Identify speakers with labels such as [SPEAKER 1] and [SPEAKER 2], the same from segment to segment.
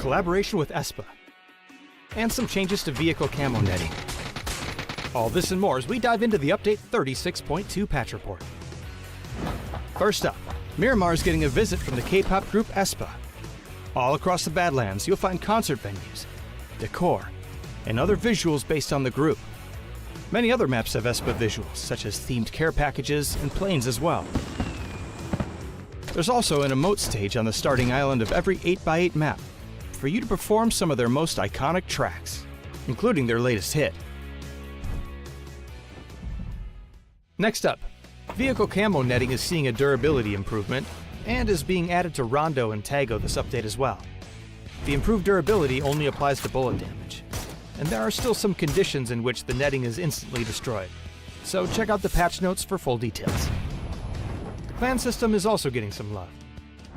[SPEAKER 1] collaboration with ESPA, and some changes to vehicle camo netting. All this and more as we dive into the Update 36.2 patch report. First up, Miramar is getting a visit from the K-pop group ESPA. All across the Badlands, you'll find concert venues, decor, and other visuals based on the group. Many other maps have ESPA visuals, such as themed care packages and planes as well. There's also an emote stage on the starting island of every 8x8 map for you to perform some of their most iconic tracks, including their latest hit. Next up, vehicle camo netting is seeing a durability improvement and is being added to Rondo and Tago this update as well. The improved durability only applies to bullet damage, and there are still some conditions in which the netting is instantly destroyed, so check out the patch notes for full details. The clan system is also getting some love.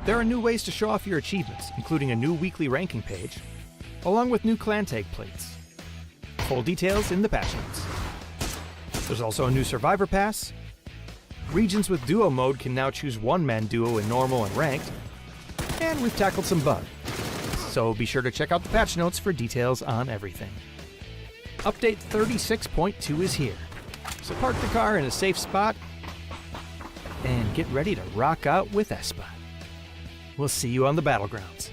[SPEAKER 1] There are new ways to show off your achievements, including a new weekly ranking page, along with new clan tag plates. Full details in the patch notes. There's also a new Survivor Pass. Regions with duo mode can now choose one-man duo in normal and ranked. And we've tackled some bugs, so be sure to check out the patch notes for details on everything. Update 36.2 is here, so park the car in a safe spot and get ready to rock out with ESPA. We'll see you on the battlegrounds.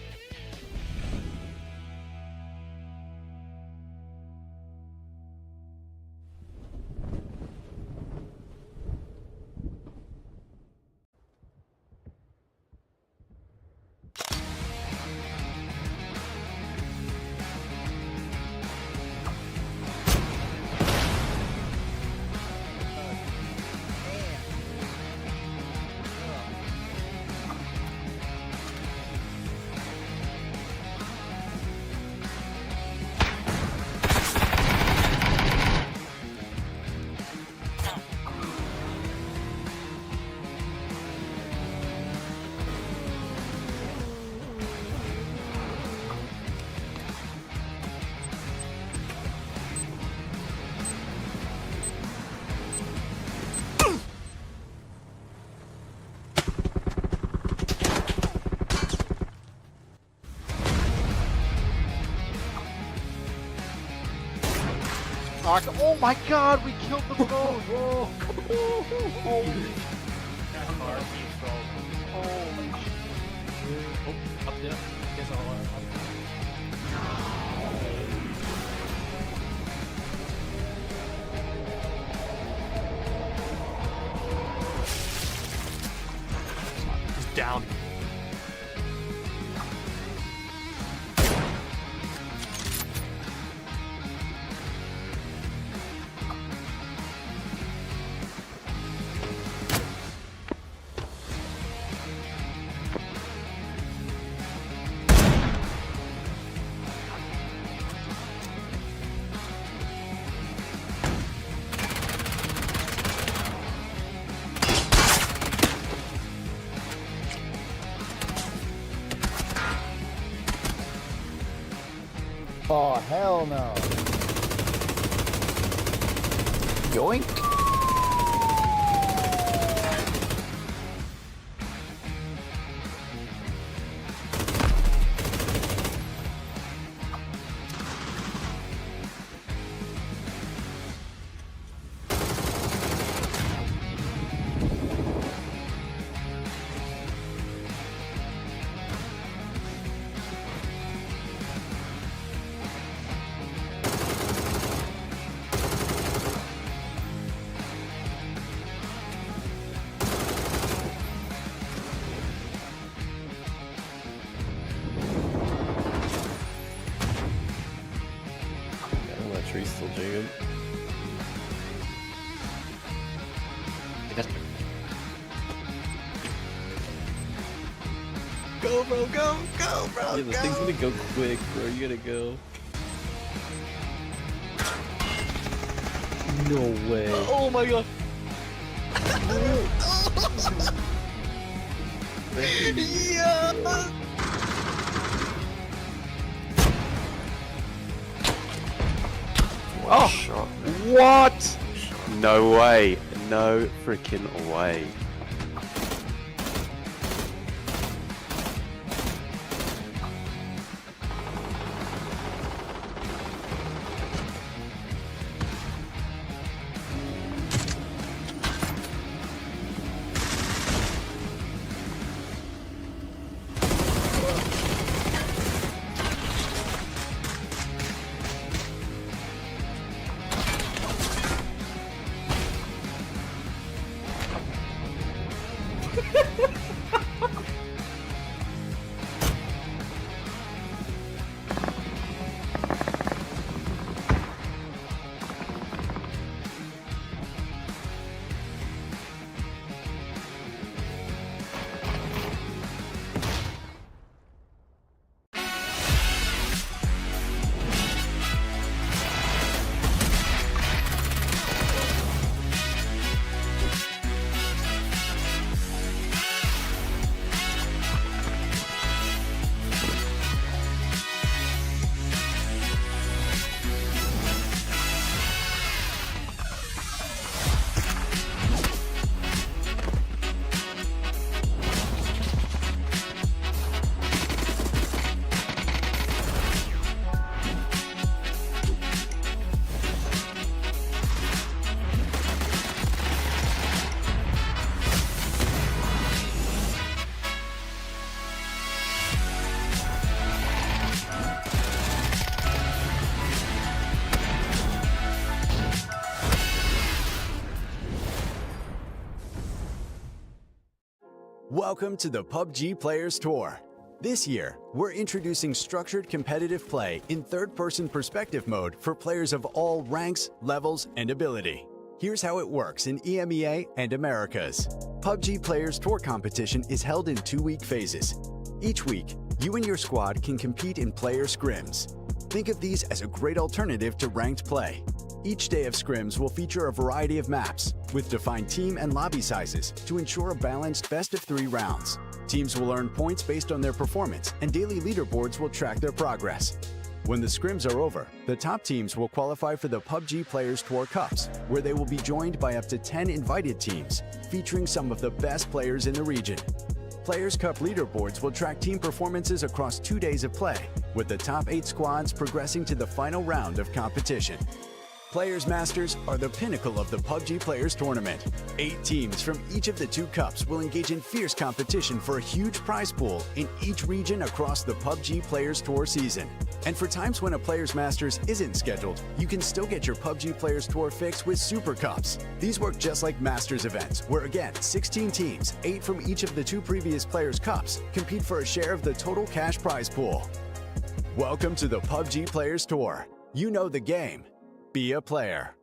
[SPEAKER 2] Oh my god, we killed them both! Oh,
[SPEAKER 3] Up there. Guess all up.
[SPEAKER 2] he's down.
[SPEAKER 4] Oh, hell no.
[SPEAKER 2] Yoink!
[SPEAKER 5] Tree's still jigging. Go, bro, go, bro. Yeah, this thing's gonna go quick, bro. You gotta go. No way.
[SPEAKER 2] Oh my god! Yeah!
[SPEAKER 5] Oh, shot. What? No way. No freaking way.
[SPEAKER 6] Welcome to the PUBG Players Tour. This year, we're introducing structured competitive play in third-person perspective mode for players of all ranks, levels, and ability. Here's how it works in EMEA and Americas. PUBG Players Tour competition is held in 2-week phases. Each week, you and your squad can compete in player scrims. Think of these as a great alternative to ranked play. Each day of scrims will feature a variety of maps, with defined team and lobby sizes to ensure a balanced best-of-3 rounds. Teams will earn points based on their performance, and daily leaderboards will track their progress. When the scrims are over, the top teams will qualify for the PUBG Players Tour Cups, where they will be joined by up to 10 invited teams, featuring some of the best players in the region. Players Cup leaderboards will track team performances across 2 days of play, with the top 8 squads progressing to the final round of competition. Players Masters are the pinnacle of the PUBG Players Tournament. 8 teams from each of the 2 cups will engage in fierce competition for a huge prize pool in each region across the PUBG Players Tour season. And for times when a Players Masters isn't scheduled, you can still get your PUBG Players Tour fix with Super Cups. These work just like Masters events, where again, 16 teams, 8 from each of the 2 previous Players Cups, compete for a share of the total cash prize pool. Welcome to the PUBG Players Tour. You know the game. Be a player.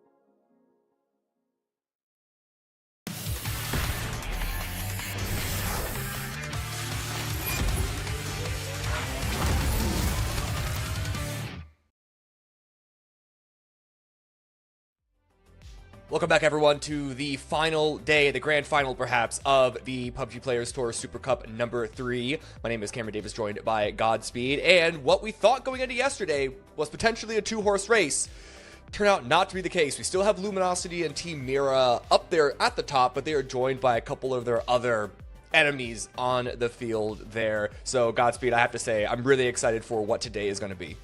[SPEAKER 7] Welcome back, everyone, to the final day, the grand final, perhaps, of the PUBG Players Tour Super Cup number 3. My name is Cameron Davis, joined by Godspeed, and what we thought going into yesterday was potentially a 2-horse race turned out not to be the case. We still have Luminosity and Team Mira up there at the top, but they are joined by a couple of their other enemies on the field there. So, Godspeed, I have to say, I'm really excited for what today is going to be.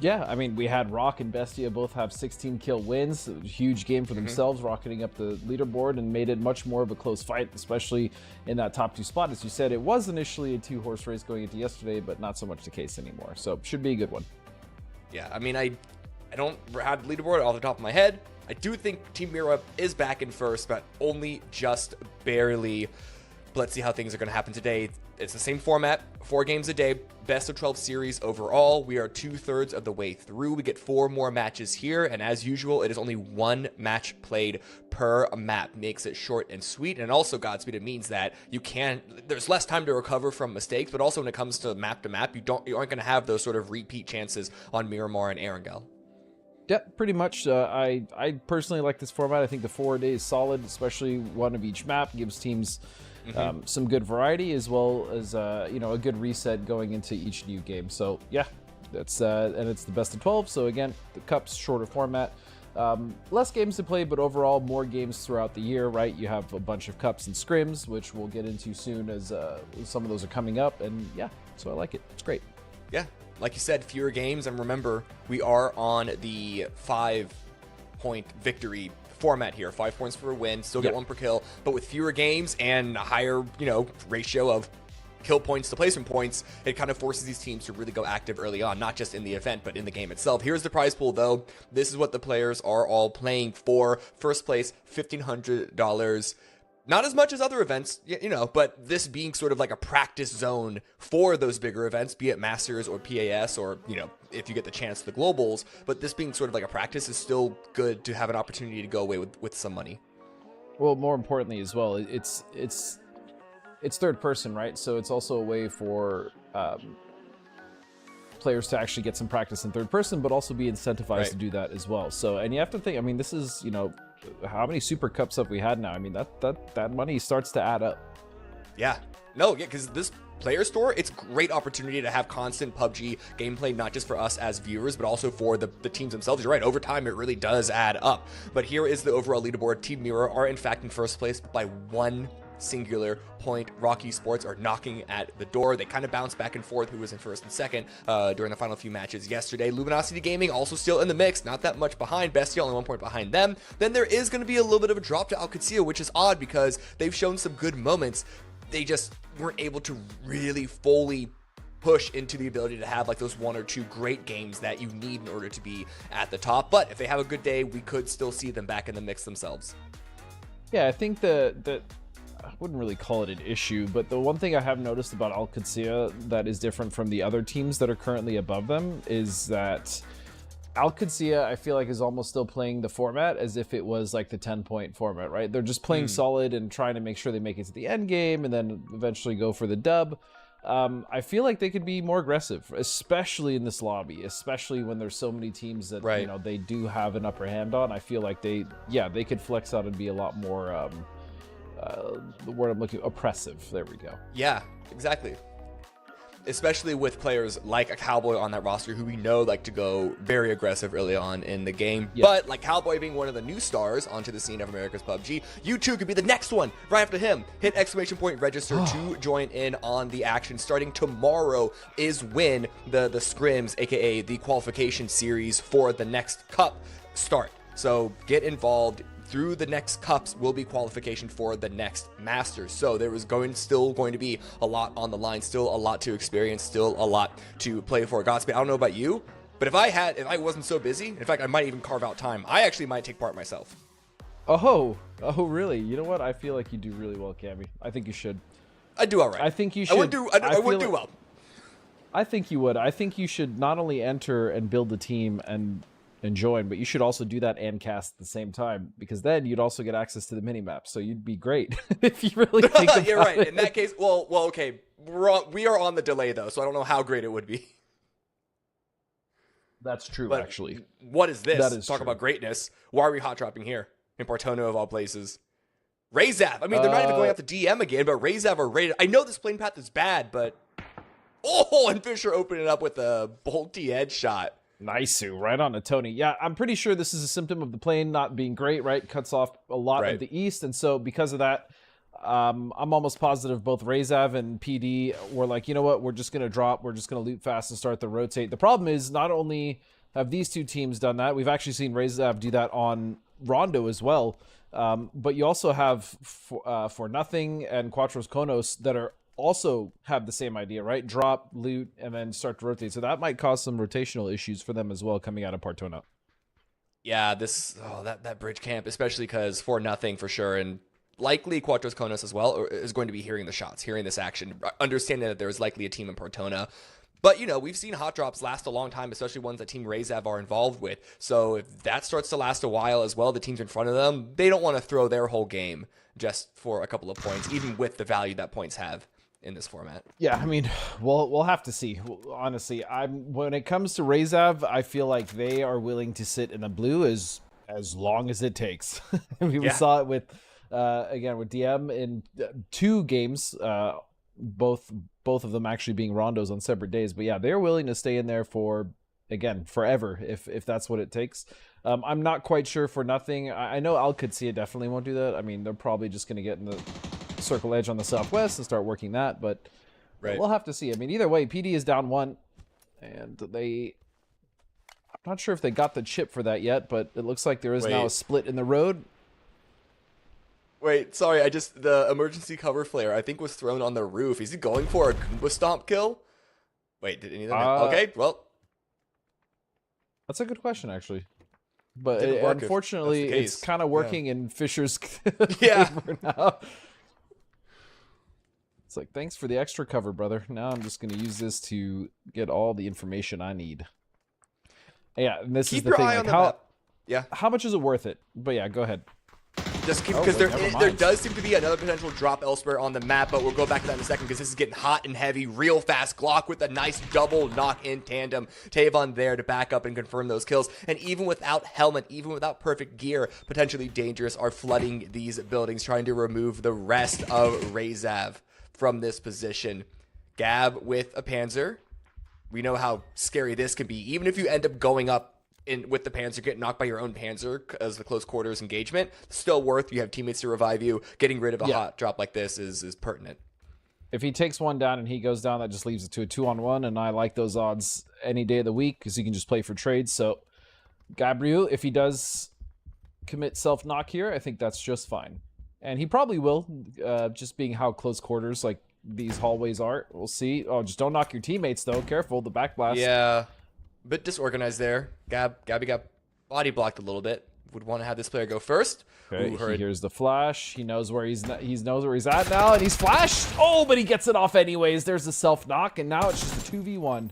[SPEAKER 3] Yeah, I mean, we had Rock and Bestia both have 16 kill wins. It was a huge game for themselves, rocketing up the leaderboard and made it much more of a close fight, especially in that top 2 spot. As you said, it was initially a 2-horse race going into yesterday, but not so much the case anymore. So, should be a good one. Yeah, I mean, I don't have the leaderboard off the top of my head. I do think Team Mira is back in first, but only just barely. But let's see how things are going to happen today. It's the same format, 4 games a day, best of 12 series overall. We are 2/3 of the way through. We get 4 more matches here, and as usual, it is only 1 match played per map. Makes it short and sweet, and also, Godspeed, it means that there's less time to recover from mistakes, but also when it comes to map, you aren't going to have those sort of repeat chances on Miramar and Erangel. Yep, pretty much. I personally like this format. I think the 4 days solid, especially one of each map, gives teams some good variety, as well as a good reset going into each new game. So yeah, that's and it's the best of 12. So again, the Cup's shorter format, less games to play, but overall more games throughout the year. Right, you have a bunch of Cups and scrims, which we'll get into soon as some of those are coming up. And yeah, so I like it. It's great. Yeah. Like you said, fewer games, and remember, we are on the 5-point victory format here. 5 points for a win, still get 1 per kill, but with fewer games and a higher, ratio of kill points to placement points, it kind of forces these teams to really go active early on, not just in the event, but in the game itself. Here's the prize pool, though. This is what the players are all playing for. First place, $1,500. Not as much as other events, but this being sort of like a practice zone for those bigger events, be it Masters or PAS or, if you get the chance, the Globals. But this being sort of like a practice is still good to have an opportunity to go away with some money. Well, more importantly as well, it's third person, right? So it's also a way for players to actually get some practice in third person, but also be incentivized to do that as well. So, and you have to think, I mean, this is, how many Super Cups have we had now? I mean, that money starts to add up. Yeah. No, yeah, because this Players Tour, it's a great opportunity to have constant PUBG gameplay, not just for us as viewers, but also for the teams themselves. You're right, over time, it really does add up. But here is the overall leaderboard. Team Mira are, in fact, in first place by 1 singular point. Rock Esports are knocking at the door. They kind of bounce back and forth who was in first and second during the final few matches yesterday. Luminosity Gaming also still in the mix, not that much behind. Bestia only 1 point behind them. Then there is going to be a little bit of a drop to Alcatia, which is odd because they've shown some good moments. They just weren't able to really fully push into the ability to have like those 1 or 2 great games that you need in order to be at the top. But if they have a good day, we could still see them back in the mix themselves. Yeah, I think the I wouldn't really call it an issue, but the one thing I have noticed about Al Qudsiya that is different from the other teams that are currently above them is that Al Qudsiya, I feel like, is almost still playing the format as if it was like the 10-point format, right? They're just playing solid and trying to make sure they make it to the end game and then eventually go for the dub. I feel like they could be more aggressive, especially in this lobby, especially when there's so many teams that you know they do have an upper hand on. I feel like they could flex out and be a lot more the word I'm looking, oppressive. There we go.
[SPEAKER 7] Yeah, exactly. Especially with players like a Cowboy on that roster who we know like to go very aggressive early on in the game. Yeah. But like Cowboy being one of the new stars onto the scene of America's PUBG, you too could be the next one right after him. Hit ! Register to join in on the action. Starting tomorrow is when the scrims, aka the qualification series for the next cup, start. So get involved. Through the next cups will be qualification for the next Masters. So there is still going to be a lot on the line, still a lot to experience, still a lot to play for. Godspeed, I don't know about you, but if I wasn't so busy, in fact, I might even carve out time. I actually might take part myself.
[SPEAKER 3] Oh, really? You know what? I feel like you do really well, Cammy. I think you should.
[SPEAKER 7] I do all right.
[SPEAKER 3] I think you should.
[SPEAKER 7] I would do well.
[SPEAKER 3] I think you would. I think you should not only enter and build the team and join, but you should also do that and cast at the same time, because then you'd also get access to the mini map. So you'd be great if you really think about
[SPEAKER 7] You're right.
[SPEAKER 3] it.
[SPEAKER 7] In that case, well, okay. We are on the delay though, so I don't know how great it would be.
[SPEAKER 3] That's true,
[SPEAKER 7] but
[SPEAKER 3] actually.
[SPEAKER 7] What is this?
[SPEAKER 3] That is
[SPEAKER 7] Talk
[SPEAKER 3] true.
[SPEAKER 7] about greatness. Why are we hot dropping here in Portona of all places? Razav. I mean, they're not even going out to DM again, but Razav are rated. I know this plane path is bad, but and Fisher opening up with a bolty headshot.
[SPEAKER 3] Nice, right on to Tony. Yeah, I'm pretty sure this is a symptom of the plane not being great, right? Cuts off a lot of the east, and so because of that, I'm almost positive both Razav and PD were like, you know what, we're just going to drop, we're just going to loot fast and start the rotate. The problem is not only have these two teams done that, we've actually seen Razav do that on Rondo as well, but you also have For Nothing and Quattros Konos that are also have the same idea, right? Drop, loot, and then start to rotate. So that might cause some rotational issues for them as well coming out of Portona.
[SPEAKER 7] Yeah, that bridge camp, especially because For Nothing for sure, and likely Quattros Konos as well, is going to be hearing the shots, hearing this action, understanding that there's likely a team in Portona. But, you know, we've seen hot drops last a long time, especially ones that Team Razav are involved with. So if that starts to last a while as well, the teams in front of them, they don't want to throw their whole game just for a couple of points, even with the value that points have in this format.
[SPEAKER 3] Yeah, I mean, we'll have to see. Honestly, when it comes to Razav, I feel like they are willing to sit in the blue as long as it takes. I mean, we saw it with again with DM in 2 games, both of them actually being rondos on separate days. But yeah, they're willing to stay in there for forever if that's what it takes. I'm not quite sure For Nothing. I know Al Qudsiya definitely won't do that. I mean, they're probably just going to get in the circle edge on the southwest and start working that, but we'll have to see. I mean, either way, PD is down 1, and I'm not sure if they got the chip for that yet, but it looks like there is now a split in the road.
[SPEAKER 7] Wait, sorry, the emergency cover flare I think was thrown on the roof. Is he going for a Goomba Stomp kill? Wait, did any of them okay, well,
[SPEAKER 3] that's a good question actually, but unfortunately it's kind of working in Fisher's favor now. It's like, thanks for the extra cover, brother. Now I'm just going to use this to get all the information I need. Yeah, and this is the thing. Like, how much is it worth it? But yeah, go ahead.
[SPEAKER 7] Just because there does seem to be another potential drop elsewhere on the map, but we'll go back to that in a second because this is getting hot and heavy real fast. Glock with a nice double knock in tandem. Tavon there to back up and confirm those kills. And even without helmet, even without perfect gear, potentially dangerous are flooding these buildings, trying to remove the rest of Razav from this position. Gab with a Panzer. We know how scary this can be. Even if you end up going up with the Panzer, get knocked by your own Panzer as the close quarters engagement, still worth. You have teammates to revive you. Getting rid of a hot drop like this is pertinent.
[SPEAKER 3] If he takes one down and he goes down, that just leaves it to a 2-on-1, and I like those odds any day of the week because you can just play for trades. So Gabriel, if he does commit self-knock here, I think that's just fine. And he probably will, just being how close quarters like these hallways are. We'll see. Oh, just don't knock your teammates, though. Careful, the backblast.
[SPEAKER 7] Yeah, a bit disorganized there. Gabby got body blocked a little bit. would want to have this player go first.
[SPEAKER 3] Okay,
[SPEAKER 7] Ooh,
[SPEAKER 3] he hears the flash. He knows where he knows where he's at now, and he's flashed. Oh, but he gets it off anyways. There's the self knock, and now it's just a 2v1.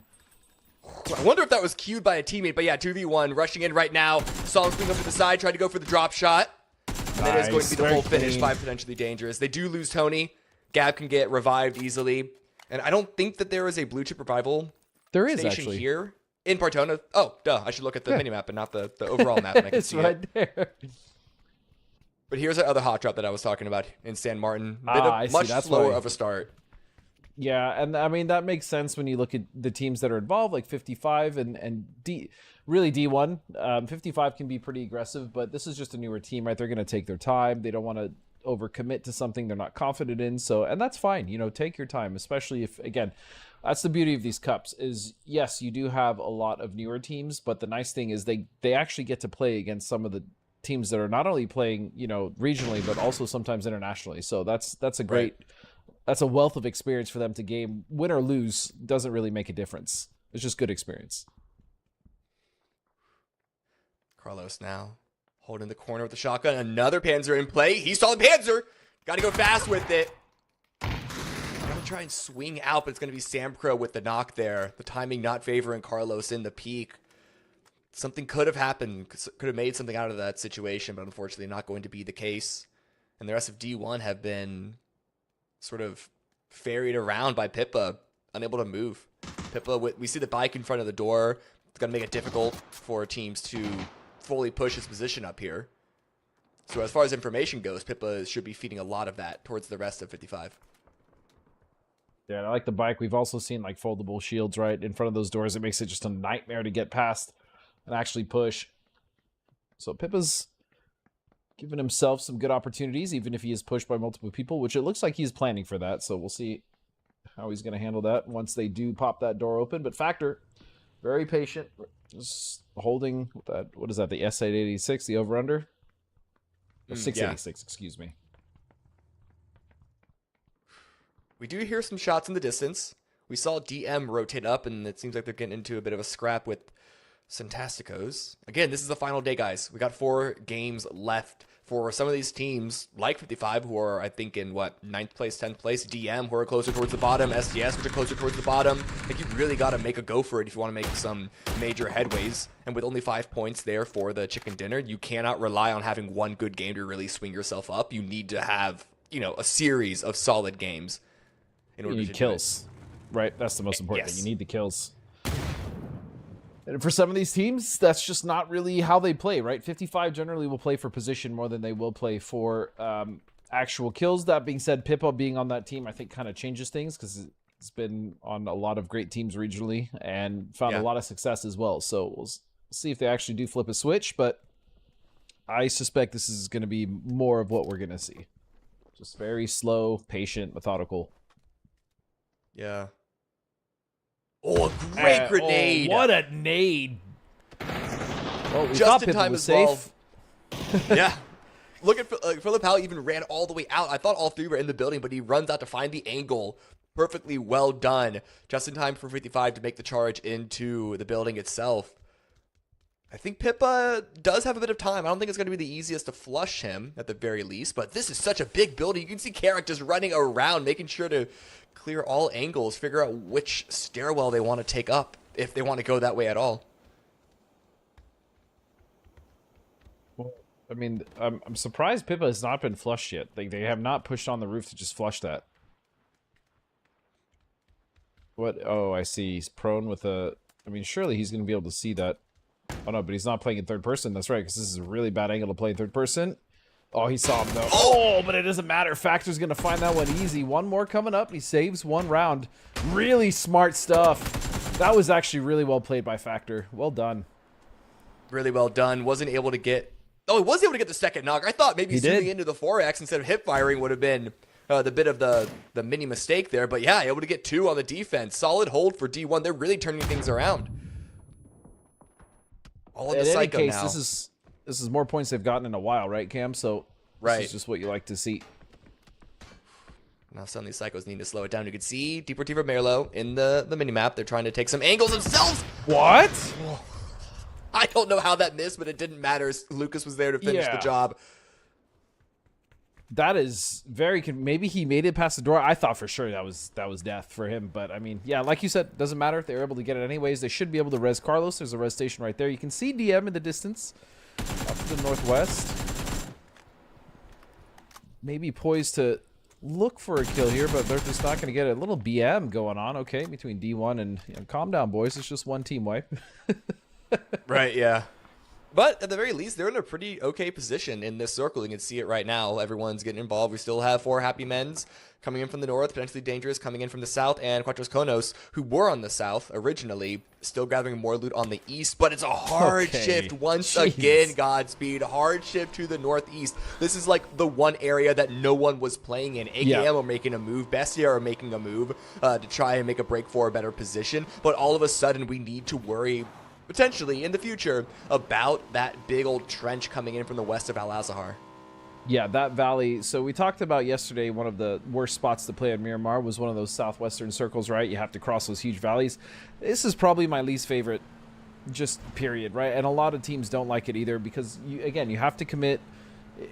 [SPEAKER 7] I wonder if that was cued by a teammate, but yeah, 2v1 rushing in right now. Saw him swing up to the side, tried to go for the drop shot. And that is going to be the full finish, 5 potentially dangerous. They do lose Tony. Gab can get revived easily. And I don't think that there is a blue chip revival station
[SPEAKER 3] actually
[SPEAKER 7] here in Partona. Oh, duh. I should look at the minimap and not the overall map, and I can
[SPEAKER 3] It's
[SPEAKER 7] see
[SPEAKER 3] right
[SPEAKER 7] it.
[SPEAKER 3] there.
[SPEAKER 7] But here's that other hot drop that I was talking about in San Martin.
[SPEAKER 3] I see.
[SPEAKER 7] Much
[SPEAKER 3] That's
[SPEAKER 7] slower
[SPEAKER 3] why.
[SPEAKER 7] of a start.
[SPEAKER 3] Yeah, and I mean, that makes sense when you look at the teams that are involved, like 55 and really D1. 55 can be pretty aggressive, but this is just a newer team, right? They're going to take their time. They don't want to overcommit to something they're not confident in. So, and that's fine. You know, take your time, especially if, again, that's the beauty of these cups is, yes, you do have a lot of newer teams, but the nice thing is they actually get to play against some of the teams that are not only playing, you know, regionally, but also sometimes internationally. So that's a great...
[SPEAKER 7] Right.
[SPEAKER 3] That's a wealth of experience for them to gain. Win or lose doesn't really make a difference. It's just good experience.
[SPEAKER 7] Carlos now holding the corner with the shotgun. Another Panzer in play. He saw the Panzer. Got to go fast with it. Going to try and swing out, but it's going to be Samcro with the knock there. The timing not favoring Carlos in the peak. Something could have happened. Could have made something out of that situation, but unfortunately not going to be the case. And the rest of D1 have been sort of ferried around by Pippa, unable to move. Pippa, we see the bike in front of the door. It's going to make it difficult for teams to fully push his position up here. So as far as information goes, Pippa should be feeding a lot of that towards the rest of 55.
[SPEAKER 3] Yeah, I like the bike. We've also seen like foldable shields right in front of those doors. It makes it just a nightmare to get past and actually push. So Pippa's giving himself some good opportunities, even if he is pushed by multiple people, which it looks like he's planning for that. So we'll see how he's going to handle that once they do pop that door open. But Factor, very patient, just holding that. What is that? The S886, the over/under, 686. Excuse me.
[SPEAKER 7] We do hear some shots in the distance. We saw DM rotate up, and it seems like they're getting into a bit of a scrap with Santasticos. Again, this is the final day, guys. We got 4 games left for some of these teams, like 55, who are, I think, in, 9th place, 10th place, DM, who are closer towards the bottom, SDS, which are closer towards the bottom. Like, you really got to make a go for it if you want to make some major headways. And with only 5 points there for the chicken dinner, you cannot rely on having one good game to really swing yourself up. You need to have, a series of solid games in order
[SPEAKER 3] You
[SPEAKER 7] to
[SPEAKER 3] need kills, right? That's the most important
[SPEAKER 7] Yes.
[SPEAKER 3] thing. You need the kills. And for some of these teams, that's just not really how they play, right? 55 generally will play for position more than they will play for actual kills. That being said, Pippa being on that team, I think, kind of changes things because it's been on a lot of great teams regionally and found a lot of success as well. So we'll see if they actually do flip a switch, but I suspect this is going to be more of what we're going to see. Just very slow, patient, methodical.
[SPEAKER 7] Yeah. Oh, a great grenade.
[SPEAKER 3] Oh, what a nade. Oh, we
[SPEAKER 7] Just
[SPEAKER 3] thought
[SPEAKER 7] in
[SPEAKER 3] Pippa
[SPEAKER 7] time
[SPEAKER 3] was
[SPEAKER 7] as well.
[SPEAKER 3] safe.
[SPEAKER 7] Yeah. Look at Philip Howe even ran all the way out. I thought all 3 were in the building, but he runs out to find the angle. Perfectly well done. Just in time for 55 to make the charge into the building itself. I think Pippa does have a bit of time. I don't think it's going to be the easiest to flush him at the very least, but this is such a big building. You can see Carrick just running around, making sure to clear all angles, figure out which stairwell they want to take up, if they want to go that way at all.
[SPEAKER 3] Well, I mean, I'm surprised Pippa has not been flushed yet. They have not pushed on the roof to just flush that. What? Oh, I see. He's prone with a... I mean, surely he's going to be able to see that. Oh, no, but he's not playing in third person. That's right, because this is a really bad angle to play in third person. Oh, he saw him, though. Oh, but it doesn't matter. Factor's going to find that one easy. One more coming up. He saves 1 round. Really smart stuff. That was actually really well played by Factor. Well done.
[SPEAKER 7] Really well done. Wasn't able to get... Oh, he was able to get the second knock. I thought maybe zooming into the 4X instead of hip firing would have been the bit of the mini mistake there. But yeah, able to get 2 on the defense. Solid hold for D1. They're really turning things around. All in the Psycho
[SPEAKER 3] case,
[SPEAKER 7] now.
[SPEAKER 3] This is more points they've gotten in a while, right, Cam? So this is just what you like to see.
[SPEAKER 7] Now suddenly Psychos need to slow it down. You can see Deportivo Merlo in the minimap. They're trying to take some angles themselves.
[SPEAKER 3] What?
[SPEAKER 7] I don't know how that missed, but it didn't matter. Lucas was there to finish the job.
[SPEAKER 3] That is very. Maybe he made it past the door. I thought for sure that was death for him. But I mean, yeah, like you said, doesn't matter if they were able to get it anyways. They should be able to res Carlos. There's a res station right there. You can see DM in the distance, up to the northwest. Maybe poised to look for a kill here, but they're just not going to get it. A little BM going on. Okay, between D1 and calm down, boys. It's just one team wipe.
[SPEAKER 7] Right. Yeah. But at the very least, they're in a pretty okay position in this circle. You can see it right now. Everyone's getting involved. We still have 4 Happy Men's coming in from the north, potentially Dangerous coming in from the south, and Quattros Konos, who were on the south originally, still gathering more loot on the east. But it's a hard shift once again, Godspeed. Hard shift to the northeast. This is like the one area that no one was playing in. AKM are making a move. Bestia are making a move to try and make a break for a better position. But all of a sudden, we need to worry potentially in the future about that big old trench coming in from the west of Al-Azhar.
[SPEAKER 3] Yeah, that valley. So we talked about yesterday, one of the worst spots to play at Miramar was one of those southwestern circles, right? You have to cross those huge valleys. This is probably my least favorite, just period, right? And a lot of teams don't like it either because, you have to commit.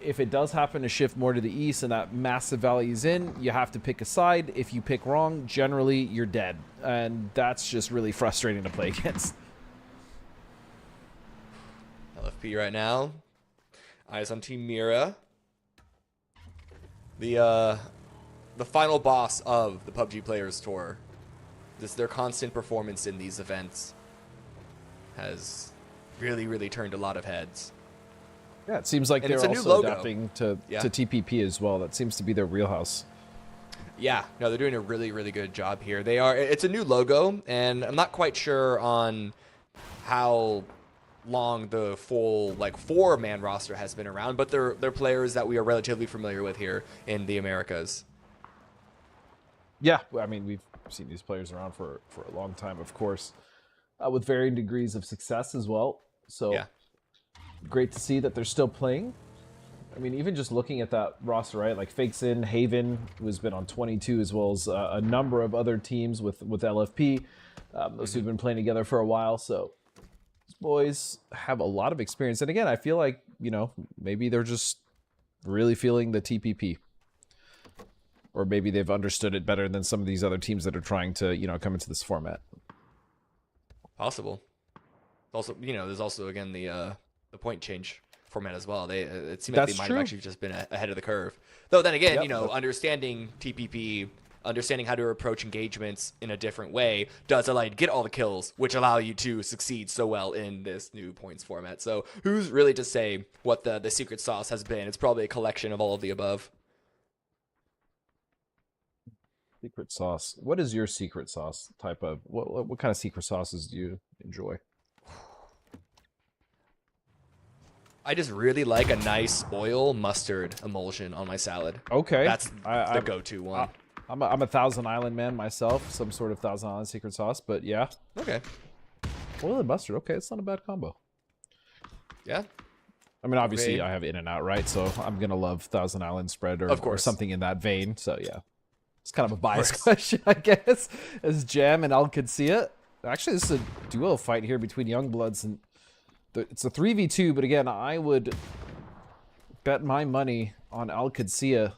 [SPEAKER 3] If it does happen to shift more to the east and that massive valley is in, you have to pick a side. If you pick wrong, generally you're dead. And that's just really frustrating to play against.
[SPEAKER 7] LFP right now. Eyes on Team Mira. The final boss of the PUBG Players Tour. Their constant performance in these events has really, really turned a lot of heads.
[SPEAKER 3] Yeah, it seems like
[SPEAKER 7] And
[SPEAKER 3] they're
[SPEAKER 7] it's a new
[SPEAKER 3] also
[SPEAKER 7] logo.
[SPEAKER 3] adapting to TPP as well. That seems to be their wheelhouse.
[SPEAKER 7] Yeah, no, they're doing a really, really good job here. It's a new logo, and I'm not quite sure on how long the full 4-man roster has been around, but they're players that we are relatively familiar with here in the Americas.
[SPEAKER 3] Yeah, I mean, we've seen these players around for a long time, of course, with varying degrees of success as well. So great to see that they're still playing. I mean, even just looking at that roster, right? Like Fakes in, Haven, who has been on 22, as well as a number of other teams with LFP, those who've been playing together for a while. So these boys have a lot of experience. And again, I feel like, maybe they're just really feeling the TPP. Or maybe they've understood it better than some of these other teams that are trying to, come into this format.
[SPEAKER 7] Possible. Also, there's also, again, the point change format as well. It seems like they might have actually just been ahead of the curve. Though then again, understanding TPP, understanding how to approach engagements in a different way does allow you to get all the kills, which allow you to succeed so well in this new points format. So who's really to say what the secret sauce has been? It's probably a collection of all of the above.
[SPEAKER 3] Secret sauce. What is your secret sauce type of? What kind of secret sauces do you enjoy?
[SPEAKER 7] I just really like a nice oil mustard emulsion on my salad.
[SPEAKER 3] Okay,
[SPEAKER 7] That's the go-to one.
[SPEAKER 3] I'm a Thousand Island man myself, some sort of Thousand Island secret sauce, but yeah.
[SPEAKER 7] Okay.
[SPEAKER 3] Oil and mustard. Okay, it's not a bad combo.
[SPEAKER 7] Yeah.
[SPEAKER 3] I mean, obviously, I have In-N-Out, right? So I'm gonna love Thousand Island spread or something in that vein. So yeah, it's kind of a biased question, I guess. As Jam and Al could see it. Actually, this is a duo fight here between Youngbloods, and it's a 3v2. But again, I would bet my money on Al Qudsiya.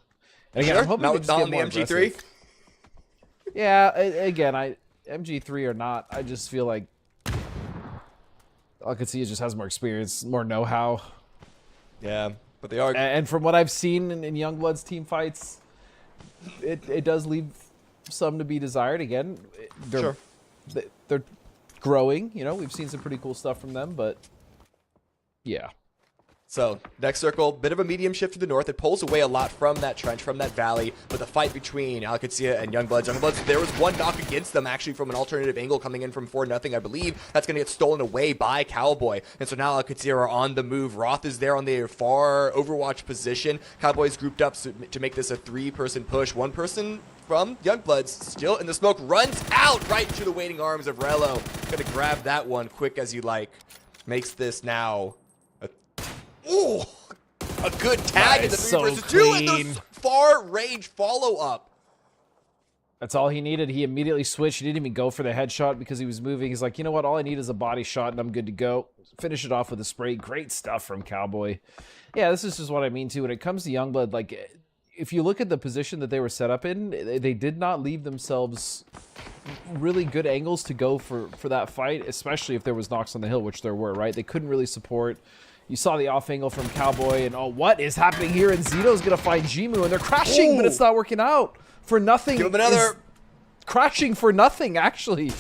[SPEAKER 3] And again, I'm hoping
[SPEAKER 7] not
[SPEAKER 3] they just get
[SPEAKER 7] on the
[SPEAKER 3] more
[SPEAKER 7] MG3.
[SPEAKER 3] aggressive. Yeah, again, MG3 or not, I just feel like Al Qudsiya just has more experience, more know-how.
[SPEAKER 7] Yeah, but they are.
[SPEAKER 3] And from what I've seen in Youngblood's team fights, it does leave some to be desired. Again, they're growing. We've seen some pretty cool stuff from them, but yeah.
[SPEAKER 7] So, next circle, bit of a medium shift to the north. It pulls away a lot from that trench, from that valley, but the fight between Al Qudsiya and Youngbloods. There was one knock against them, actually, from an alternative angle coming in from 4-0, I believe. That's going to get stolen away by Cowboy. And so now Al Qudsiya are on the move. Roth is there on the far Overwatch position. Cowboy's grouped up to make this a 3-person push. One person from Youngbloods still in the smoke, runs out right to the waiting arms of Rello. Going to grab that one quick as you like. Makes this now a good tag in the 3 versus 2 and the far range follow-up.
[SPEAKER 3] That's all he needed. He immediately switched. He didn't even go for the headshot because he was moving. He's like, you know what? All I need is a body shot and I'm good to go. Finish it off with a spray. Great stuff from Cowboy. Yeah, this is just what I mean too. When it comes to Youngblood, like, if you look at the position that they were set up in, they did not leave themselves really good angles to go for that fight, especially if there was knocks on the hill, which there were, right? They couldn't really support. You saw the off angle from Cowboy, and oh, what is happening here? And Zito's going to find Jimu, and they're crashing, but it's not working out. For nothing.
[SPEAKER 7] Give him another.
[SPEAKER 3] Crashing for nothing, actually.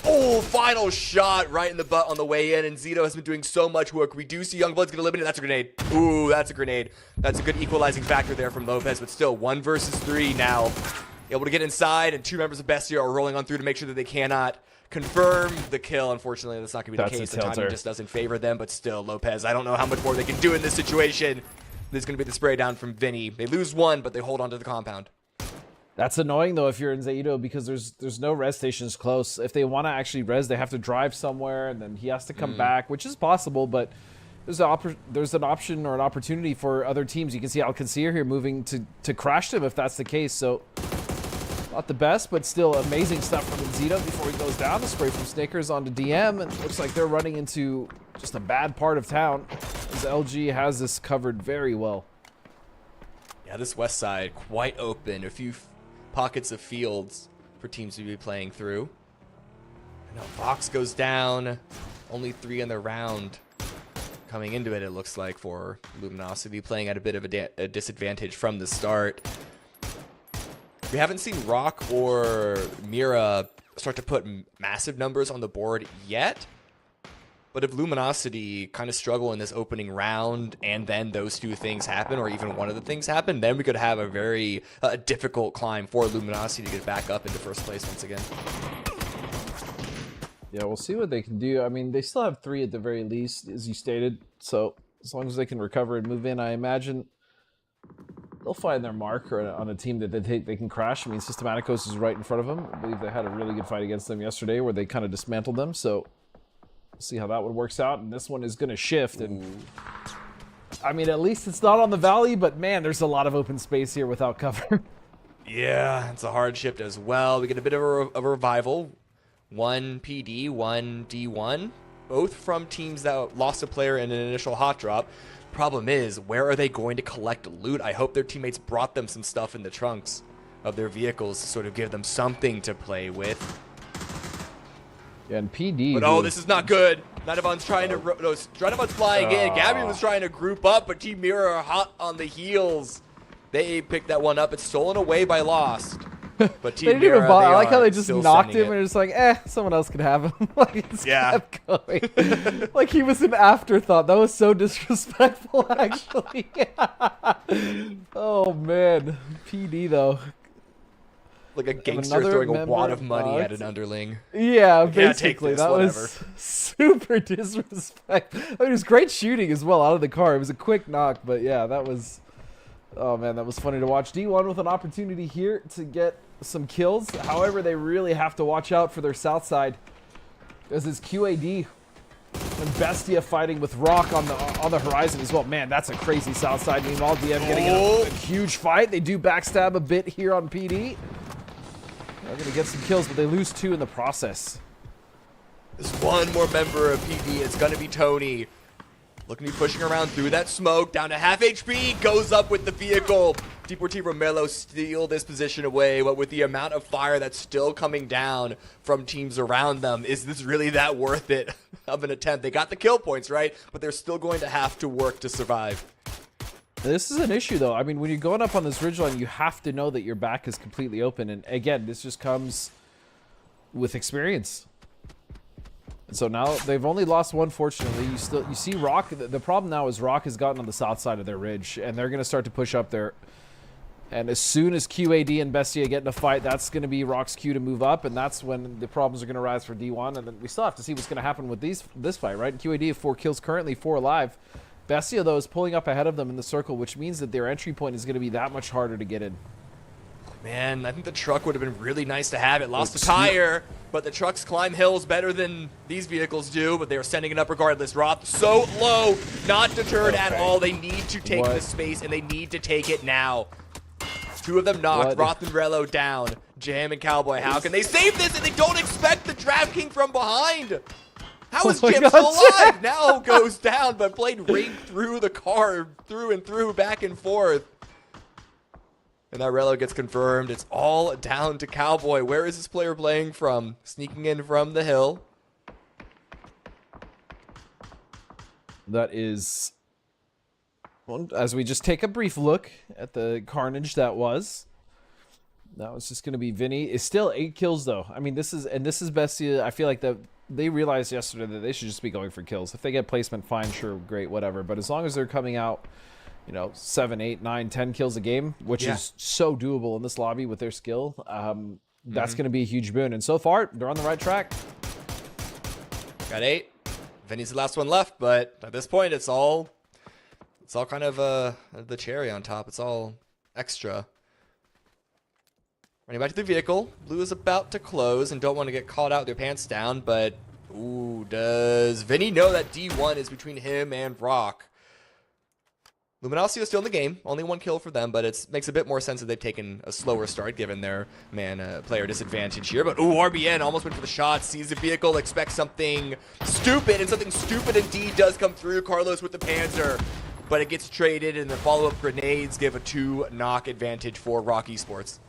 [SPEAKER 7] Oh, final shot right in the butt on the way in, and Zito has been doing so much work. We do see Youngblood's gonna eliminate. That's a grenade. Ooh, that's a grenade. That's a good equalizing factor there from Lopez, but still 1 versus 3 now. Able to get inside, and 2 members of Bestia are rolling on through to make sure that they cannot confirm the kill. Unfortunately, that's not gonna be the case. The timing just doesn't favor them, but still, Lopez, I don't know how much more they can do in this situation. This is gonna be the spray down from Vinny. They lose 1, but they hold on to the compound.
[SPEAKER 3] That's annoying, though, if you're in Zaito, because there's no res stations close. If they want to actually res, they have to drive somewhere, and then he has to come back, which is possible, but there's an option or an opportunity for other teams. You can see Alcancir here moving to crash them if that's the case, so not the best, but still amazing stuff from Zito before he goes down. The spray from Snickers onto DM, and it looks like they're running into just a bad part of town, as LG has this covered very well.
[SPEAKER 7] Yeah, this west side quite open. A few pockets of fields for teams to be playing through. Now Fox goes down. Only 3 in the round coming into it, it looks like, for Luminosity, playing at a bit of a disadvantage from the start. We haven't seen Rock or Mira start to put massive numbers on the board yet. But if Luminosity kind of struggle in this opening round and then those 2 things happen, or even one of the things happen, then we could have a very difficult climb for Luminosity to get back up into first place once again.
[SPEAKER 3] Yeah, we'll see what they can do. I mean, they still have 3 at the very least, as you stated. So as long as they can recover and move in, I imagine they'll find their mark on a team that they can crash. I mean, Systematicos is right in front of them. I believe they had a really good fight against them yesterday where they kind of dismantled them. So see how that one works out, and this one is going to shift. And I mean, at least it's not on the valley, but man, there's a lot of open space here without cover.
[SPEAKER 7] Yeah, it's a hard shift as well. We get a bit of a revival. 1 PD, 1 D1, both from teams that lost a player in an initial hot drop. Problem is, where are they going to collect loot? I hope their teammates brought them some stuff in the trunks of their vehicles to sort of give them something to play with.
[SPEAKER 3] Yeah, and PD.
[SPEAKER 7] But oh, this is not good. Nanavan's trying to. No, Nanavan's flying in. Gabby was trying to group up, but Team Mirror are hot on the heels. They picked that one up. It's stolen away by Lost. But Team Mirror,
[SPEAKER 3] I like how they just knocked him and it's like, someone else could have him. Like, it's kept going. Like he was an afterthought. That was so disrespectful, actually. Oh man, PD though.
[SPEAKER 7] Like a gangster throwing a wad of money at an underling.
[SPEAKER 3] Yeah, basically. That was super disrespectful. I mean, it was great shooting as well out of the car. It was a quick knock, but yeah, that was... Oh man, that was funny to watch. D1 with an opportunity here to get some kills. However, they really have to watch out for their south side. As is QAD and Bestia fighting with Rock on the horizon as well. Man, that's a crazy south side. Meanwhile, DM getting in a huge fight. They do backstab a bit here on PD. They're going to get some kills, but they lose 2 in the process.
[SPEAKER 7] There's one more member of PD. It's going to be Tony. Looking to be pushing around through that smoke. Down to half HP. Goes up with the vehicle. Deportivo Melo steal this position away. But with the amount of fire that's still coming down from teams around them, is this really that worth it of an attempt? They got the kill points, right? But they're still going to have to work to survive.
[SPEAKER 3] This is an issue, though. I mean, when you're going up on this ridgeline, you have to know that your back is completely open. And again, this just comes with experience. And so now they've only lost 1, fortunately. You see Rock. The problem now is Rock has gotten on the south side of their ridge, and they're going to start to push up there. And as soon as QAD and Bestia get in a fight, that's going to be Rock's cue to move up, and that's when the problems are going to rise for D1. And then we still have to see what's going to happen with this fight, right? QAD have 4 kills currently, 4 alive. Bestia, though, is pulling up ahead of them in the circle, which means that their entry point is going to be that much harder to get in.
[SPEAKER 7] Man, I think the truck would have been really nice to have. It lost a tire, but the trucks climb hills better than these vehicles do, but they are sending it up regardless. Roth so low, not deterred at all. They need to take this space, and they need to take it now. Two of them knocked.
[SPEAKER 3] What?
[SPEAKER 7] Roth and Rello down. Jam and Cowboy. How can they save this? And they don't expect the Draft King from behind. How is
[SPEAKER 3] my
[SPEAKER 7] Jam
[SPEAKER 3] God,
[SPEAKER 7] still alive? Now goes down, but played right through the car, through and through, back and forth. And now Rello gets confirmed. It's all down to Cowboy. Where is this player playing from? Sneaking in from the hill.
[SPEAKER 3] That is, well, as we just take a brief look at the carnage that was just going to be Vinny. It's still 8 kills though. I mean, this is Bestia. I feel like that they realized yesterday that they should just be going for kills. If they get placement, fine, sure, great, whatever. But as long as they're coming out, 7, 8, 9, 10 kills a game, which is so doable in this lobby with their skill, that's going to be a huge boon. And so far, they're on the right track.
[SPEAKER 7] Got 8. Vinny's the last one left, but at this point, it's all kind of the cherry on top. It's all extra. Running back to the vehicle. Blue is about to close and don't want to get caught out with their pants down, but ooh, does Vinny know that D1 is between him and Rock? Luminosity is still in the game. Only 1 kill for them, but it makes a bit more sense that they've taken a slower start given their player disadvantage here. But ooh, RBN almost went for the shot, sees the vehicle, expects something stupid, and something stupid indeed does come through. Carlos with the Panzer, but it gets traded, and the follow-up grenades give a 2-knock advantage for Rock Esports.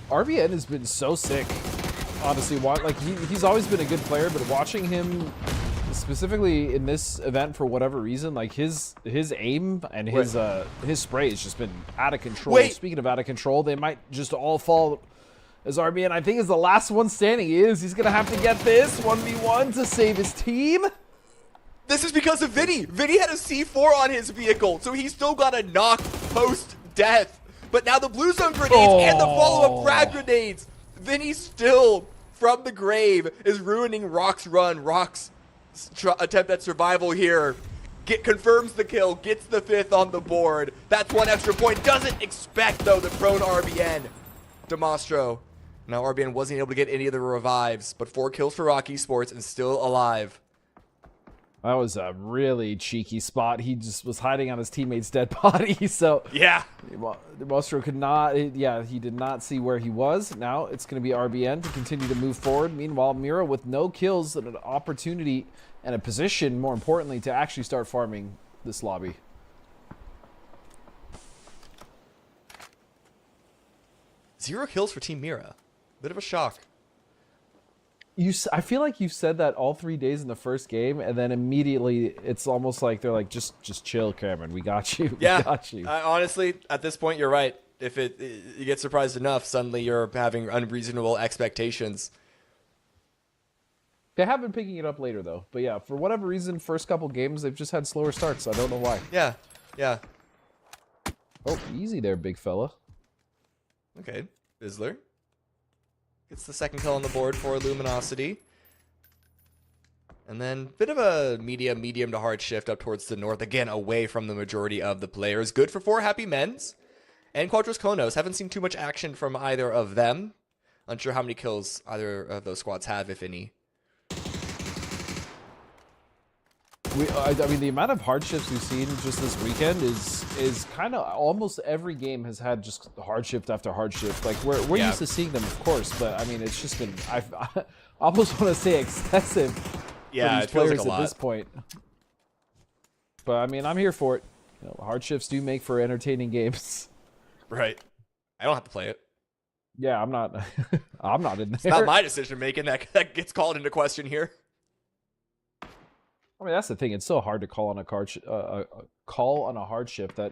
[SPEAKER 3] RBN has been so sick, honestly. He's always been a good player, but watching him specifically in this event for whatever reason, like his aim and his spray has just been out of control. Speaking of out of control, they might just all fall as RBN, I think, is the last one standing. He's gonna have to get this 1v1 to save his team.
[SPEAKER 7] This is because of Vinny. Vinny had a C4 on his vehicle, so he's still got a knock post-death. But now the blue zone grenades and the follow-up frag grenades. Vinny still, from the grave, is ruining Rock's run. Rock's attempt at survival here. Confirms the kill, gets the 5th on the board. That's 1 extra point. Doesn't expect, though, the prone RBN. Demostro. Now RBN wasn't able to get any of the revives, but 4 kills for Rock Esports and still alive.
[SPEAKER 3] That was a really cheeky spot. He just was hiding on his teammate's dead body, so
[SPEAKER 7] yeah,
[SPEAKER 3] Demostro could not. He did not see where he was. Now it's going to be RBN to continue to move forward. Meanwhile, Mira with no kills and an opportunity and a position, more importantly, to actually start farming this lobby.
[SPEAKER 7] Zero kills for Team Mira. Bit of a shock.
[SPEAKER 3] I feel like you've said that all 3 days in the first game, and then immediately it's almost like they're like, just chill, Cameron. We got you.
[SPEAKER 7] Yeah,
[SPEAKER 3] we got you.
[SPEAKER 7] Honestly, at this point, you're right. If you get surprised enough, suddenly you're having unreasonable expectations.
[SPEAKER 3] They have been picking it up later, though. But yeah, for whatever reason, first couple games, they've just had slower starts. I don't know why.
[SPEAKER 7] Yeah, yeah.
[SPEAKER 3] Oh, easy there, big fella.
[SPEAKER 7] Okay, Bizzler gets the 2nd kill on the board for Luminosity. And then bit of a medium to hard shift up towards the north, again away from the majority of the players. Good for 4 Happy Men's and Quadros Konos. Haven't seen too much action from either of them. Unsure how many kills either of those squads have, if any.
[SPEAKER 3] I mean, the amount of hardships we've seen just this weekend is kind of almost every game has had just hardship after hardship. Like we're used to seeing them, of course, but I mean, it's just been I almost want to say excessive.
[SPEAKER 7] Yeah,
[SPEAKER 3] for these players at this point. But I mean, I'm here for it. Hardships do make for entertaining games.
[SPEAKER 7] Right. I don't have to play it.
[SPEAKER 3] Yeah, I'm not. I'm not in there.
[SPEAKER 7] It's not my decision making that gets called into question here.
[SPEAKER 3] I mean, that's the thing. It's so hard to call on a hardship that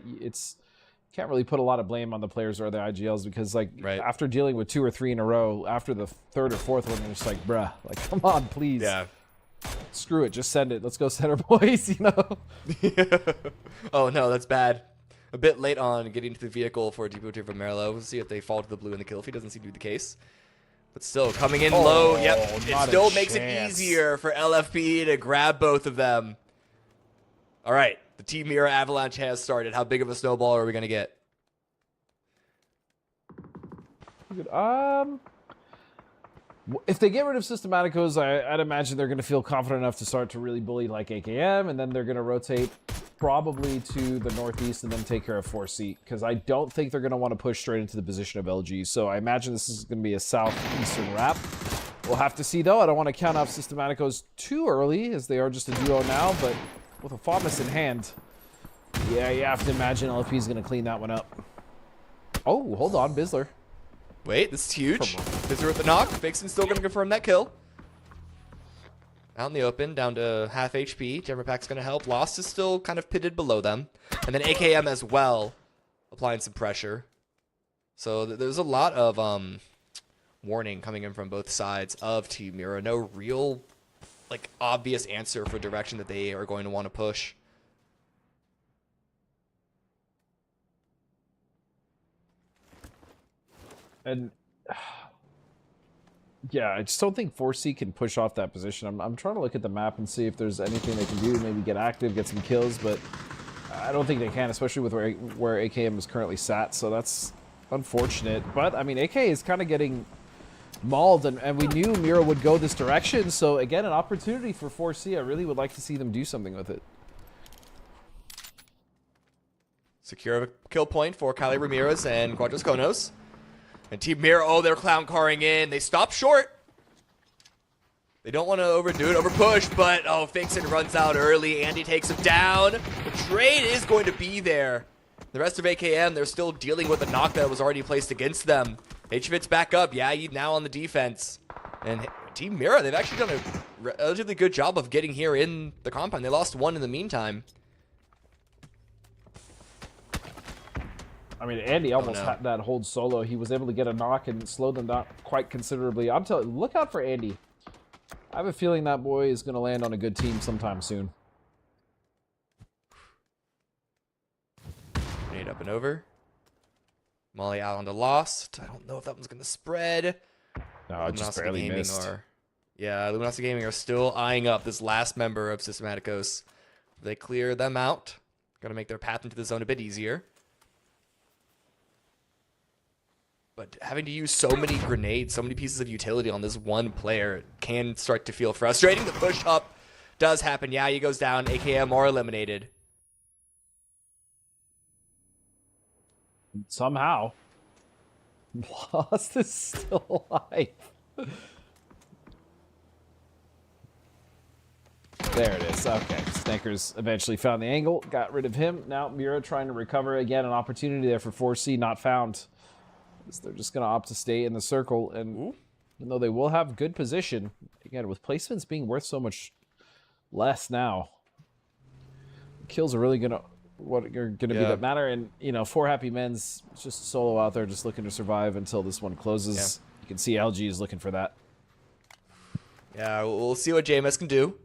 [SPEAKER 3] can't really put a lot of blame on the players or the IGLs because, like, after dealing with 2 or 3 in a row, after the 3rd or 4th one, you're just like, bruh, like, come on, please.
[SPEAKER 7] Yeah.
[SPEAKER 3] Screw it. Just send it. Let's go center boys, you know?
[SPEAKER 7] Oh, no, that's bad. A bit late on getting to the vehicle for Depot from Merlo. We'll see if they fall to the blue in the kill feed. Doesn't seem to be the case. But still, coming in low. Yep, it still makes it easier for LFP to grab both of them. All right, the Team Mira Avalanche has started. How big of a snowball are we going to get?
[SPEAKER 3] If they get rid of Systematicos, I'd imagine they're going to feel confident enough to start to really bully like AKM, and then they're going to rotate probably to the northeast and then take care of 4C, because I don't think they're going to want to push straight into the position of LG. So I imagine this is going to be a southeastern wrap. We'll have to see, though. I don't want to count off Systematicos too early, as they are just a duo now, but with a FOMIS in hand, yeah, you have to imagine LFP is going to clean that one up. Oh, hold on, Bizzler.
[SPEAKER 7] Wait, this is huge. Bizzler with the knock. Vixen's still going to confirm that kill. Out in the open, down to half HP. Gemmerpack's going to help. Lost is still kind of pitted below them. And then AKM as well, applying some pressure. So there's a lot of warning coming in from both sides of Team Mira. No real, like, obvious answer for direction that they are going to want to push.
[SPEAKER 3] And yeah, I just don't think 4C can push off that position. I'm trying to look at the map and see if there's anything they can do, maybe get active, get some kills, but I don't think they can, especially with where AKM is currently sat, so that's unfortunate. But, I mean, AK is kind of getting mauled, and we knew Mira would go this direction, so again, an opportunity for 4C. I really would like to see them do something with it.
[SPEAKER 7] Secure a kill point for Cali Ramirez and Quadros Konos. And Team Mira, oh, they're clown carring in. They stop short. They don't want to overdo it, overpush, but, oh, Vixen runs out early. Andy takes him down. The trade is going to be there. The rest of AKM, they're still dealing with the knock that was already placed against them. HFIT's back up. Yeah, now on the defense. And Team Mira, they've actually done a relatively good job of getting here in the compound. They lost one in the meantime.
[SPEAKER 3] I mean, Andy almost had that hold solo. He was able to get a knock and slow them down quite considerably. I'm telling you, look out for Andy. I have a feeling that boy is going to land on a good team sometime soon.
[SPEAKER 7] Grenade up and over. Molly out onto Lost. I don't know if that one's going to spread.
[SPEAKER 3] No, just barely missed.
[SPEAKER 7] Yeah, Luminosity Gaming are still eyeing up this last member of Systematicos. They clear them out. Going to make their path into the zone a bit easier. But having to use so many grenades, so many pieces of utility on this one player can start to feel frustrating. The push up does happen. Yeah, he goes down. AKM are eliminated.
[SPEAKER 3] Somehow. Lost is still alive. There it is. Okay. Snakers eventually found the angle, got rid of him. Now Mira trying to recover again. An opportunity there for 4C, not found. They're just going to opt to stay in the circle, and even though they will have good position, again, with placements being worth so much less now, kills are really going to be that matter. And, you know, 4 Happy Men's just solo out there just looking to survive until this one closes. Yeah. You can see LG is looking for that.
[SPEAKER 7] Yeah, we'll see what JMS can do.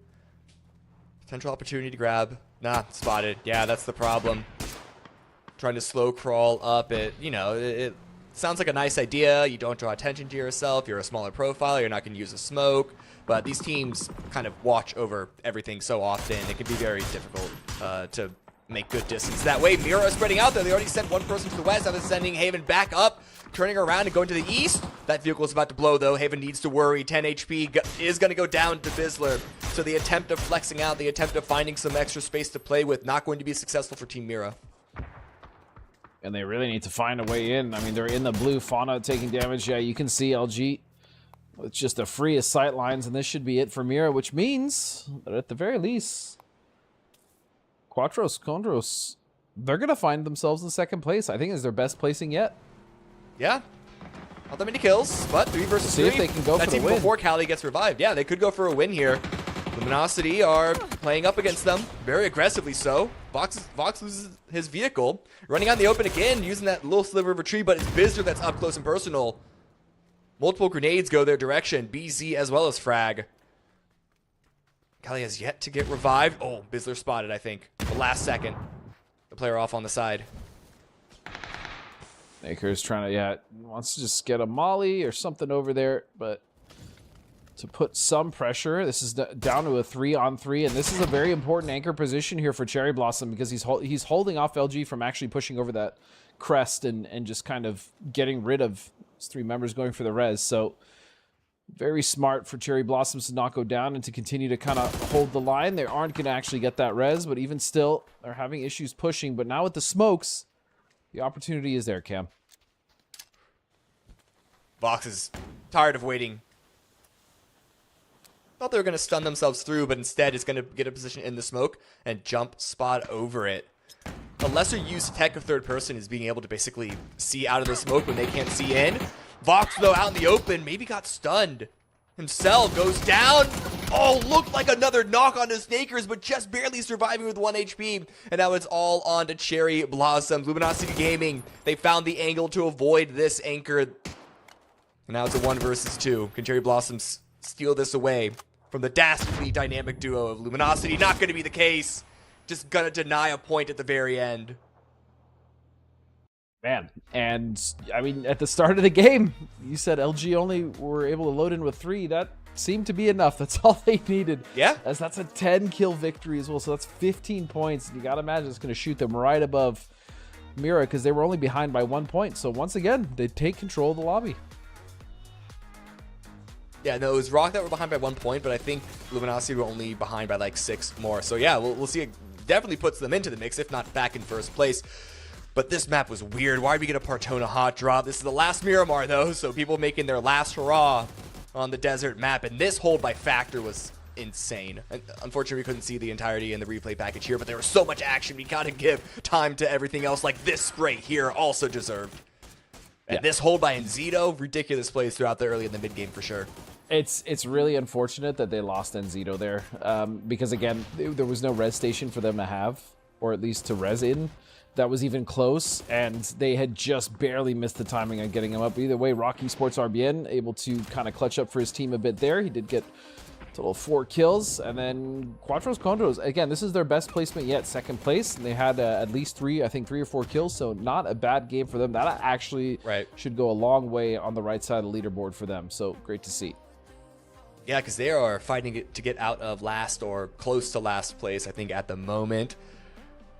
[SPEAKER 7] Potential opportunity to grab. Nah, spotted. Yeah, that's the problem. Trying to slow crawl up it, you know, it sounds like a nice idea. You don't draw attention to yourself. You're a smaller profile. You're not going to use a smoke. But these teams kind of watch over everything so often. It can be very difficult to make good distance that way. Mira is spreading out there. They already sent one person to the west. Now they're sending Haven back up, turning around and going to the east. That vehicle is about to blow, though. Haven needs to worry. 10 HP is going to go down to Bizzler. So the attempt of flexing out, the attempt of finding some extra space to play with, not going to be successful for Team Mira.
[SPEAKER 3] And they really need to find a way in. I mean, they're in the blue. Fauna taking damage. Yeah, you can see LG with just the freest sight lines, and this should be it for Mira, which means that at the very least, Quatros, Condros, they're going to find themselves in second place. I think is their best placing yet.
[SPEAKER 7] Yeah. Not that many kills, but 3 versus 3.
[SPEAKER 3] See if they can go for the win.
[SPEAKER 7] That's even before Cali gets revived. Yeah, they could go for a win here. Luminosity are playing up against them, very aggressively so. Vox loses his vehicle, running out in the open again, using that little sliver of a tree, but it's Bizzler that's up close and personal. Multiple grenades go their direction, BZ as well as Frag. Cali has yet to get revived. Oh, Bizzler spotted, I think. The last second. The player off on the side.
[SPEAKER 3] Naker's trying to, wants to just get a molly or something over there, but to put some pressure. This is down to a 3-on-3, and this is a very important anchor position here for Cherry Blossom because he's holding off LG from actually pushing over that crest and just kind of getting rid of his 3 members going for the res. So Very smart for Cherry Blossoms to not go down and to continue to kind of hold the line. They aren't going to actually get that res, but even still, they're having issues pushing. But now with the smokes, the opportunity is there, Cam.
[SPEAKER 7] Vox is tired of waiting. Thought they were going to stun themselves through, but instead is going to get a position in the smoke and jump spot over it. A lesser used tech of third person is being able to basically see out of the smoke when they can't see in. Vox, though, out in the open, maybe got stunned. Himself goes down. Oh, looked like another knock on his Snakers, but just barely surviving with 1 HP. And now it's all on to Cherry Blossoms. Luminosity Gaming, they found the angle to avoid this anchor. And now it's a 1 versus 2. Can Cherry Blossoms steal this away from the dastardly dynamic duo of Luminosity? Not going to be the case. Just going to deny a point at the very end.
[SPEAKER 3] Man, and I mean, at the start of the game, you said LG only were able to load in with 3. That seemed to be enough. That's all they needed.
[SPEAKER 7] Yeah.
[SPEAKER 3] As that's a 10-kill victory as well, so that's 15 points. You got to imagine it's going to shoot them right above Mira because they were only behind by 1 point. So once again, they take control of the lobby.
[SPEAKER 7] Yeah, no, it was Rock that were behind by 1 point, but I think Luminosity were only behind by like 6 more. So yeah, we'll see. It definitely puts them into the mix, if not back in first place. But this map was weird. Why did we get a Partona hot drop? This is the last Miramar, though, so people making their last hurrah on the desert map. And this hold by Factor was insane. Unfortunately, we couldn't see the entirety in the replay package here, but there was so much action. We gotta give time to everything else, like this spray here also deserved. And this hold by Enzito, ridiculous plays throughout the early and the mid game for sure.
[SPEAKER 3] It's really unfortunate that they lost Enzito there, because again, there was no res station for them to have, or at least to res in. That was even close, and they had just barely missed the timing on getting him up. Either way, Rocky Sports RBN able to kind of clutch up for his team a bit there. He did get a total of 4 kills, and then Quattros Condros, again, this is their best placement yet, 2nd place. And they had at least 3 or 4 kills, so not a bad game for them. That actually should go a long way on the right side of the leaderboard for them, so great to see.
[SPEAKER 7] Yeah, because they are fighting to get out of last or close to last place, I think, at the moment.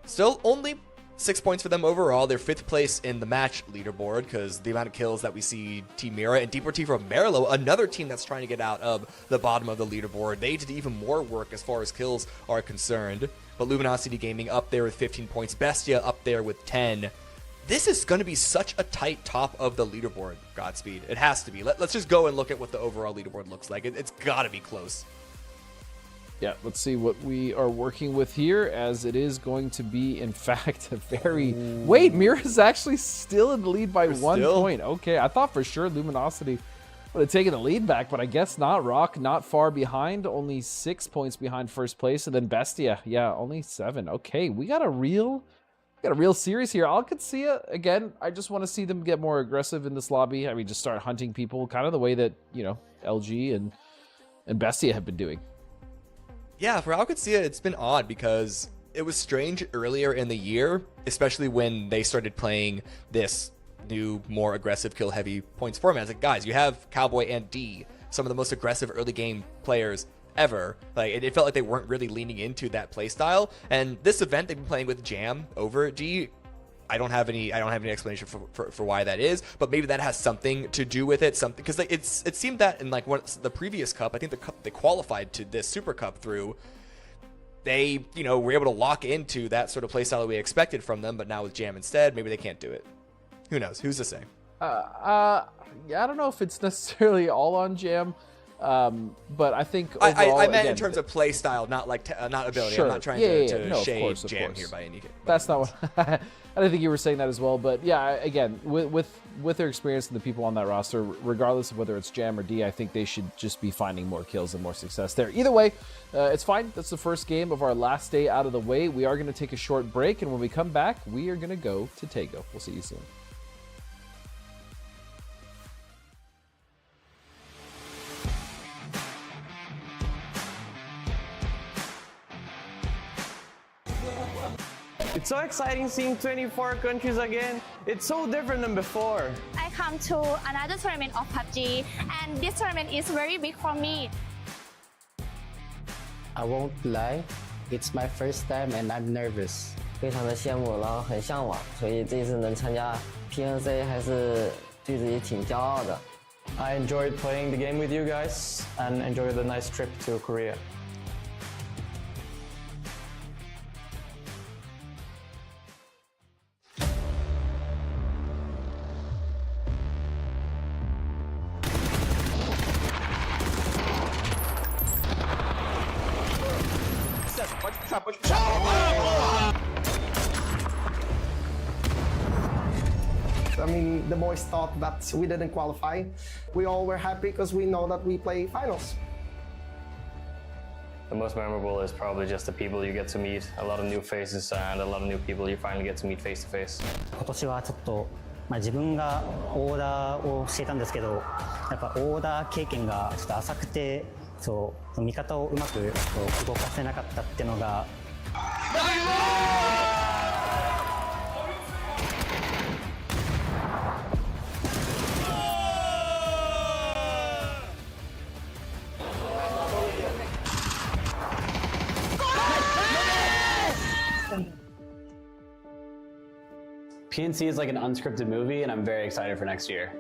[SPEAKER 7] Still only 6 points for them overall. They're 5th place in the match leaderboard because the amount of kills that we see Team Mira and Deportivo Merlo, another team that's trying to get out of the bottom of the leaderboard. They did even more work as far as kills are concerned. But Luminosity Gaming up there with 15 points. Bestia up there with 10. This is going to be such a tight top of the leaderboard, Godspeed. It has to be. Let's just go and look at what the overall leaderboard looks like. It's got to be close.
[SPEAKER 3] Yeah, let's see what we are working with here, as it is going to be, in fact, a very... Wait, Mira's actually still in the lead by 1 point. Okay, I thought for sure Luminosity would have taken the lead back, but I guess not. Rock not far behind, only 6 points behind first place, and then Bestia, yeah, only 7. Okay, we got a real series here. I could see it. Again, I just want to see them get more aggressive in this lobby. I mean, just start hunting people, kind of the way that, you know, LG and Bestia have been doing.
[SPEAKER 7] Yeah, for how I could see it, it's been odd because it was strange earlier in the year, especially when they started playing this new, more aggressive kill-heavy points format. It's like, guys, you have Cowboy and D, some of the most aggressive early game players ever. Like, it felt like they weren't really leaning into that play style. And this event, they've been playing with Jam over D. I don't have any explanation for why that is, but maybe that has something to do with it. Something because like it seemed that in like the previous cup, I think the cup they qualified to this Super Cup through, they were able to lock into that sort of play style that we expected from them. But now with Jam instead, maybe they can't do it. Who knows? Who's to say?
[SPEAKER 3] Yeah, I don't know if it's necessarily all on Jam. But I think overall,
[SPEAKER 7] I meant in terms of play style, not like not ability.
[SPEAKER 3] Sure.
[SPEAKER 7] I'm not trying to
[SPEAKER 3] No,
[SPEAKER 7] shade Jam here by any case.
[SPEAKER 3] That's not what I don't think you were saying that as well. But yeah, again, with their experience and the people on that roster, regardless of whether it's Jam or D, I think they should just be finding more kills and more success there. Either way, it's fine. That's the first game of our last day out of the way. We are going to take a short break, and when we come back, we are going to go to Tego. We'll see you soon.
[SPEAKER 8] It's so exciting seeing 24 countries again. It's so different than before.
[SPEAKER 9] I come to another tournament of PUBG, and this tournament is very big for me.
[SPEAKER 10] I won't lie, it's my first time and I'm nervous.
[SPEAKER 11] 非常的羡慕，然后很向往，所以这次能参加 PNC 还是对自己挺骄傲的。
[SPEAKER 8] I enjoyed playing the game with you guys and enjoyed the nice trip to Korea. I mean, the boys thought that we didn't qualify. We all were happy because we know that we play finals.
[SPEAKER 11] The most memorable is probably just the people you get to meet, a lot of new faces and a lot of new people you finally get to meet face to face.
[SPEAKER 10] 今年はちょっと、自分がオーダーをしていたんですけど、やっぱオーダー経験がちょっと浅くて、そう味方をうまく動かせなかったっていうのが。
[SPEAKER 12] PNC is like an unscripted movie, and I'm very excited for next year.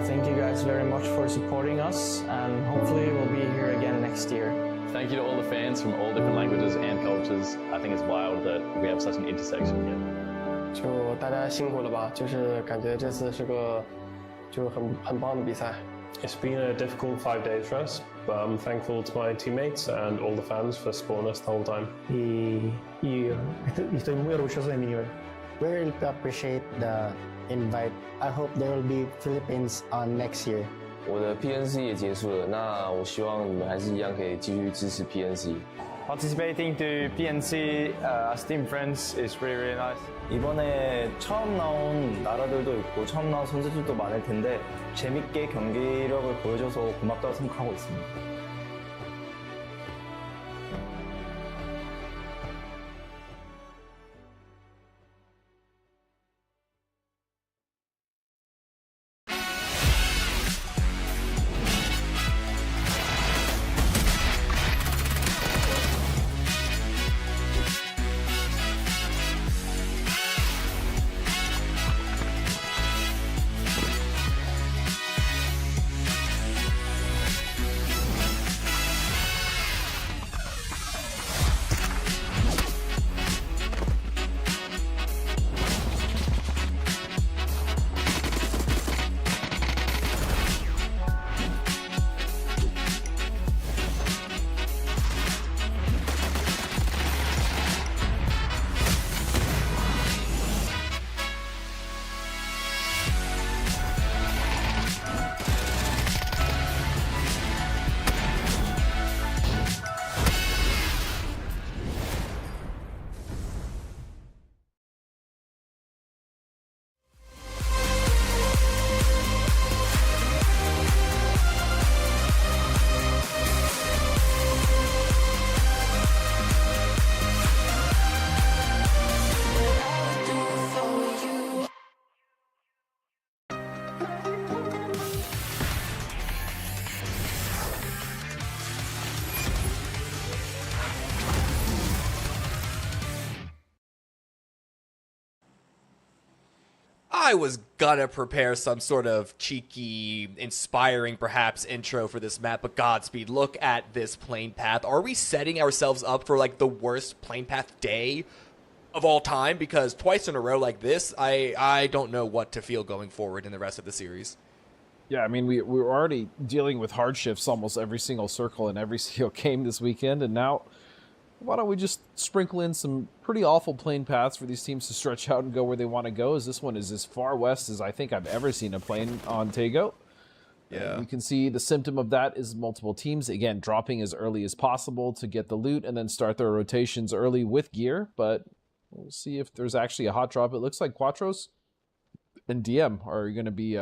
[SPEAKER 8] Thank you guys very much for supporting us, and hopefully we'll be here again next year.
[SPEAKER 12] Thank you to all the fans from all different languages and cultures. I think it's wild that we have such an intersection here.
[SPEAKER 8] 就大家辛苦了吧，就是感觉这次是个就很棒的比赛。
[SPEAKER 13] It's been a difficult 5 days for us, but I'm thankful to my teammates and all the fans for supporting us the whole time.
[SPEAKER 10] Estoy muy orgulloso de mi nivel. We really appreciate the invite. I hope there will be Philippines on next year.
[SPEAKER 11] 我的 PNC 也结束了，那我希望你们还是一样可以继续支持 PNC。
[SPEAKER 8] Participating to PNC as team friends is really nice.
[SPEAKER 14] 이번에 처음 나온 나라들도 있고 처음 나온 선수들도 많을 텐데 재밌게 경기력을 보여줘서 고맙다고 생각하고 있습니다.
[SPEAKER 7] I was gonna prepare some sort of cheeky, inspiring, perhaps, intro for this map, but Godspeed, look at this plane path. Are we setting ourselves up for, like, the worst plane path day of all time? Because twice in a row like this, I don't know what to feel going forward in the rest of the series.
[SPEAKER 3] Yeah, I mean, we were already dealing with hardships almost every single circle and every single game this weekend, and now why don't we just sprinkle in some pretty awful plane paths for these teams to stretch out and go where they want to go, as this one is as far west as I think I've ever seen a plane on Taego.
[SPEAKER 7] Yeah.
[SPEAKER 3] You can see the symptom of that is multiple teams, again, dropping as early as possible to get the loot and then start their rotations early with gear, but we'll see if there's actually a hot drop. It looks like Quattros and DM are going to be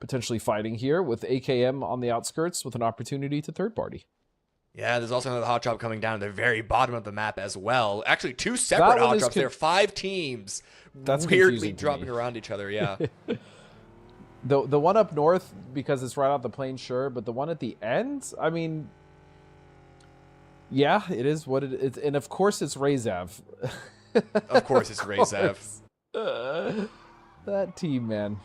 [SPEAKER 3] potentially fighting here, with AKM on the outskirts with an opportunity to third party.
[SPEAKER 7] Yeah, there's also another hot drop coming down at the very bottom of the map as well. Actually, two separate hot drops there. 5 teams weirdly dropping around each other, yeah.
[SPEAKER 3] The one up north, because it's right off the plane, sure, but the one at the end, I mean, Yeah, it is what it is. And of course it's Rezav.
[SPEAKER 7] Of course it's Rezav.
[SPEAKER 3] That team, man.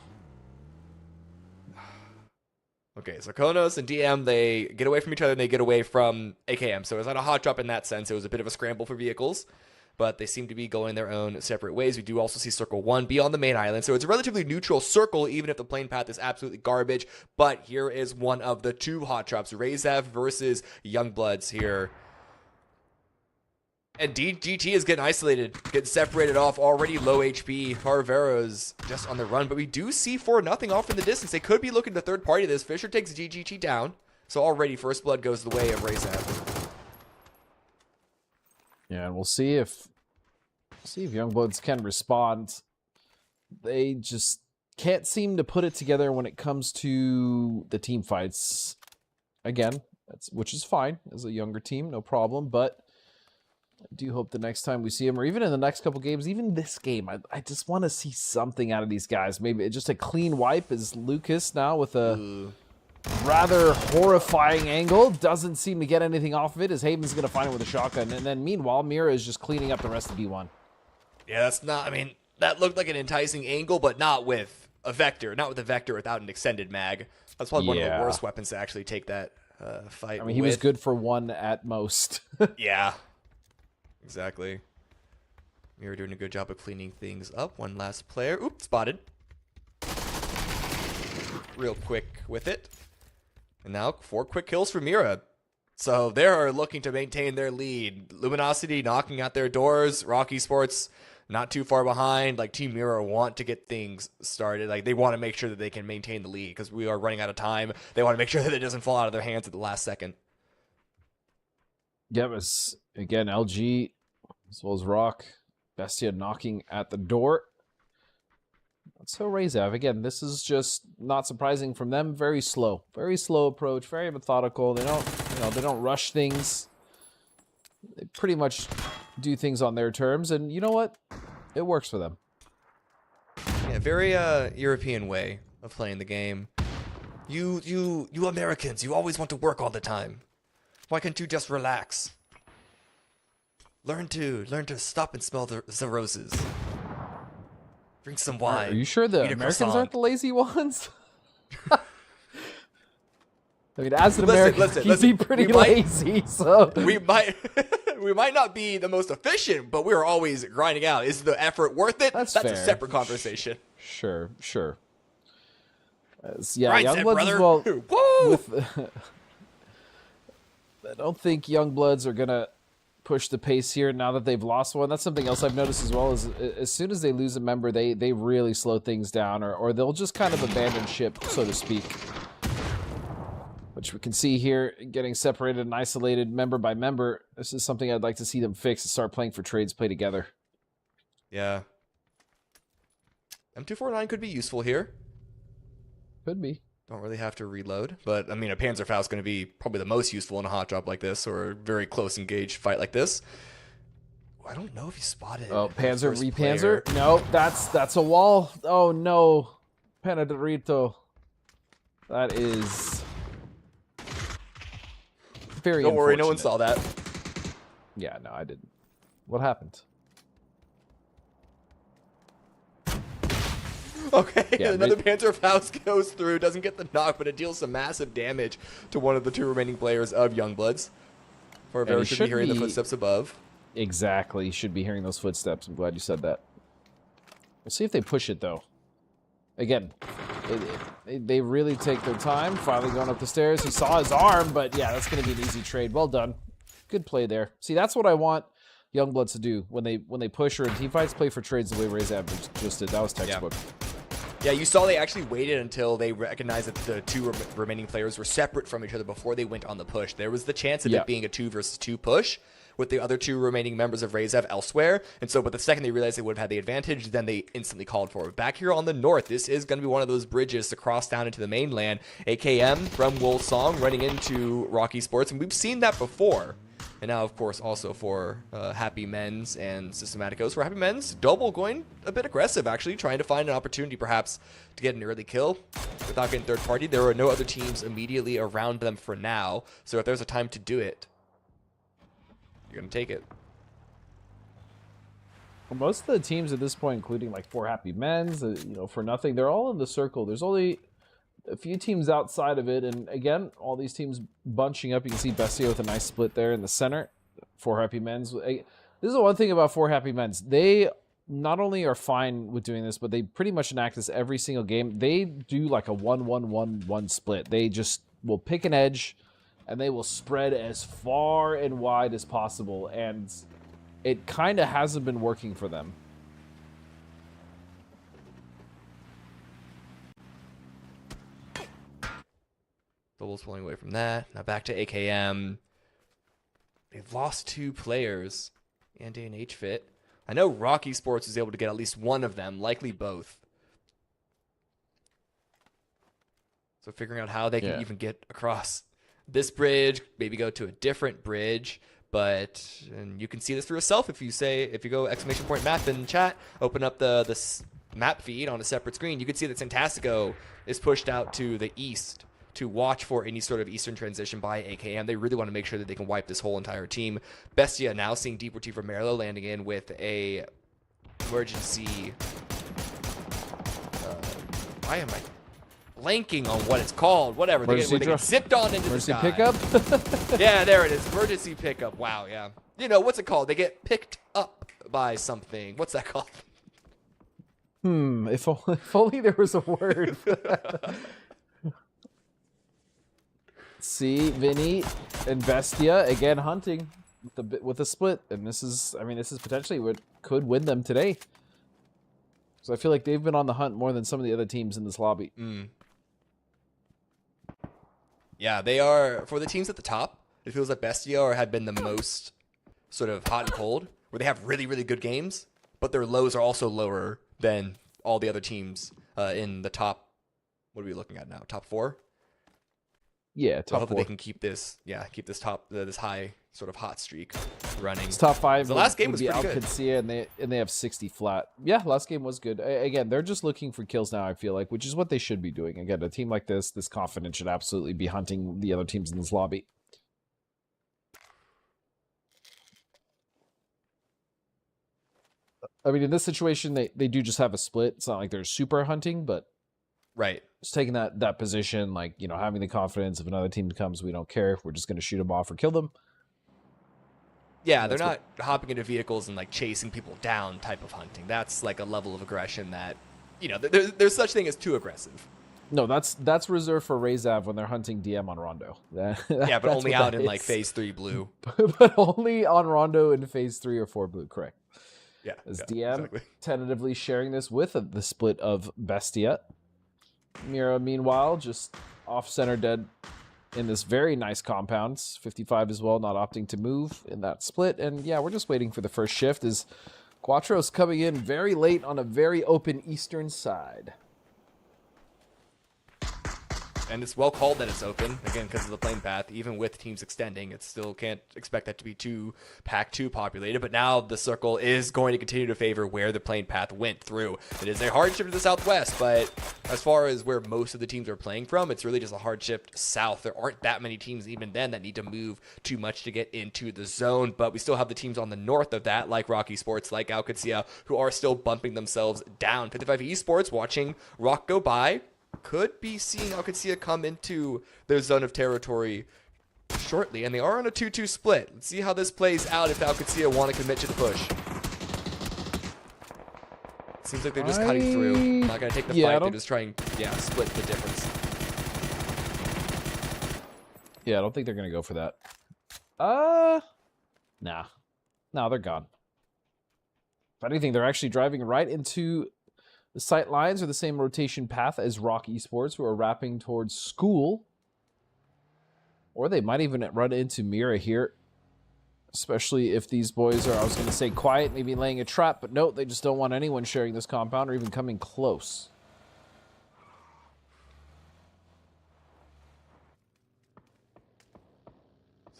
[SPEAKER 7] Okay, so Konos and DM, they get away from each other and they get away from AKM. So it's not a hot drop in that sense. It was a bit of a scramble for vehicles, but they seem to be going their own separate ways. We do also see Circle 1 be on the main island. So it's a relatively neutral circle, even if the plane path is absolutely garbage. But here is one of the two hot drops. Rezav versus Youngbloods here. And GT is getting isolated, getting separated off, already low HP. Parvero's just on the run, but we do see 4-0 off in the distance. They could be looking to third party this. Fisher takes GGT down, so already first blood goes the way of Rezav.
[SPEAKER 3] Yeah, and we'll see if Youngbloods can respond. They just can't seem to put it together when it comes to the team fights. Again, which is fine as a younger team, no problem, but I do hope the next time we see him, or even in the next couple games, even this game, I just want to see something out of these guys. Maybe just a clean wipe as Lucas now with a rather horrifying angle. Doesn't seem to get anything off of it as Haven's going to find it with a shotgun. And then meanwhile, Mira is just cleaning up the rest of B1.
[SPEAKER 7] Yeah, that's not, I mean, that looked like an enticing angle, but not with a Vector. Not with a Vector without an extended mag. That's probably one of the worst weapons to actually take that fight.
[SPEAKER 3] I mean, he was good for one at most.
[SPEAKER 7] Yeah. Exactly. Mira doing a good job of cleaning things up. One last player. Oops, spotted. Real quick with it. And now 4 quick kills for Mira. So they're looking to maintain their lead. Luminosity knocking at their doors. Rock Esports not too far behind. Like Team Mira want to get things started. Like they want to make sure that they can maintain the lead because we are running out of time. They want to make sure that it doesn't fall out of their hands at the last second.
[SPEAKER 3] Yeah, it was, again, LG as well as Rock. Bestia knocking at the door. So Rezav, again, this is just not surprising from them. Very slow approach, very methodical. They don't rush things. They pretty much do things on their terms, and you know what? It works for them.
[SPEAKER 7] Yeah, very European way of playing the game. You Americans, you always want to work all the time. Why can't you just relax? Learn to stop and smell the roses. Drink some wine.
[SPEAKER 3] Are you sure the Americans aren't the lazy ones? I mean, as an American, you'd be pretty lazy, so...
[SPEAKER 7] We might not be the most efficient, but we're always grinding out. Is the effort worth it? That's fair. A separate conversation.
[SPEAKER 3] Sure. Yeah,
[SPEAKER 7] Youngbloods
[SPEAKER 3] brother.
[SPEAKER 7] As well.
[SPEAKER 3] Woo! I don't think Youngbloods are going to push the pace here now that they've lost one. That's something else I've noticed as well, is as soon as they lose a member, they really slow things down, or they'll just kind of abandon ship, so to speak. Which we can see here, getting separated and isolated member by member. This is something I'd like to see them fix and start playing for trades, play together.
[SPEAKER 7] Yeah. M249 could be useful here.
[SPEAKER 3] Could be.
[SPEAKER 7] Don't really have to reload, but I mean, a Panzerfaust is going to be probably the most useful in a hot drop like this, or a very close engaged fight like this. I don't know if he spotted.
[SPEAKER 3] Oh, Panzer, re-Panzer? No, that's a wall. Oh no, Panadorito. That is very.
[SPEAKER 7] Don't worry, no one saw that.
[SPEAKER 3] Yeah, no, I didn't. What happened?
[SPEAKER 7] Okay,
[SPEAKER 3] yeah,
[SPEAKER 7] another Panzerfaust goes through, doesn't get the knock, but it deals some massive damage to one of the 2 remaining players of Youngbloods. Parvero should be hearing the footsteps above.
[SPEAKER 3] Exactly, you should be hearing those footsteps. I'm glad you said that. We'll see if they push it, though. Again, they really take their time, finally going up the stairs. He saw his arm, but yeah, that's going to be an easy trade. Well done. Good play there. See, that's what I want Youngbloods to do when they push or in team fights, play for trades the way Rezav just did. That was textbook.
[SPEAKER 7] Yeah, you saw they actually waited until they recognized that the 2 remaining players were separate from each other before they went on the push. There was the chance of it being a 2 versus 2 push with the other 2 remaining members of Rezav elsewhere. And so, but the second they realized they would have had the advantage, then they instantly called for it. Back here on the north, this is going to be one of those bridges to cross down into the mainland. AKM from Wolsong running into Rock Esports, and we've seen that before. And now, of course, also for Happy Men's and Systematicos. For Happy Men's, Double going a bit aggressive, actually, trying to find an opportunity, perhaps, to get an early kill without getting third party. There are no other teams immediately around them for now, so if there's a time to do it, you're going to take it.
[SPEAKER 3] Well, most of the teams at this point, including like For Happy Men's, For Nothing, they're all in the circle. There's only a few teams outside of it, and again, all these teams bunching up. You can see Bestia with a nice split there in the center. For Happy Men's. This is the one thing about For Happy Men's. They not only are fine with doing this, but they pretty much enact this every single game. They do like a 1-1-1-1 split. They just will pick an edge, and they will spread as far and wide as possible, and it kind of hasn't been working for them.
[SPEAKER 7] Doubles pulling away from that. Now back to AKM. They've lost 2 players. Andy and HFit. I know Rock Esports was able to get at least one of them, likely both. So figuring out how they can even get across this bridge, maybe go to a different bridge. And you can see this for yourself if you go !map in chat, open up the map feed on a separate screen, you can see that Santastico is pushed out to the east to watch for any sort of eastern transition by AKM. They really want to make sure that they can wipe this whole entire team. Bestia now seeing Deep T from Merlo landing in with a emergency. Why am I blanking on what it's called? Whatever. They get zipped on into the sky.
[SPEAKER 3] Pickup?
[SPEAKER 7] Yeah, there it is. Emergency pickup. Wow, yeah. What's it called? They get picked up by something. What's that called?
[SPEAKER 3] If only there was a word. See, Vinny and Bestia again hunting with a split, and this is potentially what could win them today. So I feel like they've been on the hunt more than some of the other teams in this lobby.
[SPEAKER 7] Yeah, they are, for the teams at the top, it feels like Bestia have been the most sort of hot and cold, where they have really, really good games, but their lows are also lower than all the other teams in the top, what are we looking at now, top 4?
[SPEAKER 3] Yeah,
[SPEAKER 7] top 4. Hopefully they can keep this this high sort of hot streak running.
[SPEAKER 3] It's top 5.
[SPEAKER 7] The last game was pretty good.
[SPEAKER 3] And they have 60 flat. Yeah, last game was good. Again, they're just looking for kills now, I feel like, which is what they should be doing. Again, a team like this confident should absolutely be hunting the other teams in this lobby. I mean, in this situation, they do just have a split. It's not like they're super hunting, but
[SPEAKER 7] right.
[SPEAKER 3] Just taking that position, like, having the confidence if another team comes, we don't care. We're just going to shoot them off or kill them.
[SPEAKER 7] Yeah, they're not hopping into vehicles and like chasing people down type of hunting. That's like a level of aggression that, there's such thing as too aggressive.
[SPEAKER 3] No, that's reserved for Razav when they're hunting DM on Rondo.
[SPEAKER 7] Yeah, but only out in like phase 3 blue.
[SPEAKER 3] But only on Rondo in phase 3 or 4 blue, correct.
[SPEAKER 7] Yeah.
[SPEAKER 3] As DM tentatively sharing this with the split of Bestia. Mira, meanwhile, just off-center dead in this very nice compound. 55 as well, not opting to move in that split. And yeah, we're just waiting for the first shift as Quattro's coming in very late on a very open eastern side.
[SPEAKER 7] And it's well called that it's open, again, because of the plane path. Even with teams extending, it still can't expect that to be too packed, too populated. But now the circle is going to continue to favor where the plane path went through. It is a hard shift to the southwest, but as far as where most of the teams are playing from, it's really just a hard shift south. There aren't that many teams even then that need to move too much to get into the zone, but we still have the teams on the north of that, like Rock Esports, like Alcacia, who are still bumping themselves down. 55 Esports watching Rock go by. Could be seeing Alcacia come into their zone of territory shortly, and they are on a 2-2 split. Let's see how this plays out if Alcacia want to commit to the push. Seems like they're just cutting through. Not going to take the fight, they're just trying, split the difference.
[SPEAKER 3] Yeah, I don't think they're going to go for that. Nah. No, they're gone. If anything, they're actually driving right into the sight lines, are the same rotation path as Rock Esports, who are wrapping towards school. Or they might even run into Mira here. Especially if these boys are, I was going to say quiet, maybe laying a trap, but no, they just don't want anyone sharing this compound or even coming close.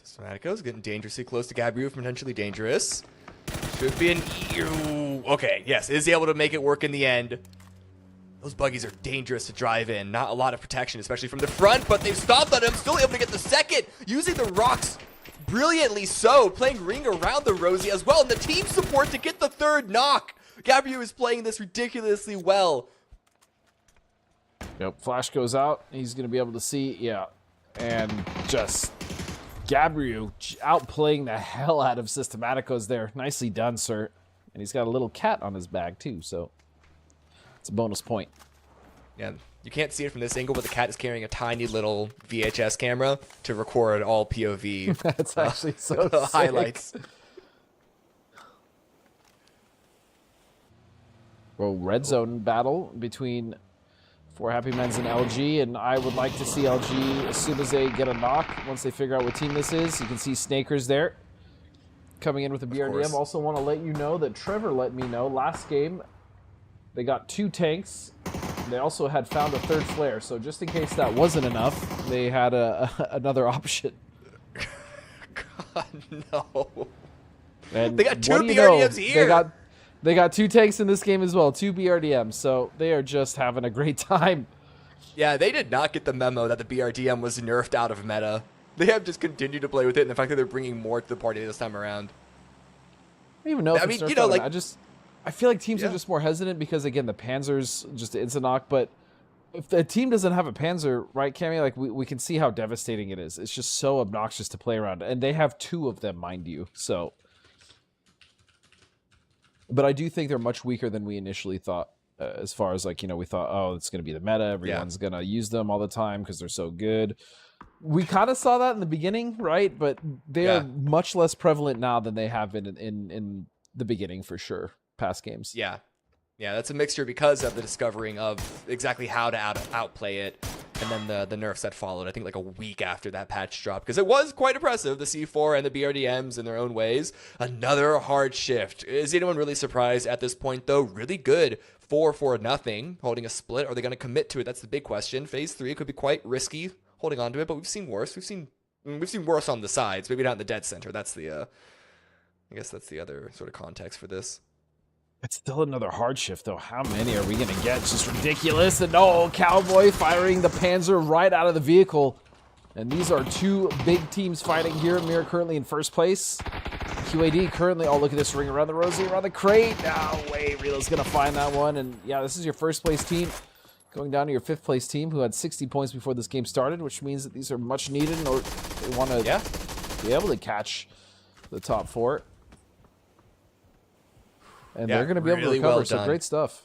[SPEAKER 7] Systematico's getting dangerously close to Gabriel, potentially dangerous. Should be an okay, yes, is he able to make it work in the end? Those buggies are dangerous to drive in. Not a lot of protection, especially from the front, but they've stopped on him. Still able to get the second, using the Rock's brilliantly so, playing ring around the Rosie as well, and the team support to get the third knock. Gabriel is playing this ridiculously well.
[SPEAKER 3] Yep, flash goes out. He's going to be able to see, yeah. And just Gabriel outplaying the hell out of Systematicos there. Nicely done, sir. And he's got a little cat on his bag, too, so it's a bonus point.
[SPEAKER 7] Yeah, you can't see it from this angle, but the cat is carrying a tiny little VHS camera to record all POV.
[SPEAKER 3] That's actually so
[SPEAKER 7] highlights.
[SPEAKER 3] Well, red zone battle between For Happy Men's and LG, and I would like to see LG as soon as they get a knock, once they figure out what team this is. You can see Snakers there coming in with a BRDM. Also want to let you know that Trevor let me know last game they got 2 tanks. They also had found a 3rd flare, so just in case that wasn't enough, they had another option.
[SPEAKER 7] God, no.
[SPEAKER 3] And
[SPEAKER 7] they got 2
[SPEAKER 3] what do you
[SPEAKER 7] BRDMs
[SPEAKER 3] know?
[SPEAKER 7] here.
[SPEAKER 3] They got 2 tanks in this game as well, 2 BRDMs, so they are just having a great time.
[SPEAKER 7] Yeah, they did not get the memo that the BRDM was nerfed out of meta. They have just continued to play with it, and the fact that they're bringing more to the party this time around.
[SPEAKER 3] I don't even know if it's nerfed
[SPEAKER 7] you know,
[SPEAKER 3] out.
[SPEAKER 7] like,
[SPEAKER 3] I feel like teams are just more hesitant because, again, the Panzer's just an instant knock, but if the team doesn't have a Panzer, right, Cammy, like we can see how devastating it is. It's just so obnoxious to play around, and they have 2 of them, mind you, so... But I do think they're much weaker than we initially thought, as far as, like, you know, we thought, oh, it's going to be the meta. Everyone's going to use them all the time because they're so good. We kind of saw that in the beginning, right? But they are much less prevalent now than they have been in the beginning, for sure, past games.
[SPEAKER 7] Yeah. Yeah, that's a mixture because of the discovering of exactly how to outplay it, and then the nerfs that followed, I think like a week after that patch dropped, because it was quite impressive, the C4 and the BRDMs in their own ways. Another hard shift. Is anyone really surprised at this point, though? Really good 4-4-0, holding a split. Are they going to commit to it? That's the big question. Phase 3 could be quite risky holding on to it, but we've seen worse. We've seen worse on the sides, maybe not in the dead center. That's the, I guess that's the other sort of context for this.
[SPEAKER 3] It's still another hard shift, though. How many are we going to get? It's just ridiculous. And oh, Cowboy firing the Panzer right out of the vehicle. And these are 2 big teams fighting here. EMEA currently in first place. QAD currently, oh, look at this ring around the Rosie, around the crate. No way, Relo's going to find that one. And yeah, this is your first place team going down to your 5th place team, who had 60 points before this game started, which means that these are much needed in order they want to be able to catch the top 4. And they're going to be able to recover,
[SPEAKER 7] well
[SPEAKER 3] so great stuff.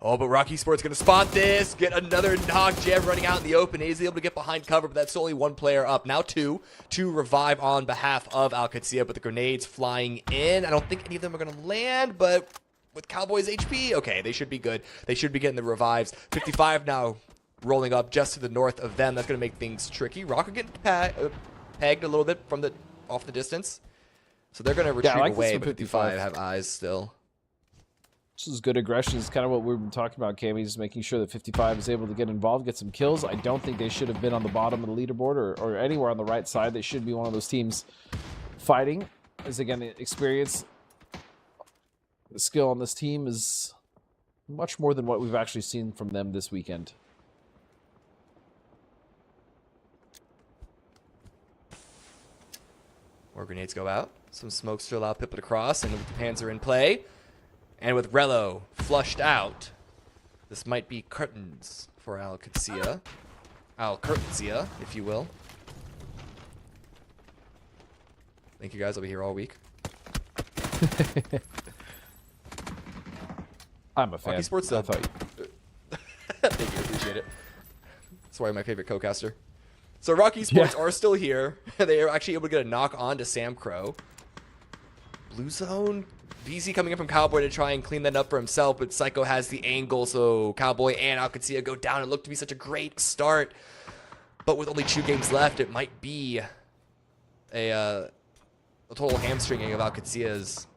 [SPEAKER 7] Oh, but Rocky Sport's going to spot this, get another knock. Jam running out in the open. He's able to get behind cover, but that's only 1 player up. Now 2 to revive on behalf of Alcatia, but the grenades flying in. I don't think any of them are going to land, but with Cowboys HP, okay, they should be good. They should be getting the revives. 55 now rolling up just to the north of them. That's going to make things tricky. Rocket getting pegged a little bit from off the distance. So they're going to retreat away, but 55 have eyes still.
[SPEAKER 3] This is good aggression. It's kind of what we've been talking about, Cammy, just making sure that 55 is able to get involved, get some kills. I don't think they should have been on the bottom of the leaderboard or anywhere on the right side. They should be one of those teams fighting. As again, the experience, the skill on this team is much more than what we've actually seen from them this weekend.
[SPEAKER 7] More grenades go out. Some smoke still out, Piplet across, and with the Panzer in play. And with Rello flushed out, this might be curtains for Alcatia. Alcurtancia, if you will. Thank you guys, I'll be here all week.
[SPEAKER 3] I'm a fan.
[SPEAKER 7] Rocky Sports
[SPEAKER 3] I thought
[SPEAKER 7] you... Thank you, appreciate it. That's why I'm my favorite co-caster. So Rocky Sports are still here. They are actually able to get a knock on to Sam Crow. Blue zone. VZ coming in from Cowboy to try and clean that up for himself, but Psycho has the angle, so Cowboy and Alcatia go down. It looked to be such a great start, but with only 2 games left, it might be a total hamstringing of Alcatia's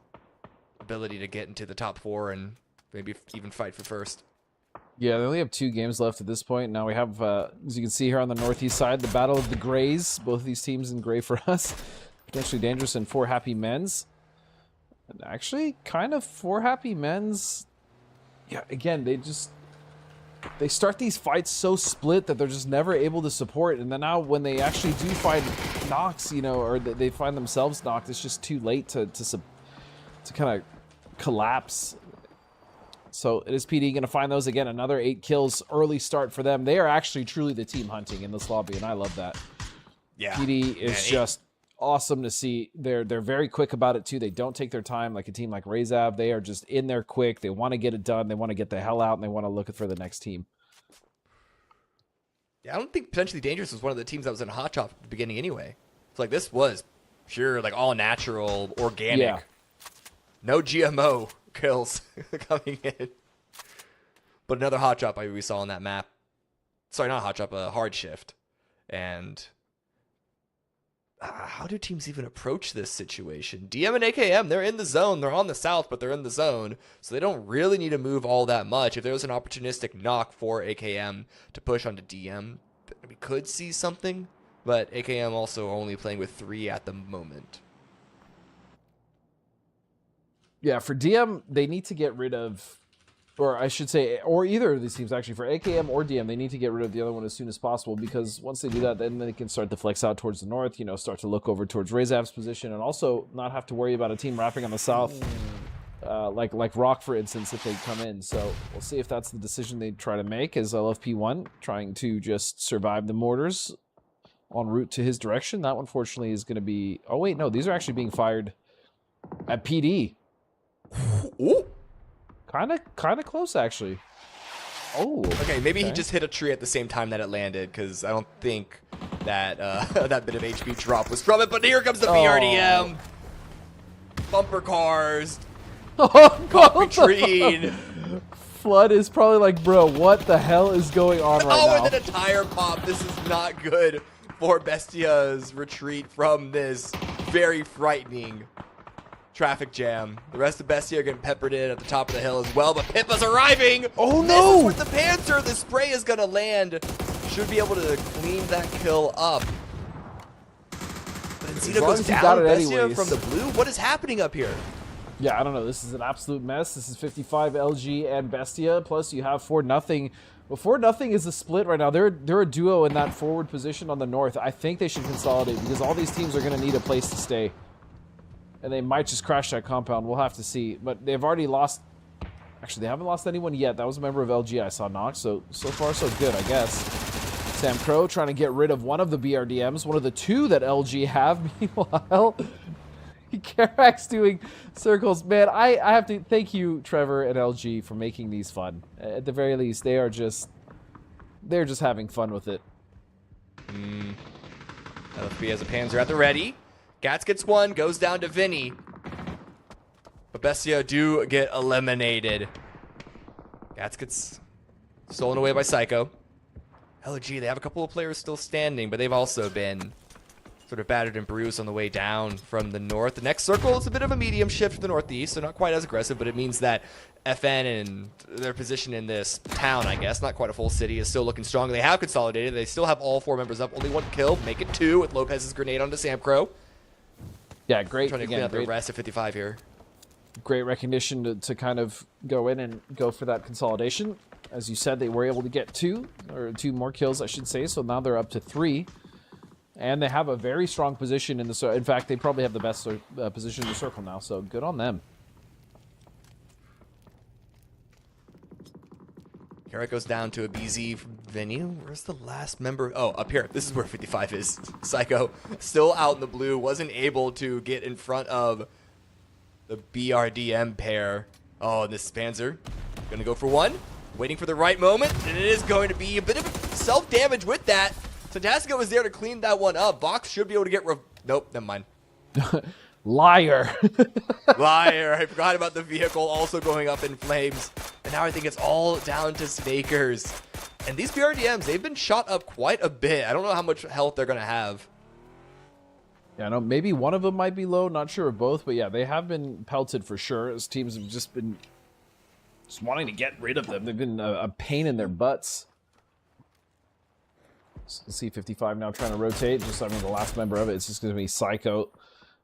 [SPEAKER 7] ability to get into the top 4 and maybe even fight for first.
[SPEAKER 3] Yeah, they only have 2 games left at this point. Now we have, as you can see here on the northeast side, the Battle of the Grays. Both of these teams in gray for us. Potentially dangerous and 4 Happy Men's. And actually, kind of 4 Happy Men's. Yeah, again, they just... they start these fights so split that they're just never able to support. And then now when they actually do find knocks, you know, or they find themselves knocked, it's just too late to kind of collapse. So it is PD going to find those again. Another 8 kills, early start for them. They are actually truly the team hunting in this lobby, and I love that.
[SPEAKER 7] Yeah,
[SPEAKER 3] PD is just awesome to see. They're very quick about it too. They don't take their time like a team like Razab. They are just in there quick. They want to get it done. They want to get the hell out, and they want to look for the next team.
[SPEAKER 7] Yeah, I don't think Potentially Dangerous was one of the teams that was in Hot Chop at the beginning anyway. It's like this was pure, like all natural, organic.
[SPEAKER 3] Yeah.
[SPEAKER 7] No GMO kills coming in. But another Hot Chop we saw on that map. Sorry, not Hot Chop, a Hard Shift. And how do teams even approach this situation? DM and AKM, they're in the zone. They're on the south, but they're in the zone. So they don't really need to move all that much. If there was an opportunistic knock for AKM to push onto DM, we could see something. But AKM also only playing with 3 at the moment.
[SPEAKER 3] Yeah, for DM, they need to get rid of, or I should say, or either of these teams actually, for AKM or DM, they need to get rid of the other one as soon as possible, because once they do that, then they can start to flex out towards the north, you know, start to look over towards Razav's position, and also not have to worry about a team wrapping on the south, like Rock, for instance, if they come in. So we'll see if that's the decision they try to make, as LFP1 trying to just survive the mortars en route to his direction. That one, fortunately, is going to be, oh wait, no, these are actually being fired at PD.
[SPEAKER 7] Ooh.
[SPEAKER 3] Kind of close, actually. Oh.
[SPEAKER 7] Okay, maybe he just hit a tree at the same time that it landed, because I don't think that that bit of HP drop was from it. But here comes the BRDM. Bumper cars. Coffee tree.
[SPEAKER 3] Flood is probably like, bro, what the hell is going on right now?
[SPEAKER 7] And then a tire pop. This is not good for Bestia's retreat from this very frightening traffic jam. The rest of Bestia are getting peppered in at the top of the hill as well, but Pippa's arriving!
[SPEAKER 3] Oh no!
[SPEAKER 7] This is with the Panzer. The spray is gonna land. Should be able to clean that kill up. But Zito goes down. Bestia from the blue? What is happening up here?
[SPEAKER 3] Yeah, I don't know. This is an absolute mess. This is 55 LG and Bestia, plus you have 4-0. Well, 4-0 is a split right now. They're a duo in that forward position on the north. I think they should consolidate, because all these teams are going to need a place to stay. And they might just crash that compound. We'll have to see. But they've already lost... Actually, they haven't lost anyone yet. That was a member of LG I saw knocked. So far, so good, I guess. Sam Crow trying to get rid of one of the BRDMs. One of the 2 that LG have. Meanwhile, Karak's doing circles. Man, I have to thank you, Trevor and LG, for making these fun. At the very least, they're just having fun with it.
[SPEAKER 7] LFB has a Panzer at the ready. Gats gets one, goes down to Vinny. But Bestia do get eliminated. Gats gets stolen away by Psycho. LG, they have a couple of players still standing, but they've also been sort of battered and bruised on the way down from the north. The next circle is a bit of a medium shift to the northeast, so not quite as aggressive, but it means that FN and their position in this town, I guess, not quite a full city, is still looking strong. They have consolidated. They still have all 4 members up. Only 1 kill. Make it 2 with Lopez's grenade onto Sam Crow.
[SPEAKER 3] Yeah, great.
[SPEAKER 7] Trying to clean out the rest of 55 here.
[SPEAKER 3] Great recognition to kind of go in and go for that consolidation. As you said, they were able to get 2 more kills, I should say. So now they're up to 3. And they have a very strong position in the circle. In fact, they probably have the best position in the circle now. So good on them.
[SPEAKER 7] Carrot goes down to a BZ venue. Where's the last member? Oh, up here. This is where 55 is. Psycho still out in the blue. Wasn't able to get in front of the BRDM pair. Oh, and this is Panzer. Gonna go for 1. Waiting for the right moment. And it is going to be a bit of self-damage with that. Fantastica was there to clean that one up. Vox should be able to get... Nope, never mind.
[SPEAKER 3] Liar.
[SPEAKER 7] Liar. I forgot about the vehicle also going up in flames. And now I think it's all down to Snakers. And these BRDMs, they've been shot up quite a bit. I don't know how much health they're going to have.
[SPEAKER 3] Yeah, no, maybe one of them might be low. Not sure of both. But yeah, they have been pelted for sure. As teams have just been wanting to get rid of them. They've been a pain in their butts. C55 now trying to rotate. Just, I mean, the last member of it is just going to be Psycho.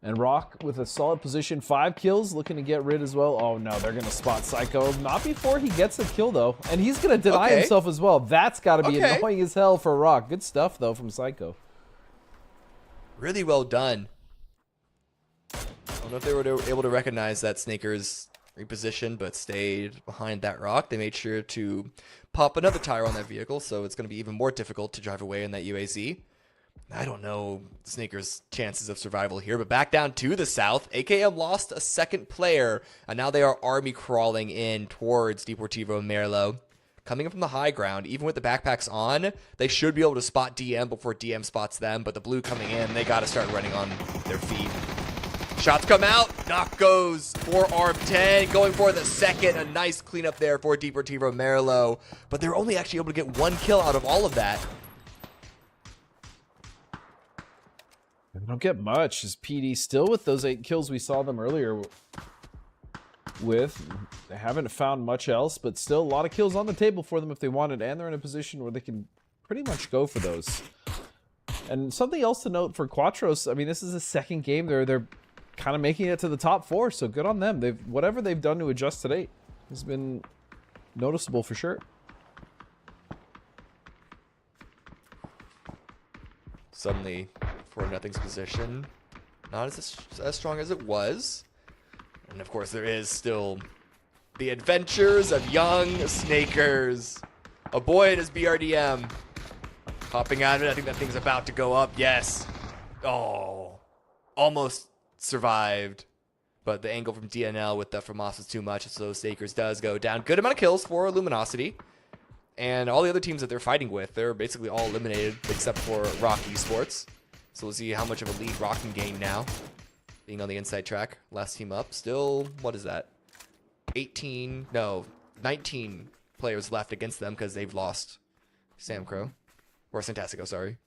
[SPEAKER 3] And Rock with a solid position, 5 kills, looking to get rid as well. Oh no, they're going to spot Psycho. Not before he gets a kill though. And he's going to deny himself as well. That's got to be annoying as hell for Rock. Good stuff though from Psycho.
[SPEAKER 7] Really well done. I don't know if they were able to recognize that Snaker's repositioned, but stayed behind that rock. They made sure to pop another tire on that vehicle, so it's going to be even more difficult to drive away in that UAZ. I don't know Snaker's chances of survival here, but back down to the south, AKM lost a second player, and now they are army crawling in towards Deportivo Merlo. Coming in from the high ground, even with the backpacks on, they should be able to spot DM before DM spots them, but the blue coming in, they got to start running on their feet. Shots come out, knock goes for Arm 10, going for the second, a nice cleanup there for Deportivo Merlo, but they're only actually able to get 1 kill out of all of that.
[SPEAKER 3] They don't get much. Is PD still with those 8 kills we saw them earlier with? They haven't found much else, but still a lot of kills on the table for them if they wanted, and they're in a position where they can pretty much go for those. And something else to note for Quattros, I mean, this is the second game they're kind of making it to the top 4, so good on them. Whatever they've done to adjust to date has been noticeable for sure.
[SPEAKER 7] Suddenly, 4-0's position, not as strong as it was. And of course, there is still the adventures of young Snakers. A boy in his BRDM. Popping out of it, I think that thing's about to go up. Yes. Oh, almost survived. But the angle from DNL with the FROMAS was too much, so Snakers does go down. Good amount of kills for Luminosity. And all the other teams that they're fighting with, they're basically all eliminated except for Rock Esports. So we'll see how much of a lead Rock can gain now. Being on the inside track, last team up. Still, what is that? 19 players left against them because they've lost Samcro. Or Santastico, sorry.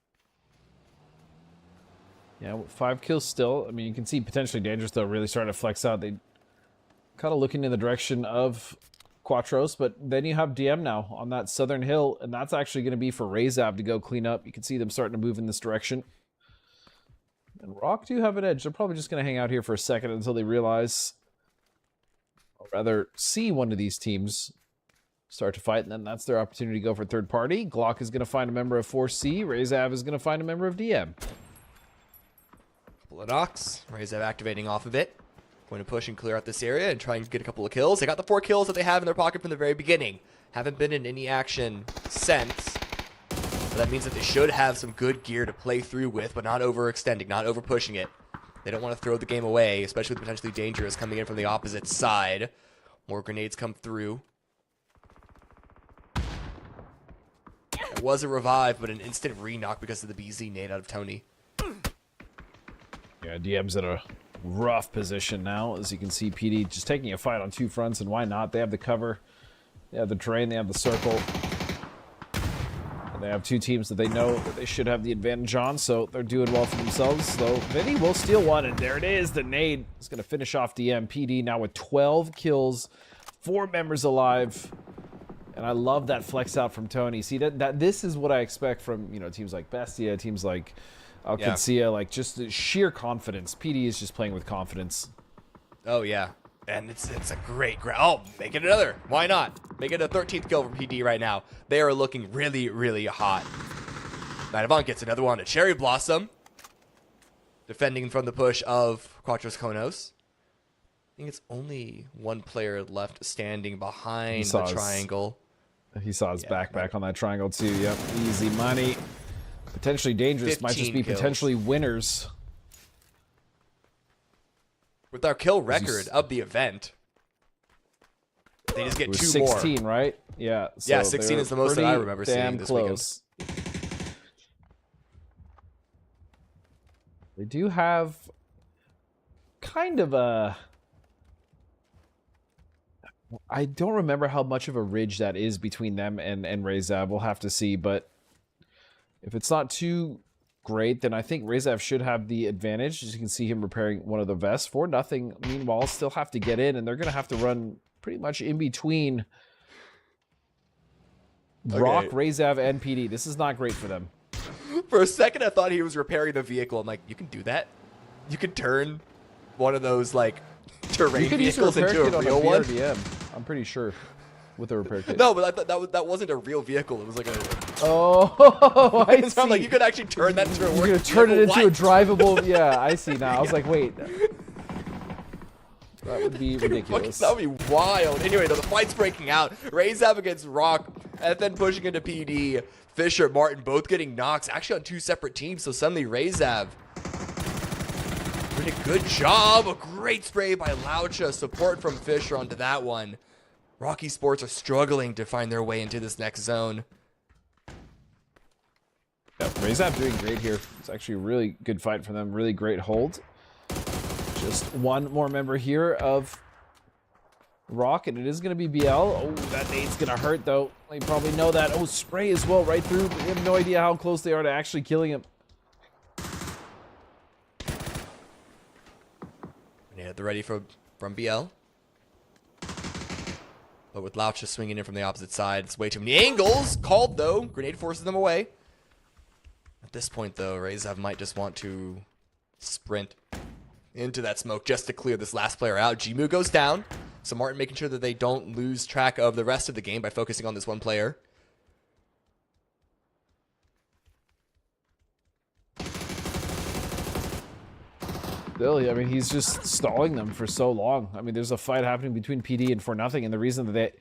[SPEAKER 3] Yeah, 5 kills still. I mean, you can see potentially dangerous, though, really starting to flex out. They kind of looking in the direction of Quattros, but then you have DM now on that southern hill, and that's actually going to be for Razab to go clean up. You can see them starting to move in this direction. And Rock do have an edge. They're probably just going to hang out here for a second until they realize, or rather see one of these teams start to fight, and then that's their opportunity to go for third party. Glock is going to find a member of 4C. Razab is going to find a member of DM.
[SPEAKER 7] Couple of knocks. Razab activating off of it. Going to push and clear out this area and try and get a couple of kills. They got the 4 kills that they have in their pocket from the very beginning. Haven't been in any action since. So that means that they should have some good gear to play through with, but not overextending, not over pushing it. They don't want to throw the game away, especially with potentially dangerous coming in from the opposite side. More grenades come through. It was a revive, but an instant re-knock because of the BZ nade out of Tony.
[SPEAKER 3] Yeah, DM's in a rough position now. As you can see, PD just taking a fight on 2 fronts, and why not? They have the cover, they have the terrain, they have the circle. And they have 2 teams that they know that they should have the advantage on, so they're doing well for themselves. So Vinny will steal one, and there it is. The nade is going to finish off DM. PD now with 12 kills, 4 members alive. And I love that flex out from Tony. See, that this is what I expect from, you know, teams like Bestia, teams like Alcancia, like just the sheer confidence. PD is just playing with confidence.
[SPEAKER 7] Oh, yeah. And it's a great oh, make it another. Why not? Make it a 13th kill from PD right now. They are looking really, really hot. Madavon gets another one to Cherry Blossom. Defending from the push of Quattros Konos. I think it's only 1 player left standing behind the triangle.
[SPEAKER 3] He saw his backpack on that triangle too. Yep, easy money. Potentially dangerous. Might just be
[SPEAKER 7] kills.
[SPEAKER 3] Potentially winners.
[SPEAKER 7] With our kill record of the event, they just get 2 more.
[SPEAKER 3] 16, right? Yeah. So
[SPEAKER 7] yeah, 16 is the most that I remember seeing this
[SPEAKER 3] close. Weekend. They do have kind of a... I don't remember how much of a ridge that is between them and Razab. We'll have to see, but if it's not too great, then I think Razab should have the advantage. As you can see him repairing one of the vests. 4-0. Meanwhile, still have to get in, and they're going to have to run pretty much in between Rock, Razab, and PD. This is not great for them.
[SPEAKER 7] For a second, I thought he was repairing the vehicle. I'm like, you can do that? you could turn one of those like terrain
[SPEAKER 3] You could use a
[SPEAKER 7] vehicles
[SPEAKER 3] repair
[SPEAKER 7] into
[SPEAKER 3] kit
[SPEAKER 7] a
[SPEAKER 3] on
[SPEAKER 7] real one.
[SPEAKER 3] BRDM, I'm pretty sure, with a repair kit.
[SPEAKER 7] No, but I thought that wasn't a real vehicle. It was like a.
[SPEAKER 3] Oh, I see.
[SPEAKER 7] So I'm like, you could actually turn that into a
[SPEAKER 3] You're
[SPEAKER 7] working
[SPEAKER 3] gonna turn it
[SPEAKER 7] vehicle.
[SPEAKER 3] into a drivable. Yeah, I see now. I was like, wait. That would be ridiculous.
[SPEAKER 7] That would be wild. Anyway, though, the fight's breaking out. Razev against Rock, and then pushing into PD. Fisher, Martin, both getting knocks, actually on 2 separate teams. So suddenly Razev doing a good job. A great spray by Laucha. Support from Fisher onto that one. Rocky Sports are struggling to find their way into this next zone.
[SPEAKER 3] Yeah, Razev doing great here. It's actually a really good fight for them. Really great hold. Just one more member here of Rock, and it is going to be BL. Oh, that nade's going to hurt, though. You probably know that. Oh, spray as well right through. But you have no idea how close they are to actually killing him.
[SPEAKER 7] Yeah, they're ready from BL. But with Laucha swinging in from the opposite side, it's way too many angles. Called, though. Grenade forces them away. At this point, though, Razev might just want to sprint into that smoke just to clear this last player out. Jimu goes down. So Martin making sure that they don't lose track of the rest of the game by focusing on this one player.
[SPEAKER 3] Still, I mean, he's just stalling them for so long. I mean, there's a fight happening between PD and 4-0, and the reason that they...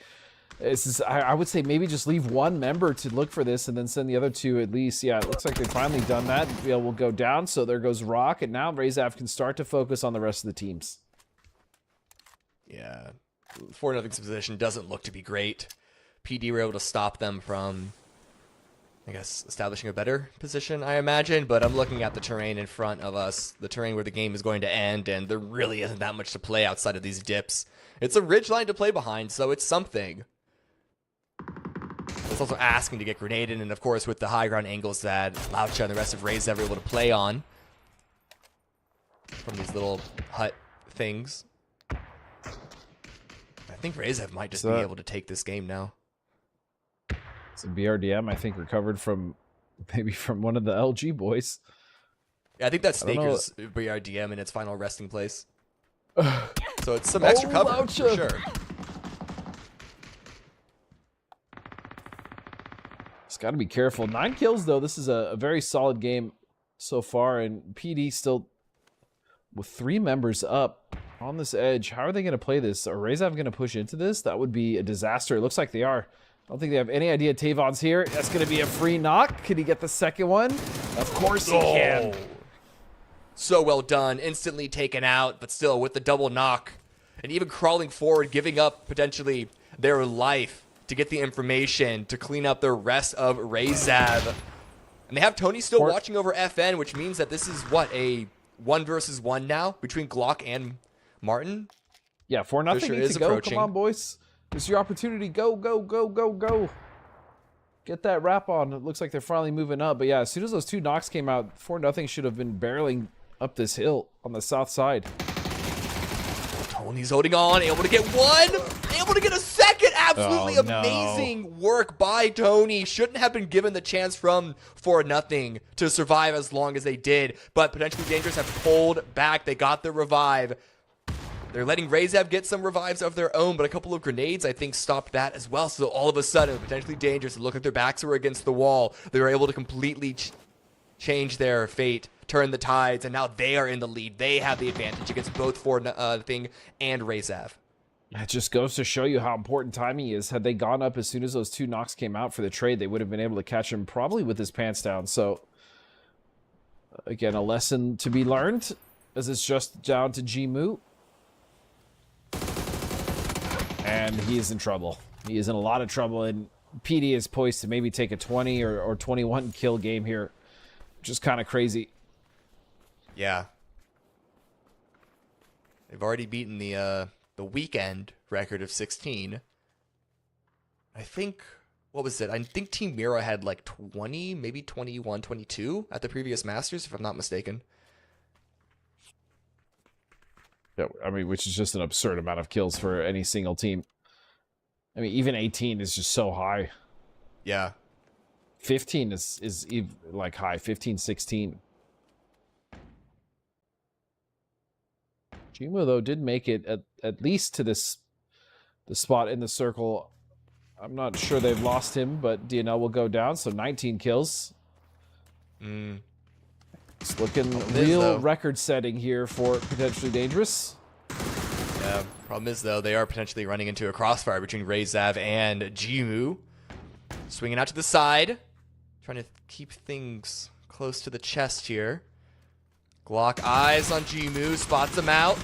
[SPEAKER 3] I would say maybe just leave one member to look for this and then send the other 2 at least. Yeah, it looks like they've finally done that. BL will go down, so there goes Rock, and now Razev can start to focus on the rest of the teams.
[SPEAKER 7] Yeah, 4-0's position doesn't look to be great. PD were able to stop them from, I guess, establishing a better position, I imagine, but I'm looking at the terrain in front of us, the terrain where the game is going to end, and there really isn't that much to play outside of these dips. It's a ridge line to play behind, so it's something. It's also asking to get grenaded, and of course with the high ground angles that Laucha and the rest of Razev are able to play on from these little hut things. I think Razev might just be able to take this game now.
[SPEAKER 3] So BRDM, I think, recovered from maybe from one of the LG boys.
[SPEAKER 7] Yeah, I think that's Snaker's BRDM in its final resting place. So it's some extra cover
[SPEAKER 3] Laucha.
[SPEAKER 7] for sure.
[SPEAKER 3] Just got to be careful. 9 kills, though. This is a very solid game so far, and PD still with 3 members up on this edge. How are they going to play this? Are Razev going to push into this? That would be a disaster. It looks like they are. I don't think they have any idea Tavon's here. That's going to be a free knock. Could he get the second one? Of course he can.
[SPEAKER 7] So well done. Instantly taken out, but still with the double knock. And even crawling forward, giving up potentially their life to get the information to clean up the rest of Razev. And they have Tony still watching over FN, which means that this is what, a 1 versus 1 now between Glock and Martin?
[SPEAKER 3] Yeah, 4-0
[SPEAKER 7] Fisher
[SPEAKER 3] needs
[SPEAKER 7] is
[SPEAKER 3] to go.
[SPEAKER 7] approaching.
[SPEAKER 3] Come on, boys. This is your opportunity. Go, go, go, go, go. Get that wrap on. It looks like they're finally moving up. But yeah, as soon as those 2 knocks came out, 4-0 should have been barreling up this hill on the south side.
[SPEAKER 7] Tony's holding on, able to get 1, able to get a second. Absolutely amazing work by Tony. Shouldn't have been given the chance from 4-0 to survive as long as they did, but potentially dangerous have pulled back. They got the revive. They're letting Razev get some revives of their own, but a couple of grenades, I think, stopped that as well. So all of a sudden, potentially dangerous. It looked like their backs were against the wall. They were able to completely change their fate, turn the tides, and now they are in the lead. They have the advantage against both 4-0 and Razev.
[SPEAKER 3] It just goes to show you how important timing is. Had they gone up as soon as those 2 knocks came out for the trade, they would have been able to catch him probably with his pants down. So, again, a lesson to be learned, as it's just down to Jimu. And he is in trouble. He is in a lot of trouble, and PD is poised to maybe take a 20 or 21 kill game here. Just kind of crazy.
[SPEAKER 7] Yeah. They've already beaten the weekend record of 16. I think, what was it? I think Team Mira had like 20, maybe 21, 22 at the previous Masters, if I'm not mistaken.
[SPEAKER 3] Yeah, I mean, which is just an absurd amount of kills for any single team. I mean, even 18 is just so high.
[SPEAKER 7] Yeah.
[SPEAKER 3] 15 is like high. 15, 16. Jima, though, did make it at least to the spot in the circle. I'm not sure they've lost him, but DNL will go down, so 19 kills. It's looking real record-setting here for Potentially Dangerous.
[SPEAKER 7] Yeah, problem is, though, they are potentially running into a crossfire between Rezav and Jimu. Swinging out to the side, trying to keep things close to the chest here. Glock eyes on Jimu, spots him out.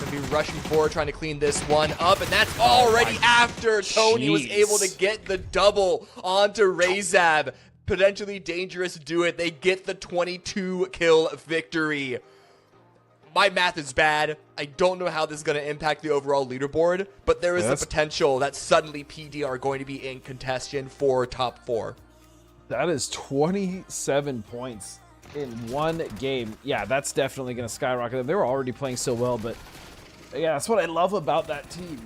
[SPEAKER 7] Gonna be rushing forward, trying to clean this one up, and that's already after Tony was able to get the double onto Rezav. Potentially Dangerous do it. They get the 22 kill victory. My math is bad. I don't know how this is going to impact the overall leaderboard, but there is a potential that suddenly PD are going to be in contention for top 4.
[SPEAKER 3] That is 27 points in one game. Yeah, that's definitely going to skyrocket them. They were already playing so well, but yeah, that's what I love about that team.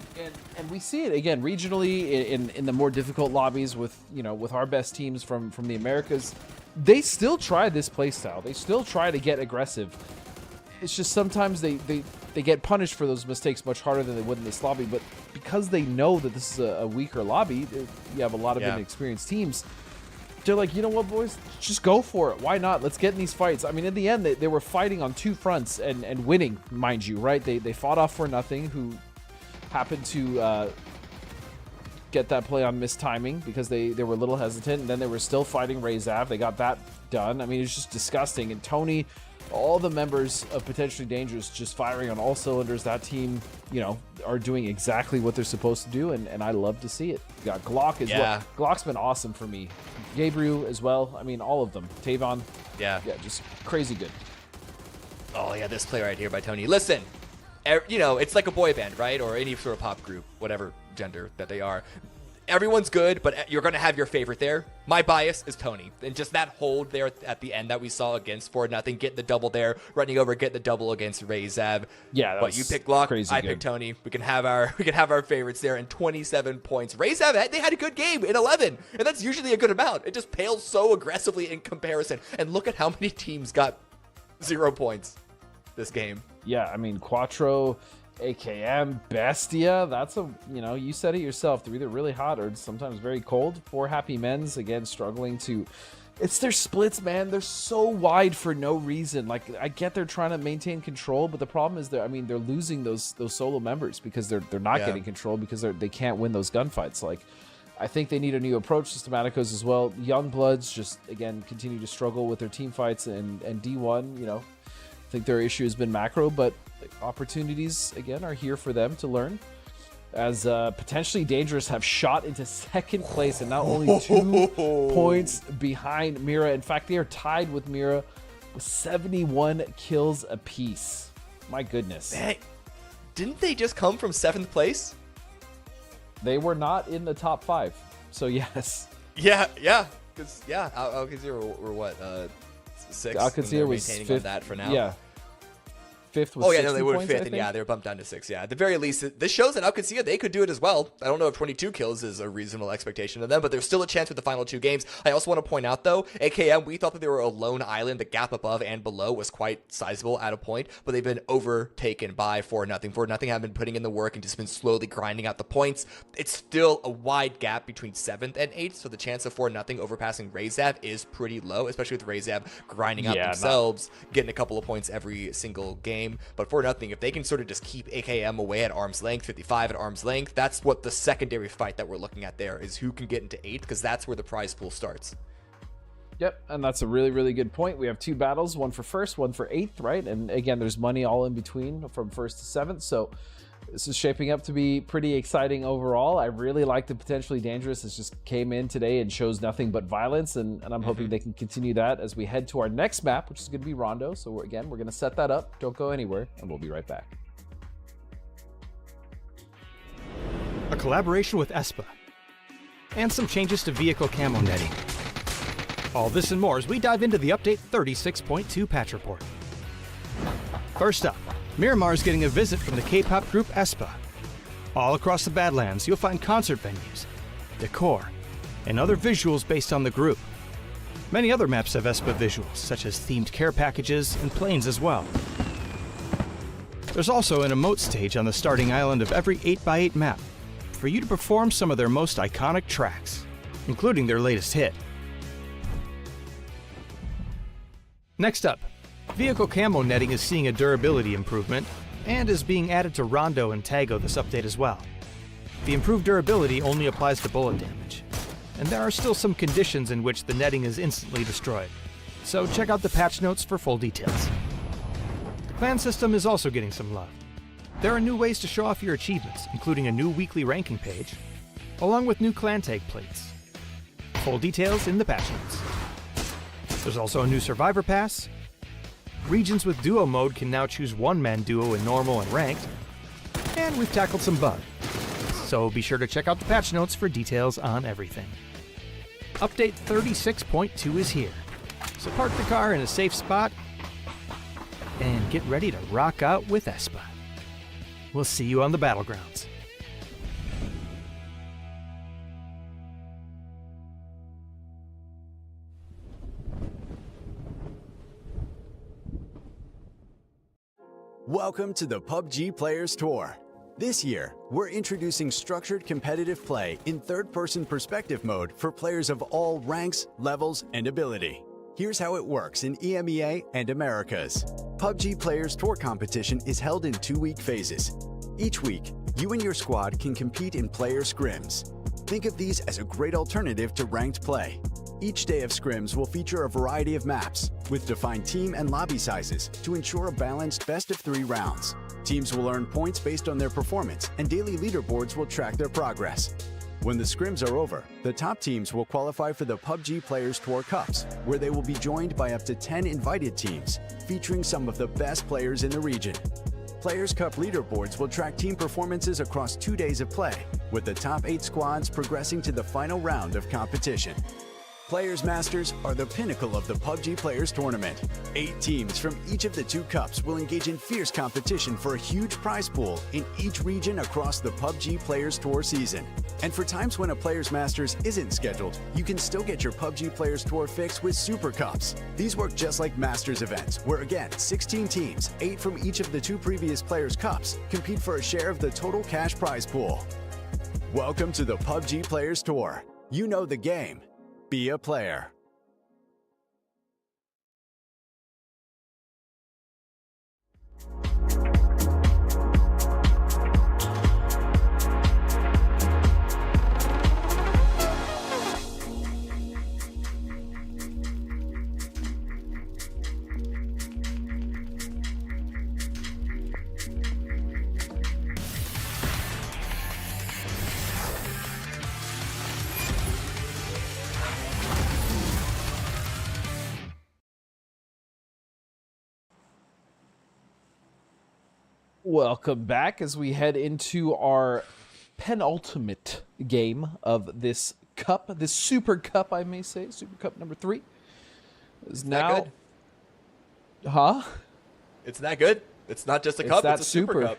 [SPEAKER 3] And we see it again regionally in the more difficult lobbies with, you know, with our best teams from the Americas. They still try this play style. They still try to get aggressive. It's just sometimes they get punished for those mistakes much harder than they would in this lobby, but because they know that this is a weaker lobby, you have a lot of inexperienced teams, they're like, you know what, boys, just go for it. Why not? Let's get in these fights. I mean, in the end, they were fighting on 2 fronts and winning, mind you, right? They fought off For Nothing, who happened to get that play on mistiming because they were a little hesitant, and then they were still fighting Rezav. They got that done. I mean, it's just disgusting. And Tony, all the members of Potentially Dangerous just firing on all cylinders. That team, you know, are doing exactly what they're supposed to do, and I love to see it. You got Glock as well. Glock's been awesome for me. Gabriel as well. I mean, all of them. Tavon. Yeah, just crazy good.
[SPEAKER 7] Oh, yeah, this play right here by Tony. Listen, you know, it's like a boy band, right? Or any sort of pop group, whatever gender that they are. Everyone's good, but you're going to have your favorite there. My bias is Tony. And just that hold there at the end that we saw against For Nothing, get the double there, running over, get the double against Rezav.
[SPEAKER 3] Yeah,
[SPEAKER 7] but you pick Glock, I pick Tony. We can have our favorites there, and 27 points. Rezav, they had a good game in 11, and that's usually a good amount. It just pales so aggressively in comparison. And look at how many teams got 0 points this game.
[SPEAKER 3] Yeah, I mean, Quattro, AKM, Bestia, that's you know, you said it yourself, they're either really hot or sometimes very cold. 4 Happy Men's, again, struggling to, it's their splits, man. They're so wide for no reason. Like, I get they're trying to maintain control, but the problem is they're losing those solo members because they're not getting control because they can't win those gunfights. Like, I think they need a new approach, Systematicos as well. Youngbloods just, again, continue to struggle with their team fights, and D1, you know, I think their issue has been macro, but opportunities, again, are here for them to learn. As Potentially Dangerous have shot into 2nd place and now only 2 points behind Mira. In fact, they are tied with Mira with 71 kills apiece. My goodness.
[SPEAKER 7] Hey, didn't they just come from 7th place?
[SPEAKER 3] They were not in the top 5, so yes.
[SPEAKER 7] Yeah. Because, Alcazir were what, 6th?
[SPEAKER 3] Alcazir was 5th.
[SPEAKER 7] On that for now.
[SPEAKER 3] Yeah. 5th was
[SPEAKER 7] they were
[SPEAKER 3] points,
[SPEAKER 7] 5th, and they were bumped down to 6. Yeah, at the very least, this shows that Alcazir, they could do it as well. I don't know if 22 kills is a reasonable expectation of them, but there's still a chance with the final 2 games. I also want to point out, though, AKM, we thought that they were a lone island. The gap above and below was quite sizable at a point, but they've been overtaken by For Nothing. For Nothing have been putting in the work and just been slowly grinding out the points. It's still a wide gap between 7th and 8th, so the chance of For Nothing overpassing Rezav is pretty low, especially with Rezav grinding out themselves, getting a couple of points every single game. But For Nothing, if they can sort of just keep AKM away at arm's length, 55 at arm's length, that's what the secondary fight that we're looking at there is, who can get into 8th, because that's where the prize pool starts.
[SPEAKER 3] Yep, and that's a really, really good point. We have 2 battles, one for 1st, one for 8th, right? And again, there's money all in between from 1st to 7th, so this is shaping up to be pretty exciting overall. I really like the Potentially Dangerous. It just came in today and shows nothing but violence, and I'm hoping they can continue that as we head to our next map, which is going to be Rondo. So we're going to set that up. Don't go anywhere, and we'll be right back.
[SPEAKER 1] A collaboration with Espa, and some changes to vehicle camo netting. All this and more as we dive into the update 36.2 patch report. First up, Miramar's getting a visit from the K-pop group Espa. All across the Badlands, you'll find concert venues, decor, and other visuals based on the group. Many other maps have Espa visuals, such as themed care packages and planes as well. There's also an emote stage on the starting island of every 8x8 map for you to perform some of their most iconic tracks, including their latest hit. Next up, vehicle camo netting is seeing a durability improvement and is being added to Rondo and Tago this update as well. The improved durability only applies to bullet damage, and there are still some conditions in which the netting is instantly destroyed, so check out the patch notes for full details. The clan system is also getting some love. There are new ways to show off your achievements, including a new weekly ranking page, along with new clan tag plates. Full details in the patch notes. There's also a new Survivor Pass. Regions with duo mode can now choose one-man duo in normal and ranked. And we've tackled some bugs, so be sure to check out the patch notes for details on everything. Update 36.2 is here, so park the car in a safe spot and get ready to rock out with Espa. We'll see you on the battlegrounds.
[SPEAKER 6] Welcome to the PUBG Players Tour. This year, we're introducing structured competitive play in third-person perspective mode for players of all ranks, levels, and ability. Here's how it works in EMEA and Americas. PUBG Players Tour competition is held in 2-week phases. Each week, you and your squad can compete in player scrims. Think of these as a great alternative to ranked play. Each day of scrims will feature a variety of maps, with defined team and lobby sizes to ensure a balanced best-of-3 rounds. Teams will earn points based on their performance, and daily leaderboards will track their progress. When the scrims are over, the top teams will qualify for the PUBG Players Tour Cups, where they will be joined by up to 10 invited teams, featuring some of the best players in the region. Players Cup leaderboards will track team performances across 2 days of play, with the top 8 squads progressing to the final round of competition. Players Masters are the pinnacle of the PUBG Players Tournament. 8 teams from each of the 2 cups will engage in fierce competition for a huge prize pool in each region across the PUBG Players Tour season. And for times when a Players Masters isn't scheduled, you can still get your PUBG Players Tour fix with Super Cups. These work just like Masters events, where again, 16 teams, 8 from each of the 2 previous Players Cups, compete for a share of the total cash prize pool. Welcome to the PUBG Players Tour. You know the game. Be a player.
[SPEAKER 3] Welcome back as we head into our penultimate game of this cup, this Super Cup, I may say, Super Cup number 3. Is now
[SPEAKER 7] good?
[SPEAKER 3] Huh?
[SPEAKER 7] It's that good? It's not just a cup, it's a super cup.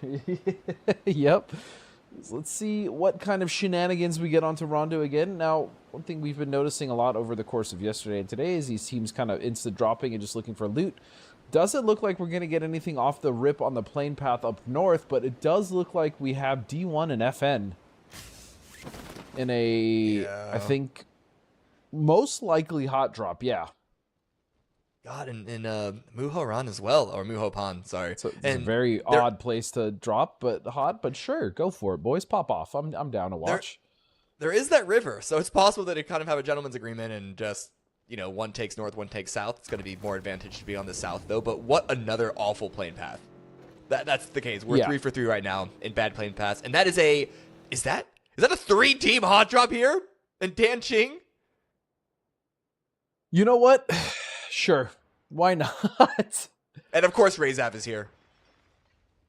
[SPEAKER 3] Yep. So let's see what kind of shenanigans we get onto Rondo again. Now, one thing we've been noticing a lot over the course of yesterday and today is these teams kind of instant dropping and just looking for loot. Doesn't look like we're going to get anything off the rip on the plane path up north, but it does look like we have D1 and FN in a, I think, most likely hot drop. Yeah.
[SPEAKER 7] God, and Muho-ran as well, or Muho-pan, sorry.
[SPEAKER 3] It's a very odd place to drop, but hot, but sure, go for it, boys. Pop off. I'm down to watch.
[SPEAKER 7] There is that river, so it's possible that they kind of have a gentleman's agreement and just, you know, one takes north, one takes south. It's going to be more advantage to be on the south, though. But what another awful plane path. That's the case. We're 3 for 3 right now in bad plane paths. And that is a... Is that a 3-team hot drop here in Danqing?
[SPEAKER 3] You know what? Sure. Why not?
[SPEAKER 7] And of course, Rezav is here.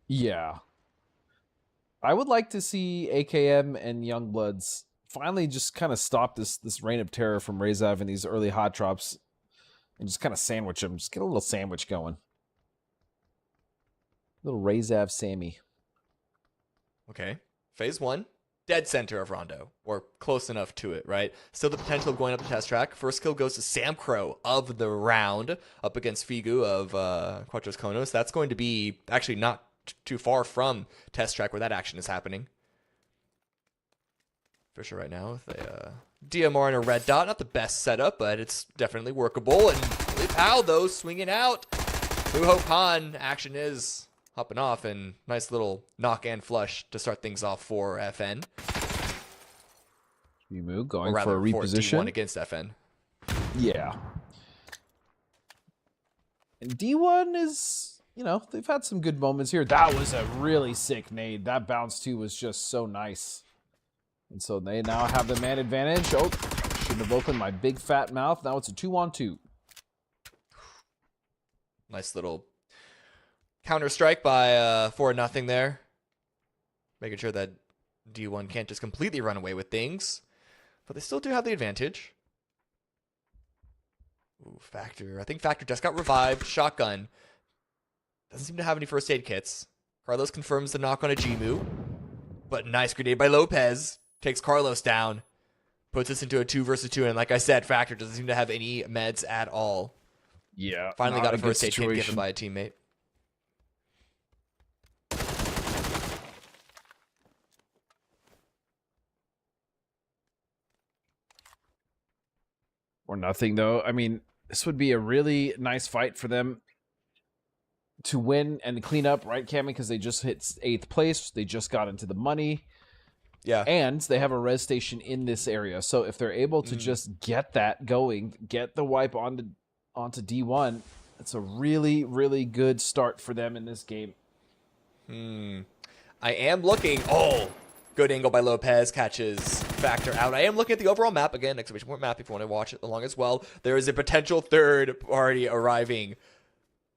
[SPEAKER 3] Yeah. I would like to see AKM and Youngbloods finally just kind of stop this reign of terror from Rezav and these early hot drops and just kind of sandwich them. Just get a little sandwich going. Little Rezav Sammy.
[SPEAKER 7] Okay. Phase 1. Dead center of Rondo, or close enough to it, right? Still the potential of going up the test track. First kill goes to Sam Crow of the round up against Figu of Quatros Konos. That's going to be actually not too far from test track where that action is happening. Fisher right now with a DMR and a red dot. Not the best setup, but it's definitely workable. And Billy Powell, though, swinging out. Luho Khan action is hopping off, and nice little knock and flush to start things off for FN.
[SPEAKER 3] Emu going for a reposition.
[SPEAKER 7] For D1 against FN.
[SPEAKER 3] Yeah. And D1 is, you know, they've had some good moments here. That was a really sick nade. That bounce too was just so nice. And so they now have the man advantage. Oh, shouldn't have opened my big fat mouth. Now it's a 2-on-2.
[SPEAKER 7] Nice little counter strike by 4-0 there. Making sure that D1 can't just completely run away with things. But they still do have the advantage. Ooh, Factor. I think Factor just got revived. Shotgun. Doesn't seem to have any first aid kits. Carlos confirms the knock on a Gmu. But nice grenade by Lopez. Takes Carlos down. Puts us into a 2 versus 2. And like I said, Factor doesn't seem to have any meds at all.
[SPEAKER 3] Yeah.
[SPEAKER 7] Finally got a first aid kit given by a teammate.
[SPEAKER 3] Or nothing, though. I mean, this would be a really nice fight for them to win and clean up, right, Cammy? Because they just hit 8th place. They just got into the money.
[SPEAKER 7] Yeah.
[SPEAKER 3] And they have a res station in this area. So if they're able to just get that going, get the wipe onto D1, it's a really, really good start for them in this game.
[SPEAKER 7] I am looking. Oh, good angle by Lopez. Catches Factor out. I am looking at the overall map again. Exclamation point map if you want to watch it along as well. There is a potential third party arriving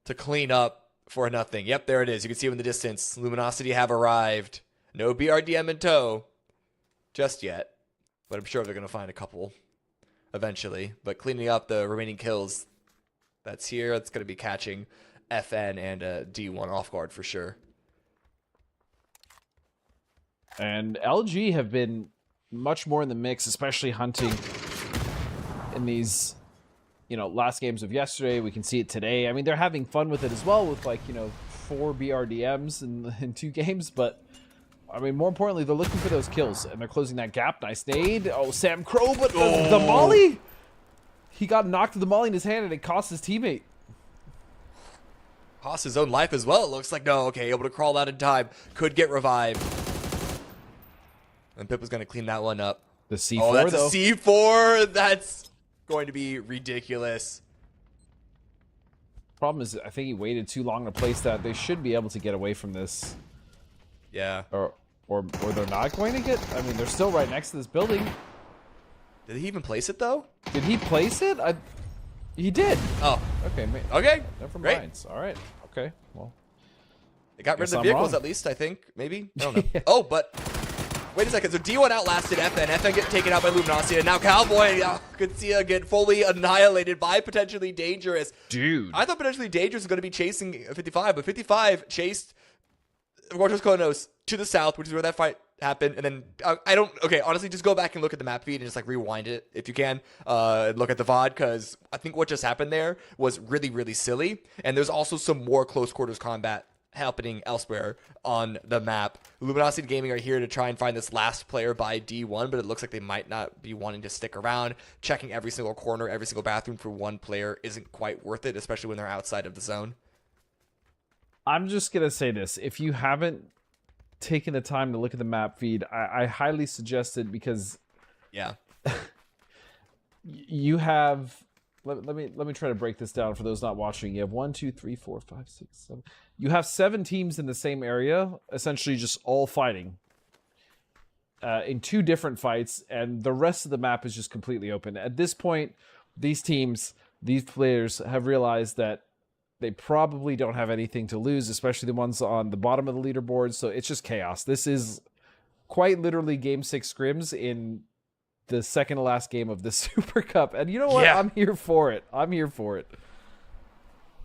[SPEAKER 7] to clean up for nothing. Yep, there it is. You can see them in the distance. Luminosity have arrived. No BRDM in tow just yet. But I'm sure they're going to find a couple eventually. But cleaning up the remaining kills that's here, that's going to be catching FN and D1 off guard for sure.
[SPEAKER 3] And LG have been much more in the mix, especially hunting in these, you know, last games of yesterday. We can see it today. I mean, they're having fun with it as well with, like, you know, 4 BRDMs in 2 games. But, I mean, more importantly, they're looking for those kills, and they're closing that gap. Nice nade. Oh, Sam Crow, but the molly? He got knocked with the molly in his hand, and it cost his teammate.
[SPEAKER 7] Cost his own life as well, it looks like. No, okay, able to crawl out in time. Could get revived. And Pip was going to clean that one up.
[SPEAKER 3] The C4,
[SPEAKER 7] oh, that's
[SPEAKER 3] though.
[SPEAKER 7] a C4. That's going to be ridiculous.
[SPEAKER 3] Problem is, I think he waited too long to place that. They should be able to get away from this.
[SPEAKER 7] Yeah.
[SPEAKER 3] Or they're not going to get... I mean, they're still right next to this building.
[SPEAKER 7] Did he even place it, though?
[SPEAKER 3] Did he place it? He did.
[SPEAKER 7] Oh.
[SPEAKER 3] Okay.
[SPEAKER 7] Okay.
[SPEAKER 3] Never
[SPEAKER 7] Great.
[SPEAKER 3] mind. All right. Okay. Well.
[SPEAKER 7] They got rid of the
[SPEAKER 3] I'm
[SPEAKER 7] vehicles
[SPEAKER 3] wrong.
[SPEAKER 7] at least, I think. Maybe? I don't know. Oh, but... Wait a second. So D1 outlasted FN. FN get taken out by Luminosity. And now Cowboy could see get fully annihilated by Potentially Dangerous.
[SPEAKER 3] Dude.
[SPEAKER 7] I thought Potentially Dangerous was going to be chasing 55, but 55 chased Rotos Konos to the south, which is where that fight happened. And then okay, honestly, just go back and look at the map feed and just like rewind it if you can. Look at the VOD, because I think what just happened there was really, really silly. And there's also some more close quarters combat happening elsewhere on the map. Luminosity Gaming are here to try and find this last player by D1, but it looks like they might not be wanting to stick around. Checking every single corner, every single bathroom for one player isn't quite worth it, especially when they're outside of the zone.
[SPEAKER 3] I'm just going to say this. If you haven't taken the time to look at the map feed, I highly suggest it, because
[SPEAKER 7] yeah,
[SPEAKER 3] you have... Let me try to break this down for those not watching. You have 1, 2, 3, 4, 5, 6, 7. You have 7 teams in the same area, essentially just all fighting in 2 different fights, and the rest of the map is just completely open. At this point, these teams, these players have realized that they probably don't have anything to lose, especially the ones on the bottom of the leaderboard. So it's just chaos. This is quite literally Game 6 scrims in the second to last game of the Super Cup. And you know what?
[SPEAKER 7] Yeah.
[SPEAKER 3] I'm here for it. I'm here for it.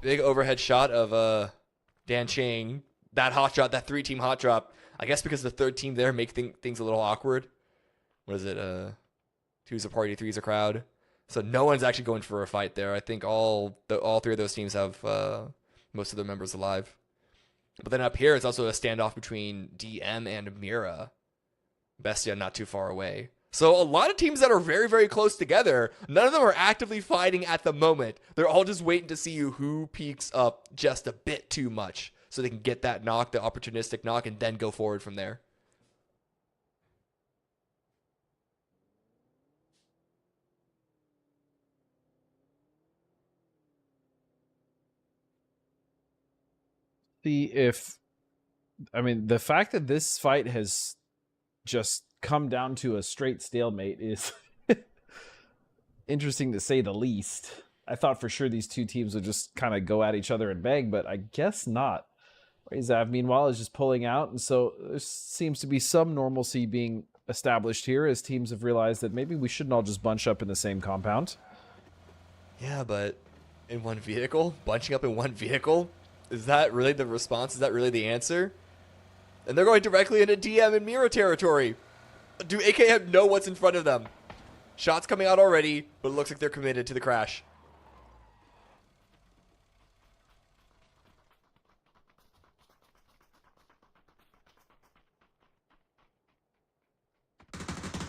[SPEAKER 7] Big overhead shot of Dan Ching. That hot drop, that 3-team hot drop. I guess because the third team there make things a little awkward. What is it? 2's a party, 3's a crowd. So no one's actually going for a fight there. I think all 3 of those teams have most of their members alive. But then up here, it's also a standoff between DM and Mira. Bestia not too far away. So a lot of teams that are very, very close together, none of them are actively fighting at the moment. They're all just waiting to see who peaks up just a bit too much so they can get that knock, the opportunistic knock, and then go forward from there.
[SPEAKER 3] The fact that this fight has just come down to a straight stalemate is interesting to say the least. I thought for sure these two teams would just kind of go at each other and bang, but I guess not. Zav, meanwhile, is just pulling out, and so there seems to be some normalcy being established here as teams have realized that maybe we shouldn't all just bunch up in the same compound.
[SPEAKER 7] Yeah, but in one vehicle? Bunching up in one vehicle? Is that really the response? Is that really the answer? And they're going directly into DM and Mira territory. Do AKM know what's in front of them? Shots coming out already, but it looks like they're committed to the crash.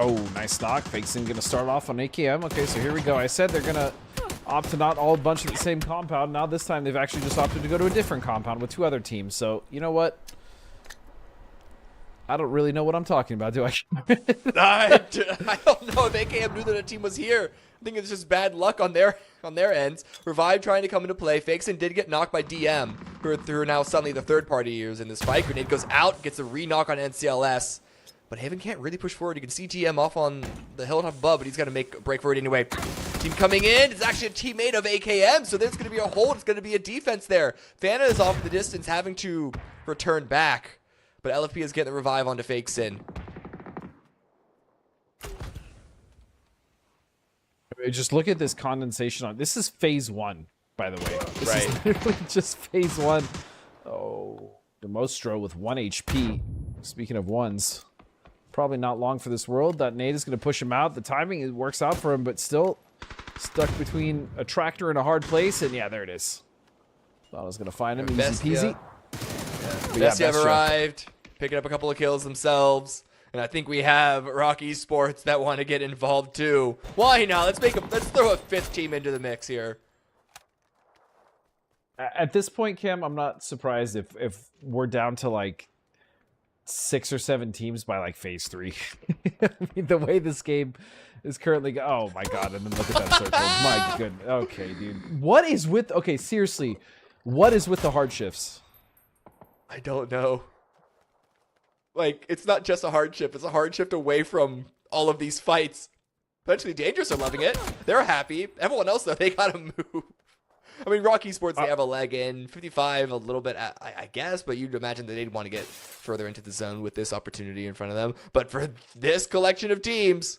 [SPEAKER 3] Oh, nice knock. Fakeson going to start off on AKM. Okay, so here we go. I said they're going to opt to not all bunch at the same compound. Now this time they've actually just opted to go to a different compound with two other teams. So, you know what? I don't really know what I'm talking about, do I?
[SPEAKER 7] I don't know if AKM knew that a team was here. I think it's just bad luck on their ends. Revive trying to come into play. Fakeson did get knocked by DM, who are now suddenly the third party users in this fight. Grenade goes out, gets a re-knock on NCLS. But Haven can't really push forward. You can see DM off on the hilltop above, but he's got to make a break for it anyway. Team coming in. It's actually a teammate of AKM, so there's going to be a hold. It's going to be a defense there. Fana is off in the distance, having to return back. But LFP is getting the revive onto Fakeson.
[SPEAKER 3] Just look at this condensation on. This is phase 1, by the way. This
[SPEAKER 7] Right.
[SPEAKER 3] is literally just phase 1. Oh, Demostro with 1 HP. Speaking of ones. Probably not long for this world. That nade is going to push him out. The timing, it works out for him, but still stuck between a tractor and a hard place. And yeah, there it is. Thought I was going to find him. Easy peasy.
[SPEAKER 7] Bestia have arrived, picking up a couple of kills themselves. And I think we have Rock Esports that want to get involved too. Why not? Let's throw a fifth team into the mix here.
[SPEAKER 3] At this point, Cam, I'm not surprised if we're down to like 6 or 7 teams by like phase 3. I mean, the way this game is currently oh my god, and then look at that circle. My goodness. Okay, dude. What is with seriously, what is with the hard shifts?
[SPEAKER 7] I don't know. Like, it's not just a hard shift, it's a hard shift away from all of these fights. Potentially Dangerous are loving it. They're happy. Everyone else, though, they gotta move. I mean, Rock Esports, they have a leg in. 55, a little bit, I guess, but you'd imagine that they'd want to get further into the zone with this opportunity in front of them. But for this collection of teams,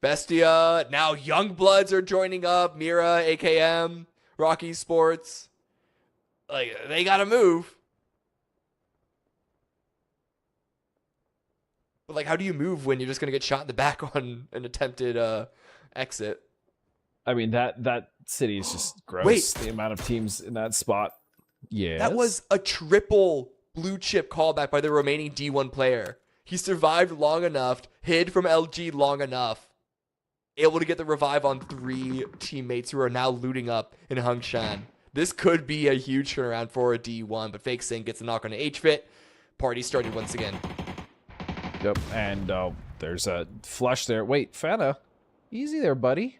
[SPEAKER 7] Bestia, now Youngbloods are joining up, Mira, AKM, Rock Esports. Like, they gotta move. But, like, how do you move when you're just going to get shot in the back on an attempted exit?
[SPEAKER 3] I mean, that city is just gross.
[SPEAKER 7] Wait.
[SPEAKER 3] The amount of teams in that spot. Yeah.
[SPEAKER 7] That was a triple blue chip callback by the remaining D1 player. He survived long enough, hid from LG long enough, able to get the revive on 3 teammates who are now looting up in Hungshan. This could be a huge turnaround for a D1, but Fakeson gets a knock on an H-Fit. Party started once again.
[SPEAKER 3] Yep, and there's a flush there. Wait, Fana, easy there, buddy.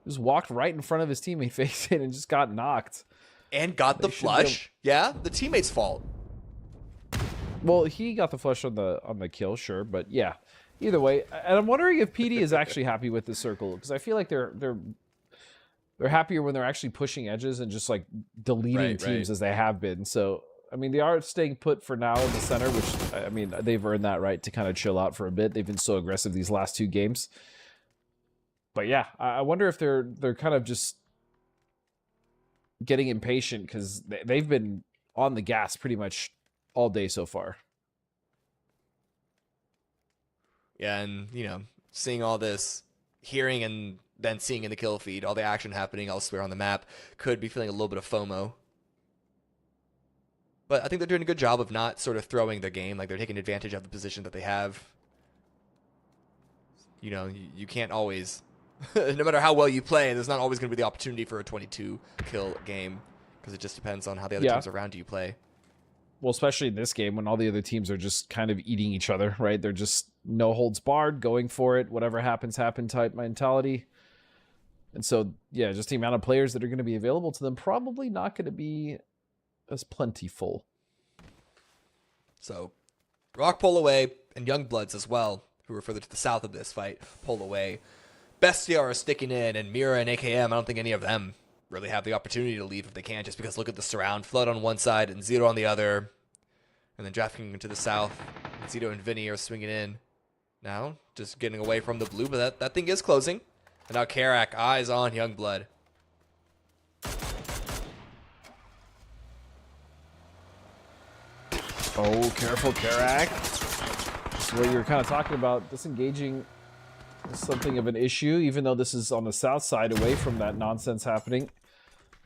[SPEAKER 3] Just walked right in front of his teammate Fakeson and just got knocked.
[SPEAKER 7] And got the flush? Yeah, the teammate's fault.
[SPEAKER 3] Well, he got the flush on the kill, sure, but yeah. Either way, and I'm wondering if PD is actually happy with the circle, because I feel like they're happier when they're actually pushing edges and just like deleting teams as they have been. So I mean, they are staying put for now in the center, which, I mean, they've earned that right to kind of chill out for a bit. They've been so aggressive these last 2 games. But yeah, I wonder if they're kind of just getting impatient because they've been on the gas pretty much all day so far.
[SPEAKER 7] Yeah, and, you know, seeing all this, hearing and then seeing in the kill feed, all the action happening elsewhere on the map, could be feeling a little bit of FOMO. But I think they're doing a good job of not sort of throwing their game. Like, they're taking advantage of the position that they have. You know, you can't always, no matter how well you play, there's not always going to be the opportunity for a 22-kill game, because it just depends on how the other teams around you play.
[SPEAKER 3] Well, especially in this game when all the other teams are just kind of eating each other, right? They're just no holds barred, going for it, whatever happens, happen type mentality. And so, yeah, just the amount of players that are going to be available to them probably not going to be as plentiful.
[SPEAKER 7] So, Rock pull away, and Youngbloods as well, who are further to the south of this fight, pull away. Bestia are sticking in, and Mira and AKM, I don't think any of them really have the opportunity to leave if they can, just because look at the surround. Flood on one side and Zero on the other. And then DraftKings to the south. Zito and Vinny are swinging in. Now, just getting away from the blue, but that thing is closing. And now Karak, eyes on Youngblood.
[SPEAKER 3] Oh, careful, Karak. This is what you were kind of talking about. Disengaging is something of an issue, even though this is on the south side away from that nonsense happening.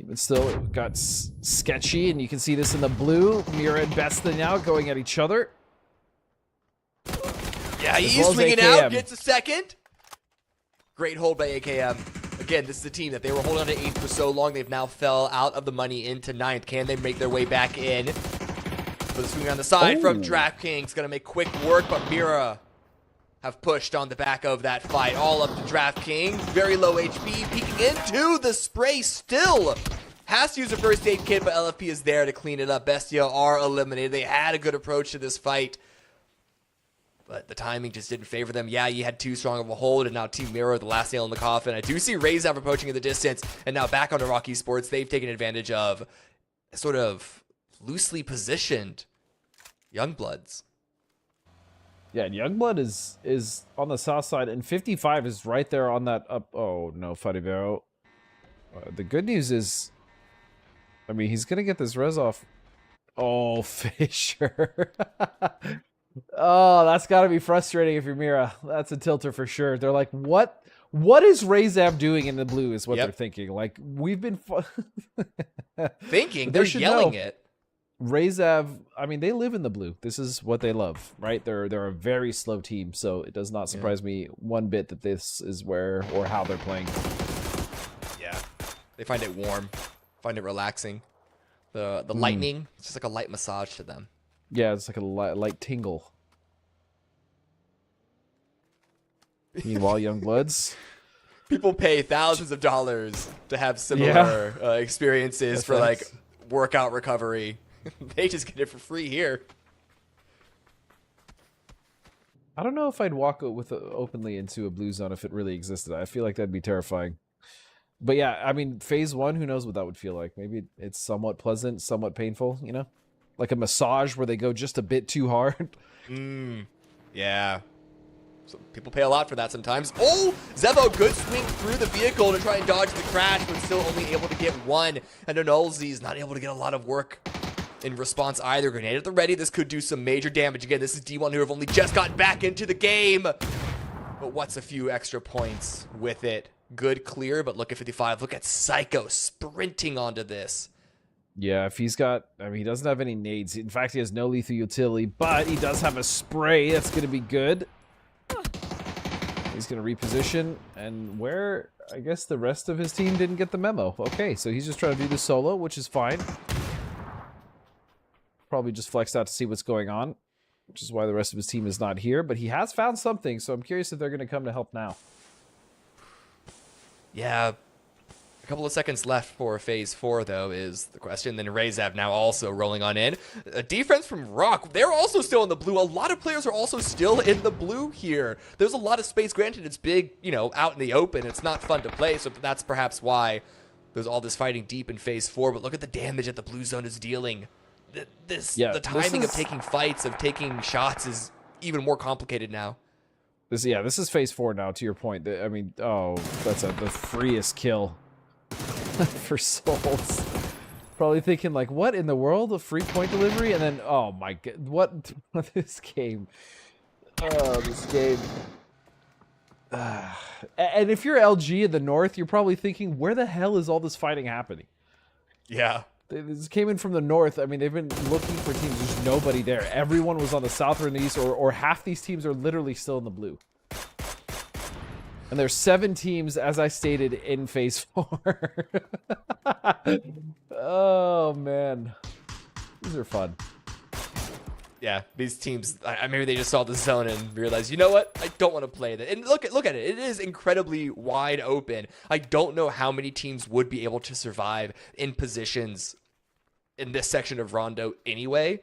[SPEAKER 3] Even still, it got sketchy, and you can see this in the blue. Mira and Besta now going at each other.
[SPEAKER 7] Yeah, he's swinging out, gets a second. Great hold by AKM. Again, this is a team that they were holding on to 8th for so long, they've now fell out of the money into 9th. Can they make their way back in? But the swing on the side from DraftKings, gonna make quick work, but Mira have pushed on the back of that fight. All up to DraftKings. Very low HP. Peeking into the spray still. Has to use a first aid kit, but LFP is there to clean it up. Bestia are eliminated. They had a good approach to this fight, but the timing just didn't favor them. Yeah, you had too strong of a hold, and now Team Mira, the last nail in the coffin. I do see Razev approaching in the distance, and now back onto Rock Esports. They've taken advantage of sort of loosely positioned Youngbloods.
[SPEAKER 3] Yeah, and Youngblood is on the south side, and 55 is right there on that up. Oh, no, Farivero. The good news is, I mean, he's going to get this res off. Oh, Fisher. Oh, that's got to be frustrating if you're Mira. That's a tilter for sure. They're like, what is Razev doing in the blue is what they're thinking. Like, we've been...
[SPEAKER 7] thinking? They're yelling it.
[SPEAKER 3] Razev, I mean, they live in the blue. This is what they love, right? They're a very slow team, so it does not surprise me one bit that this is where or how they're playing.
[SPEAKER 7] Yeah, they find it warm, find it relaxing. The lightning, it's just like a light massage to them.
[SPEAKER 3] Yeah, it's like a light tingle. Meanwhile, Youngbloods.
[SPEAKER 7] People pay thousands of dollars to have similar experiences for like workout recovery. They just get it for free here.
[SPEAKER 3] I don't know if I'd walk openly into a blue zone if it really existed. I feel like that'd be terrifying. But yeah, I mean, phase 1, who knows what that would feel like. Maybe it's somewhat pleasant, somewhat painful, you know? Like a massage where they go just a bit too hard.
[SPEAKER 7] Yeah. So people pay a lot for that sometimes. Oh, Zevo, good swing through the vehicle to try and dodge the crash, but still only able to get one. And Donolzi's not able to get a lot of work in response either. Grenade at the ready. This could do some major damage. Again, this is D1 who have only just gotten back into the game. But what's a few extra points with it? Good clear, but look at 55. Look at Psycho sprinting onto this.
[SPEAKER 3] Yeah, if he's got... I mean, he doesn't have any nades. In fact, he has no lethal utility, but he does have a spray. That's going to be good. He's going to reposition, and where... I guess the rest of his team didn't get the memo. Okay, so he's just trying to do this solo, which is fine. Probably just flexed out to see what's going on, which is why the rest of his team is not here, but he has found something, so I'm curious if they're going to come to help now.
[SPEAKER 7] Yeah, a couple of seconds left for phase 4, though, is the question. Then Razev now also rolling on in. A defense from Rock. They're also still in the blue. A lot of players are also still in the blue here. There's a lot of space. Granted, it's big, you know, out in the open. It's not fun to play, so that's perhaps why there's all this fighting deep in phase 4. But look at the damage that the blue zone is dealing. The timing of taking fights, of taking shots is even more complicated now.
[SPEAKER 3] This is phase 4 now, to your point. I mean, oh, that's the freest kill for souls. Probably thinking, like, what in the world? A free point delivery? And then, oh my god, what? This game. Oh, this game. And if you're LG in the north, you're probably thinking, where the hell is all this fighting happening?
[SPEAKER 7] Yeah.
[SPEAKER 3] This came in from the north. I mean, they've been looking for teams. There's nobody there. Everyone was on the south or in the east, or half these teams are literally still in the blue. And there's 7 teams, as I stated, in Phase 4. Oh, man. These are fun.
[SPEAKER 7] Yeah, these teams, maybe they just saw the zone and realized, you know what? I don't want to play that. And look at it. It is incredibly wide open. I don't know how many teams would be able to survive in positions in this section of Rondo anyway.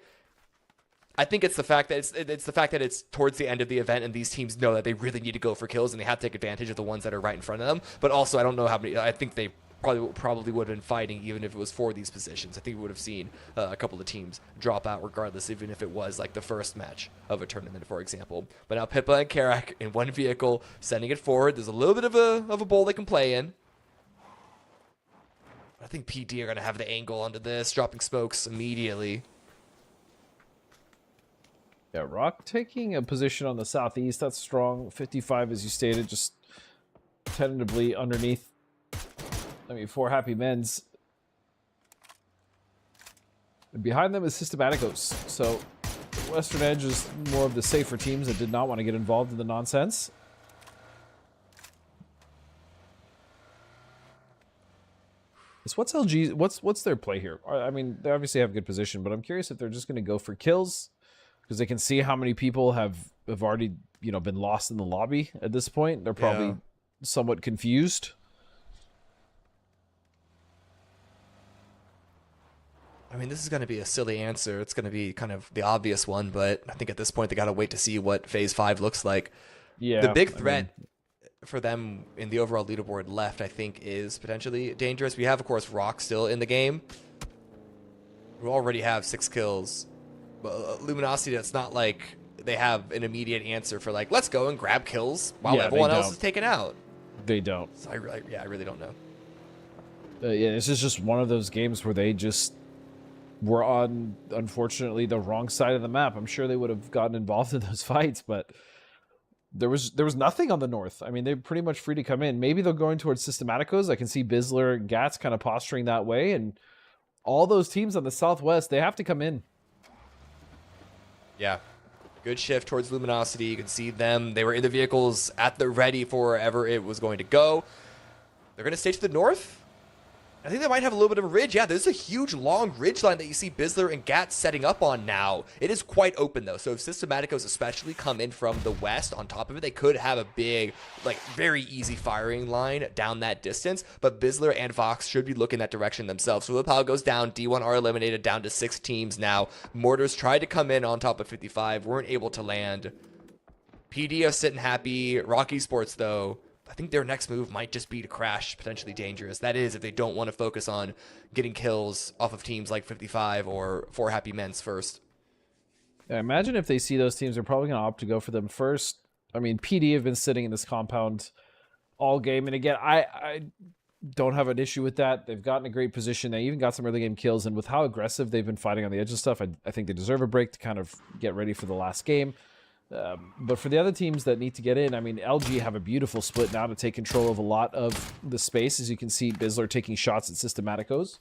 [SPEAKER 7] I think it's the fact that it's towards the end of the event and these teams know that they really need to go for kills and they have to take advantage of the ones that are right in front of them. But also, I don't know how many. I think they probably would have been fighting even if it was for these positions. I think we would have seen a couple of teams drop out regardless, even if it was like the first match of a tournament, for example. But now Pippa and Karak in one vehicle, sending it forward. There's a little bit of a bowl they can play in. I think PD are going to have the angle onto this, dropping smokes immediately.
[SPEAKER 3] Yeah, Rock taking a position on the southeast. That's strong. 55, as you stated, just tentatively underneath. I mean, 4 Happy Men's. And behind them is Systematicos. So Western Edge is more of the safer teams that did not want to get involved in the nonsense. So what's LG? What's their play here? I mean, they obviously have good position, but I'm curious if they're just going to go for kills because they can see how many people have already been lost in the lobby at this point. They're probably somewhat confused.
[SPEAKER 7] I mean, this is going to be a silly answer. It's going to be kind of the obvious one, but I think at this point they got to wait to see what Phase 5 looks like.
[SPEAKER 3] Yeah,
[SPEAKER 7] the big threat for them in the overall leaderboard left, I think, is potentially dangerous. We have, of course, Rock still in the game. We already have 6 kills. But Luminosity, that's not like they have an immediate answer for like, let's go and grab kills while everyone else is taken out.
[SPEAKER 3] They don't.
[SPEAKER 7] So I really don't know.
[SPEAKER 3] Yeah, this is just one of those games where they just were on, unfortunately, the wrong side of the map. I'm sure they would have gotten involved in those fights, but there was nothing on the north. I mean, they're pretty much free to come in. Maybe they're going towards Systematicos. I can see Bizzler and Gats kind of posturing that way, and all those teams on the southwest, they have to come in.
[SPEAKER 7] Yeah. Good shift towards Luminosity. You can see them. They were in the vehicles at the ready for wherever it was going to go. They're going to stay to the north. I think they might have a little bit of a ridge. Yeah, there's a huge long ridge line that you see Bizzler and Gats setting up on now. It is quite open, though. So if Systematicos especially come in from the west on top of it, they could have a big, like, very easy firing line down that distance. But Bizzler and Vox should be looking that direction themselves. So Lipal goes down. D1 are eliminated down to 6 teams now. Mortars tried to come in on top of 55. Weren't able to land. PD are sitting happy. Rock Esports, though, I think their next move might just be to crash, potentially dangerous. That is, if they don't want to focus on getting kills off of teams like 55 or 4 Happy Men's first.
[SPEAKER 3] Yeah, imagine if they see those teams, they're probably going to opt to go for them first. I mean, PD have been sitting in this compound all game. And again, I don't have an issue with that. They've gotten a great position. They even got some early game kills. And with how aggressive they've been fighting on the edge of stuff, I think they deserve a break to kind of get ready for the last game. But for the other teams that need to get in, I mean, LG have a beautiful split now to take control of a lot of the space. As you can see, Bizzler taking shots at Systematicos.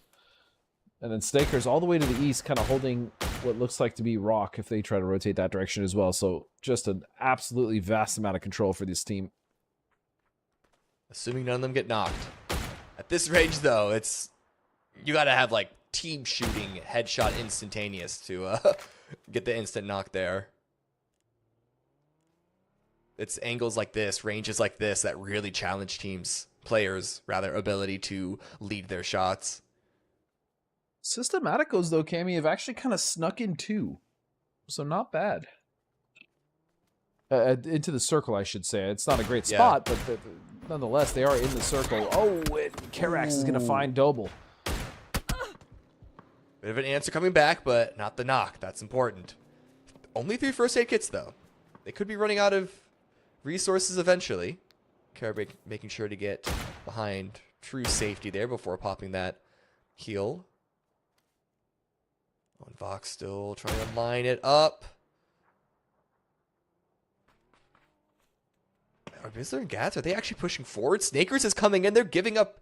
[SPEAKER 3] And then Stakers all the way to the east, kind of holding what looks like to be Rock if they try to rotate that direction as well. So just an absolutely vast amount of control for this team.
[SPEAKER 7] Assuming none of them get knocked. At this range, though, it's you got to have, like, team shooting headshot instantaneous to get the instant knock there. It's angles like this, ranges like this that really challenge players' ability to lead their shots.
[SPEAKER 3] Systematicos, though, Cammy, have actually kind of snuck in too. So not bad. Into the circle, I should say. It's not a great spot, but nonetheless, they are in the circle. Oh, and Karax is going to find Doble.
[SPEAKER 7] Bit of an answer coming back, but not the knock. That's important. Only 3 first aid kits, though. They could be running out of resources eventually. Carrick making sure to get behind true safety there before popping that heal. Oh, and Vox still trying to line it up. Are Bizzler and Gats, are they actually pushing forward? Snakers is coming in. They're giving up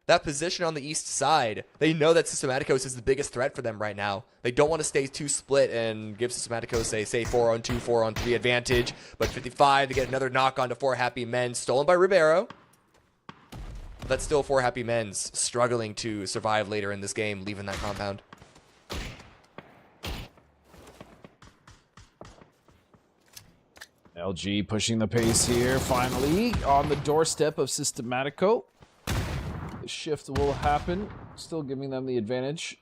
[SPEAKER 7] that position on the east side. They know that Systematicos is the biggest threat for them right now. They don't want to stay too split and give Systematicos a, say, 4-on-2, 4-on-3 advantage. But 55, they get another knock on to 4 Happy Men, stolen by Ribeiro. But that's still 4 Happy Men's struggling to survive later in this game, leaving that compound.
[SPEAKER 3] LG pushing the pace here, finally, on the doorstep of Systematico. The shift will happen, still giving them the advantage.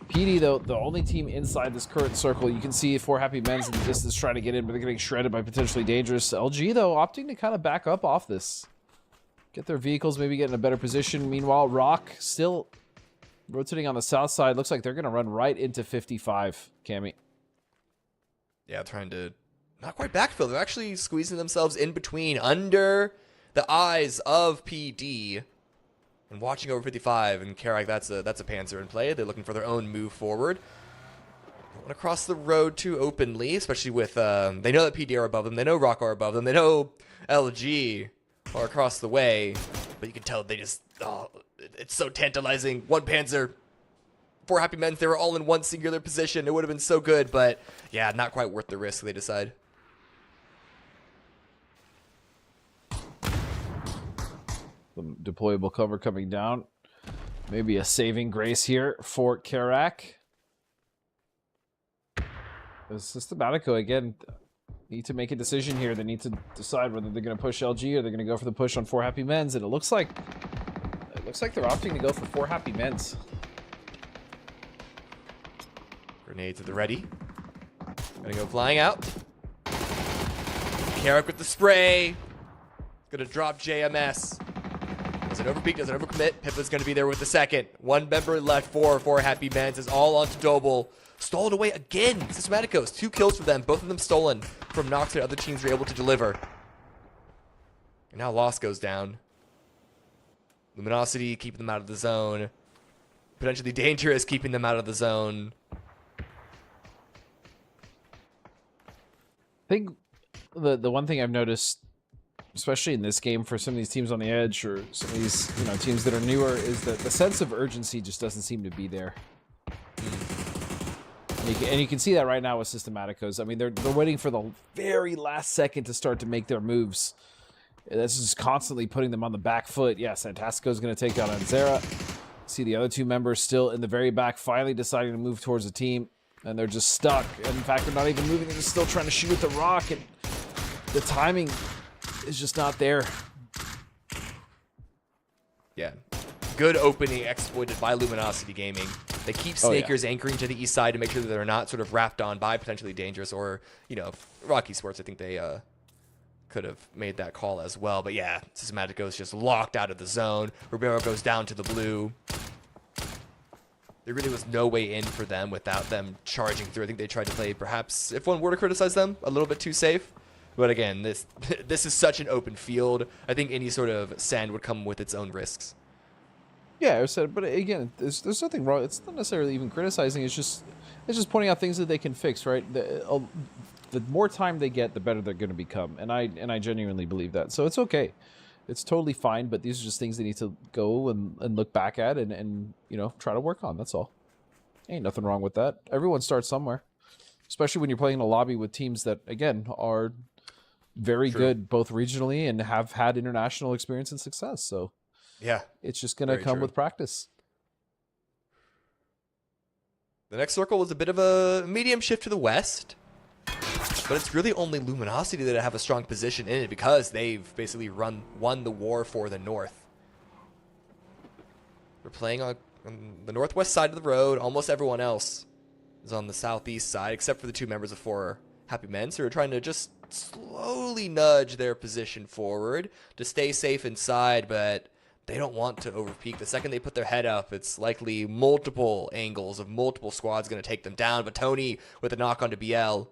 [SPEAKER 3] PD, though, the only team inside this current circle. You can see 4 Happy Men's in the distance trying to get in, but they're getting shredded by potentially dangerous. LG, though, opting to kind of back up off this. Get their vehicles, maybe get in a better position. Meanwhile, Rock still rotating on the south side. Looks like they're going to run right into 55, Cammy.
[SPEAKER 7] Yeah, trying to not quite backfill. They're actually squeezing themselves in between, under the eyes of PD. And watching over 55, and Karak, that's a Panzer in play. They're looking for their own move forward. Don't want to cross the road too openly, especially with, they know that PD are above them. They know Rock are above them. They know LG are across the way. But you can tell they just, oh, it's so tantalizing. 1 Panzer, 4 Happy Men, they were all in one singular position. It would have been so good, but yeah, not quite worth the risk, they decide.
[SPEAKER 3] The deployable cover coming down. Maybe a saving grace here for Karak. Systematico, again, need to make a decision here. They need to decide whether they're going to push LG or they're going to go for the push on 4 Happy Men's. And it looks like they're opting to go for 4 Happy Men's.
[SPEAKER 7] Grenades at the ready. Gonna go flying out. Karak with the spray. Gonna drop JMS. Doesn't overpeak, doesn't overcommit. Pippa's going to be there with the second. 1 member left for Happy Men's is all onto Doble. Stole it away again. Systematicos, 2 kills for them. Both of them stolen from knocks that other teams were able to deliver. And now Lost goes down. Luminosity keeping them out of the zone. Potentially dangerous keeping them out of the zone.
[SPEAKER 3] I think the one thing I've noticed, especially in this game, for some of these teams on the edge or some of these teams that are newer, is that the sense of urgency just doesn't seem to be there. And you can see that right now with Systematicos. I mean, they're waiting for the very last second to start to make their moves. This is constantly putting them on the back foot. Yeah, Santastico's going to take out Anzera. See the other 2 members still in the very back, finally deciding to move towards the team, and they're just stuck. And in fact, they're not even moving. They're just still trying to shoot with the rock, and the timing is just not there.
[SPEAKER 7] Yeah. Good opening exploited by Luminosity Gaming. They keep Snakers anchoring to the east side to make sure that they're not sort of wrapped on by potentially dangerous or, Rocky Sports. I think they could have made that call as well. But yeah, Systematico's just locked out of the zone. Ribeiro goes down to the blue. There really was no way in for them without them charging through. I think they tried to play, perhaps, if one were to criticize them, a little bit too safe. But again, this is such an open field. I think any sort of send would come with its own risks.
[SPEAKER 3] Yeah, I said, but again, there's nothing wrong. It's not necessarily even criticizing. It's just pointing out things that they can fix, right? The more time they get, the better they're going to become, and I genuinely believe that. So it's okay, it's totally fine. But these are just things they need to go and look back at and try to work on. That's all. Ain't nothing wrong with that. Everyone starts somewhere, especially when you're playing in a lobby with teams that again are very good both regionally and have had international experience and success. So
[SPEAKER 7] yeah,
[SPEAKER 3] it's just going to come with practice.
[SPEAKER 7] The next circle was a bit of a medium shift to the west, but it's really only Luminosity that have a strong position in it because they've basically won the war for the north. We're playing on the northwest side of the road. Almost everyone else is on the southeast side, except for the 2 members of 4 Happy Men, so we're trying to just slowly nudge their position forward to stay safe inside, but they don't want to overpeak. The second they put their head up, it's likely multiple angles of multiple squads going to take them down. But Tony with a knock onto BL.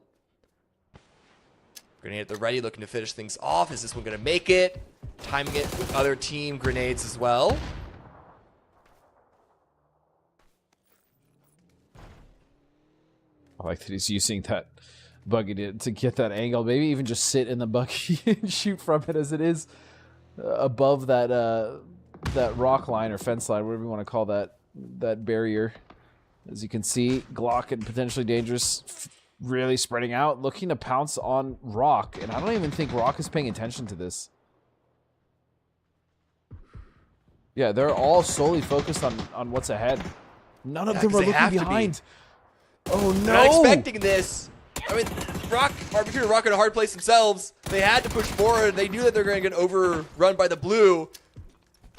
[SPEAKER 7] Grenade at the ready, looking to finish things off. Is this one going to make it? Timing it with other team grenades as well.
[SPEAKER 3] I like that he's using that buggy to get that angle. Maybe even just sit in the buggy and shoot from it as it is above that that rock line or fence line, whatever you want to call that barrier. As you can see, Glock and potentially Dangerous really spreading out, looking to pounce on Rock. And I don't even think Rock is paying attention to this. Yeah, they're all solely focused on what's ahead. None of them are looking behind. Oh no!
[SPEAKER 7] They're not expecting this. I mean, RB2 and Rock in a hard place themselves. They had to push forward. They knew that they're going to get overrun by the blue.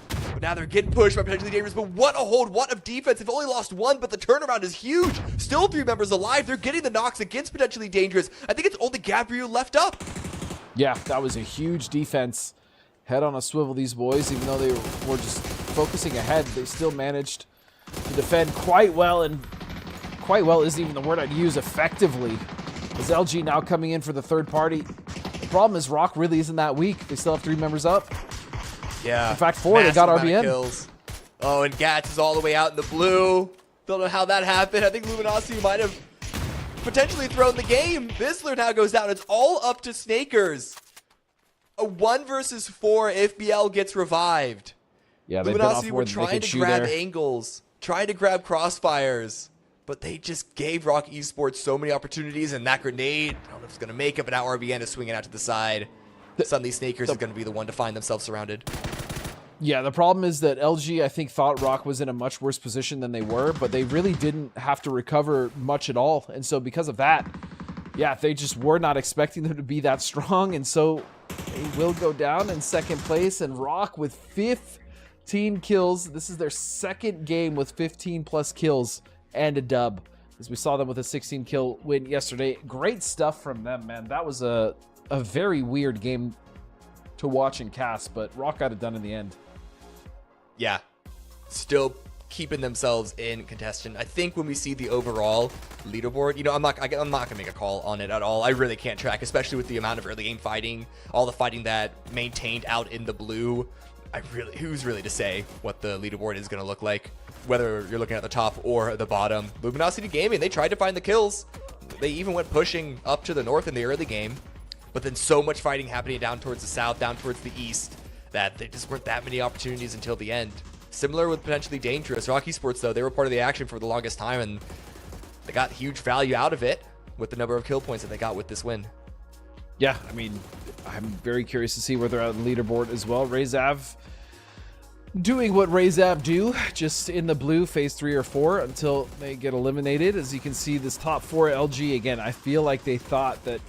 [SPEAKER 7] But now they're getting pushed by potentially Dangerous. But what a hold, what a defense. They've only lost one, but the turnaround is huge. Still 3 members alive. They're getting the knocks against potentially Dangerous. I think it's only Gabriel left up.
[SPEAKER 3] Yeah, that was a huge defense. Head on a swivel, these boys. Even though they were just focusing ahead, they still managed to defend quite well. And quite well isn't even the word I'd use, effectively. As LG now coming in for the third party. The problem is Rock really isn't that weak. They still have 3 members up.
[SPEAKER 7] Yeah.
[SPEAKER 3] In fact, 4. They got RBN.
[SPEAKER 7] Kills. Oh, and Gats is all the way out in the blue. Don't know how that happened. I think Luminosity might have potentially thrown the game. Bizzler now goes down. It's all up to Snakers. A 1 versus 4 if BL gets revived.
[SPEAKER 3] Yeah, they've
[SPEAKER 7] Luminosity
[SPEAKER 3] been
[SPEAKER 7] were
[SPEAKER 3] off
[SPEAKER 7] trying to grab angles, trying to grab crossfires, but they just gave Rock Esports so many opportunities, and that grenade, I don't know if it's going to make it, but now RBN is swinging out to the side. Suddenly Snakers is going to be the one to find themselves surrounded.
[SPEAKER 3] Yeah, the problem is that LG, I think, thought Rock was in a much worse position than they were, but they really didn't have to recover much at all. And so because of that, yeah, they just were not expecting them to be that strong, and so they will go down in second place. And Rock with 15 kills. This is their second game with 15 plus kills and a dub, as we saw them with a 16 kill win yesterday. Great stuff from them, man. That was a very weird game to watch and cast, but Rock got it done in the end.
[SPEAKER 7] Yeah, still keeping themselves in contention. I think when we see the overall leaderboard, you know, I'm not gonna make a call on it at all. I really can't track, especially with the amount of early game fighting, all the fighting that maintained out in the blue. Who's really to say what the leaderboard is gonna look like, whether you're looking at the top or the bottom. Luminosity Gaming, they tried to find the kills. They even went pushing up to the north in the early game, but then so much fighting happening down towards the south, down towards the east, that there just weren't that many opportunities until the end. Similar with potentially Dangerous. Rock Esports, though, they were part of the action for the longest time, and they got huge value out of it with the number of kill points that they got with this win.
[SPEAKER 3] Yeah, I mean, I'm very curious to see where they're at on the leaderboard as well. Razav doing what Razav do, just in the blue, phase 3 or 4 until they get eliminated. As you can see, this top 4 LG, again, I feel like they thought that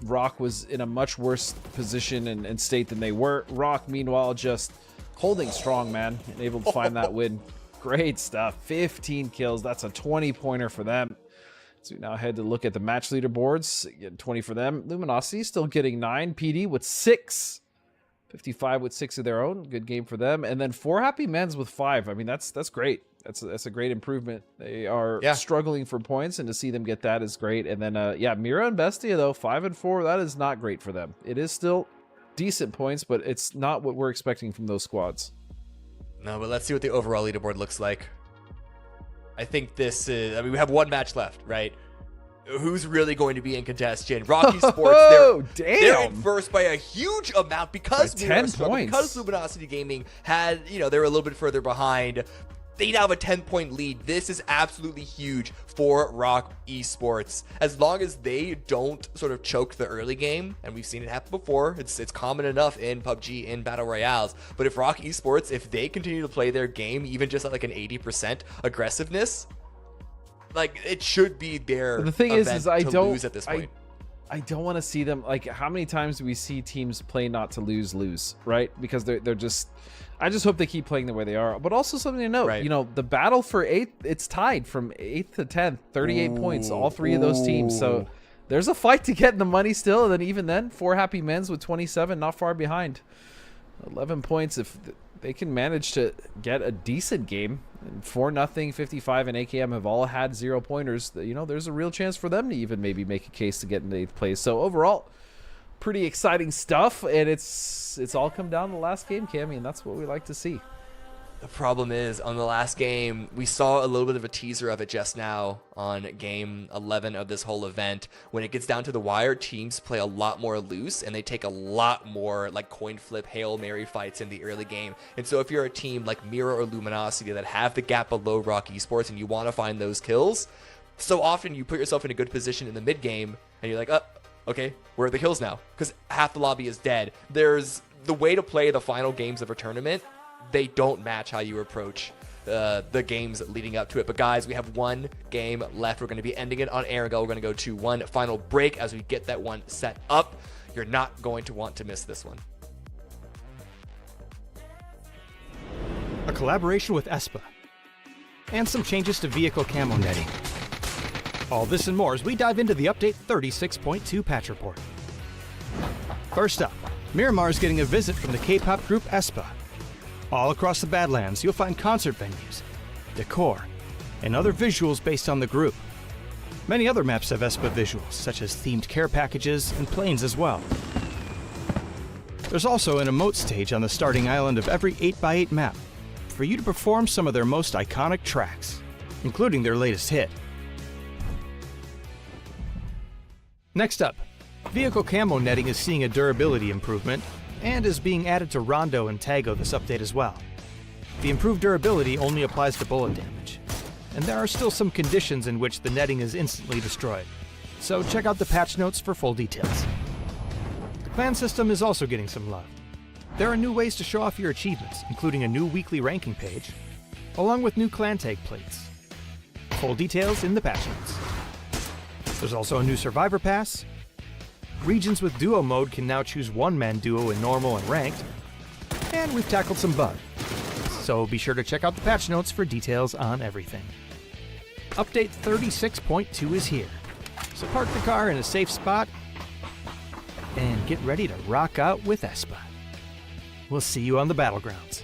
[SPEAKER 3] Rock was in a much worse position and state than they were. Rock, meanwhile, just holding strong, man, and able to find that win. Great stuff. 15 kills. That's a 20-pointer for them. So we now head to look at the match leaderboards. Again, 20 for them. Luminosity still getting 9. PD with 6. 55 with 6 of their own. Good game for them. And then 4 Happy Men's with 5. I mean, that's great. That's a great improvement. They are struggling for points, and to see them get that is great. And then, yeah, Mira and Bestia, though, 5 and 4. That is not great for them. It is still decent points, but it's not what we're expecting from those squads.
[SPEAKER 7] No, but let's see what the overall leaderboard looks like. I think this is, I mean, we have 1 match left, right? Who's really going to be in contention? Rocky Sports, they're in first by a huge amount because
[SPEAKER 3] 10 points.
[SPEAKER 7] Because Luminosity Gaming had, you know, they were a little bit further behind. They now have a 10-point lead. This is absolutely huge for Rock Esports. As long as they don't sort of choke the early game, and we've seen it happen before, it's common enough in PUBG, in Battle Royales. But if Rock Esports, if they continue to play their game, even just at like an 80% aggressiveness, like it should be their
[SPEAKER 3] the thing is I don't
[SPEAKER 7] lose at this point.
[SPEAKER 3] I don't want to see them, like, how many times do we see teams play not to lose, right? Because they're just, I just hope they keep playing the way they are. But also something to note, you know, the battle for 8th, it's tied from 8th to 10th, 38 points, all 3 of those teams. So there's a fight to get in the money still. And then even then, 4 Happy Men's with 27, not far behind. 11 points if they can manage to get a decent game. 4-0, 55, and AKM have all had 0-pointers. You know, there's a real chance for them to even maybe make a case to get into 8th place. So overall, pretty exciting stuff, and it's all come down to the last game, Cammy, and that's what we like to see.
[SPEAKER 7] The problem is, on the last game, we saw a little bit of a teaser of it just now on game 11 of this whole event. When it gets down to the wire, teams play a lot more loose, and they take a lot more like coin flip, Hail Mary fights in the early game. And so if you're a team like Mira or Luminosity that have the gap below Rock Esports and you want to find those kills, so often you put yourself in a good position in the mid game, and you're like, okay, where are the kills now? Because half the lobby is dead. There's the way to play the final games of a tournament. They don't match how you approach the games leading up to it. But guys, we have one game left. We're going to be ending it on air. We're going to go to one final break as we get that one set up. You're not going to want to miss this one.
[SPEAKER 1] A collaboration with Espa, and some changes to vehicle camo netting. All this and more as we dive into the update 36.2 patch report. First up, Miramar is getting a visit from the K-pop group Espa. All across the Badlands, you'll find concert venues, decor, and other visuals based on the group. Many other maps have Espa visuals, such as themed care packages and planes as well. There's also an emote stage on the starting island of every 8x8 map for you to perform some of their most iconic tracks, including their latest hit. Next up, vehicle camo netting is seeing a durability improvement and is being added to Rondo and Tago this update as well. The improved durability only applies to bullet damage, and there are still some conditions in which the netting is instantly destroyed, so check out the patch notes for full details. The clan system is also getting some love. There are new ways to show off your achievements, including a new weekly ranking page, along with new clan tag plates. Full details in the patch notes. There's also a new Survivor Pass. Regions with duo mode can now choose one-man duo in normal and ranked. And we've tackled some bugs, so be sure to check out the patch notes for details on everything. Update 36.2 is here, so park the car in a safe spot and get ready to rock out with Espa. We'll see you on the battlegrounds.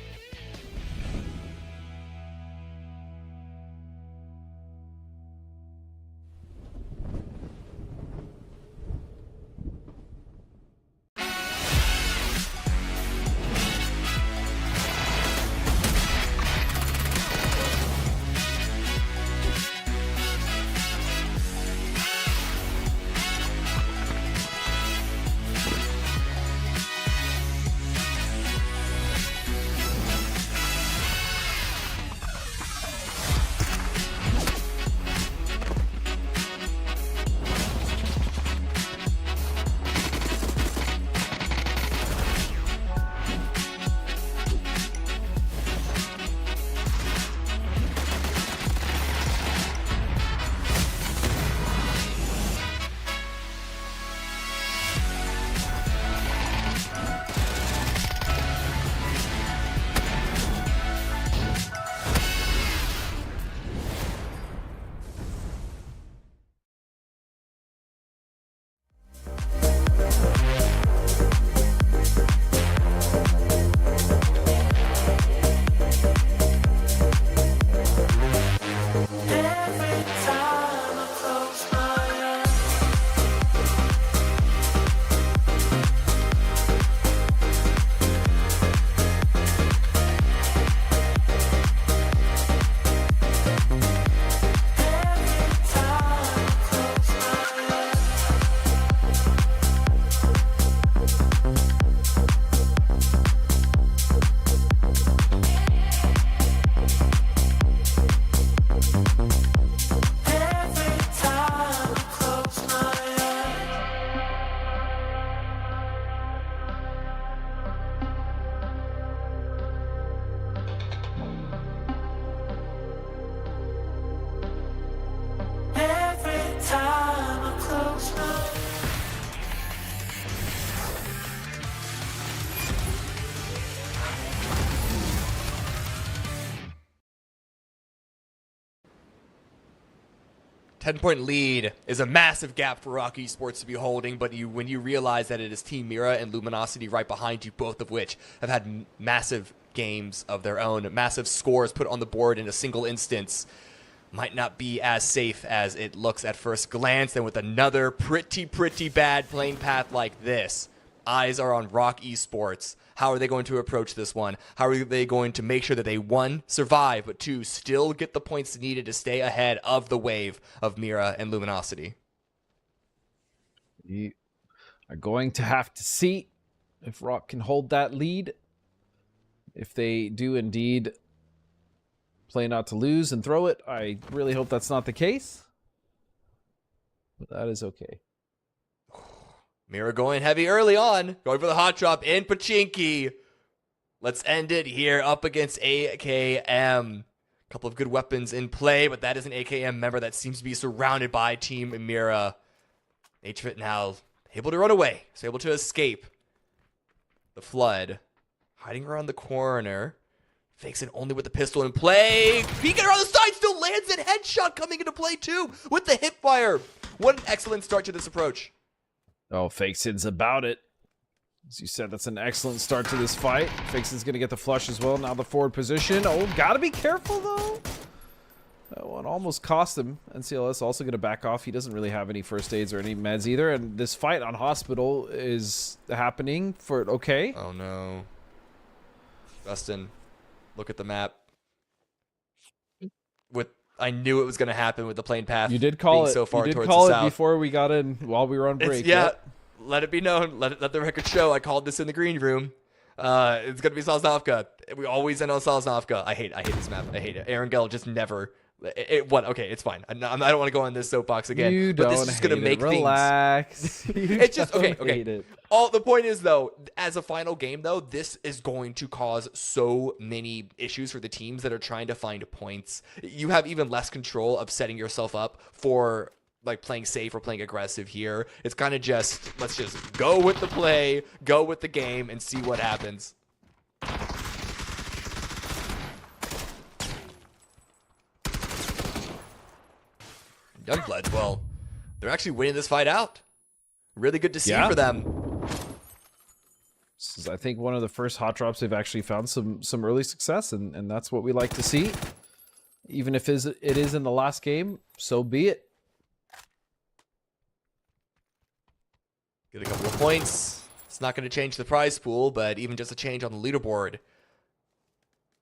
[SPEAKER 7] Ten-point lead is a massive gap for Rock Esports to be holding, but when you realize that it is Team Mira and Luminosity right behind you, both of which have had massive games of their own, massive scores put on the board in a single instance, might not be as safe as it looks at first glance. And with another pretty bad playing path like this, eyes are on Rock Esports. How are they going to approach this one? How are they going to make sure that they, one, survive, but two, still get the points needed to stay ahead of the wave of Mira and Luminosity?
[SPEAKER 3] We are going to have to see if Rock can hold that lead. If they do indeed play not to lose and throw it, I really hope that's not the case. But that is okay.
[SPEAKER 7] Mira going heavy early on, going for the hot drop in Pachinki. Let's end it here up against AKM. Couple of good weapons in play, but that is an AKM member that seems to be surrounded by Team Mira. HFit now able to run away, so able to escape the flood. Hiding around the corner. Fakes it only with the pistol in play. Peeking around the side, still lands it. Headshot coming into play too with the hip fire. What an excellent start to this approach.
[SPEAKER 3] Oh, Fakesid's about it. As you said, that's an excellent start to this fight. Fakesid's going to get the flush as well. Now the forward position. Oh, got to be careful, though. That one almost cost him. NCLS also going to back off. He doesn't really have any first aids or any meds either. And this fight on Hospital is happening for okay.
[SPEAKER 7] Oh, no. Justin, look at the map. I knew it was going to happen with the plane path.
[SPEAKER 3] You did call it.
[SPEAKER 7] So far
[SPEAKER 3] you did
[SPEAKER 7] towards
[SPEAKER 3] call
[SPEAKER 7] the
[SPEAKER 3] it
[SPEAKER 7] south.
[SPEAKER 3] before we got in while we were on break.
[SPEAKER 7] Yep. Let it be known. Let the record show. I called this in the green room. It's going to be Sosnovka. We always end on Sosnovka. I hate this map. I hate it. Aaron Gell just never... What? Okay, it's fine. I don't want to go on this soapbox again. But this is just going to make
[SPEAKER 3] Relax.
[SPEAKER 7] things... It's just... Okay. The point is, though, as a final game, though, this is going to cause so many issues for the teams that are trying to find points. You have even less control of setting yourself up for... like playing safe or playing aggressive here. It's kind of just, let's just go with the play, go with the game, and see what happens. Youngbloods, well, they're actually winning this fight out. Really good to see for them.
[SPEAKER 3] This is, I think, one of the first hot drops they've actually found some early success, and that's what we like to see. Even if it is in the last game, so be it.
[SPEAKER 7] Get a couple of points. It's not going to change the prize pool, but even just a change on the leaderboard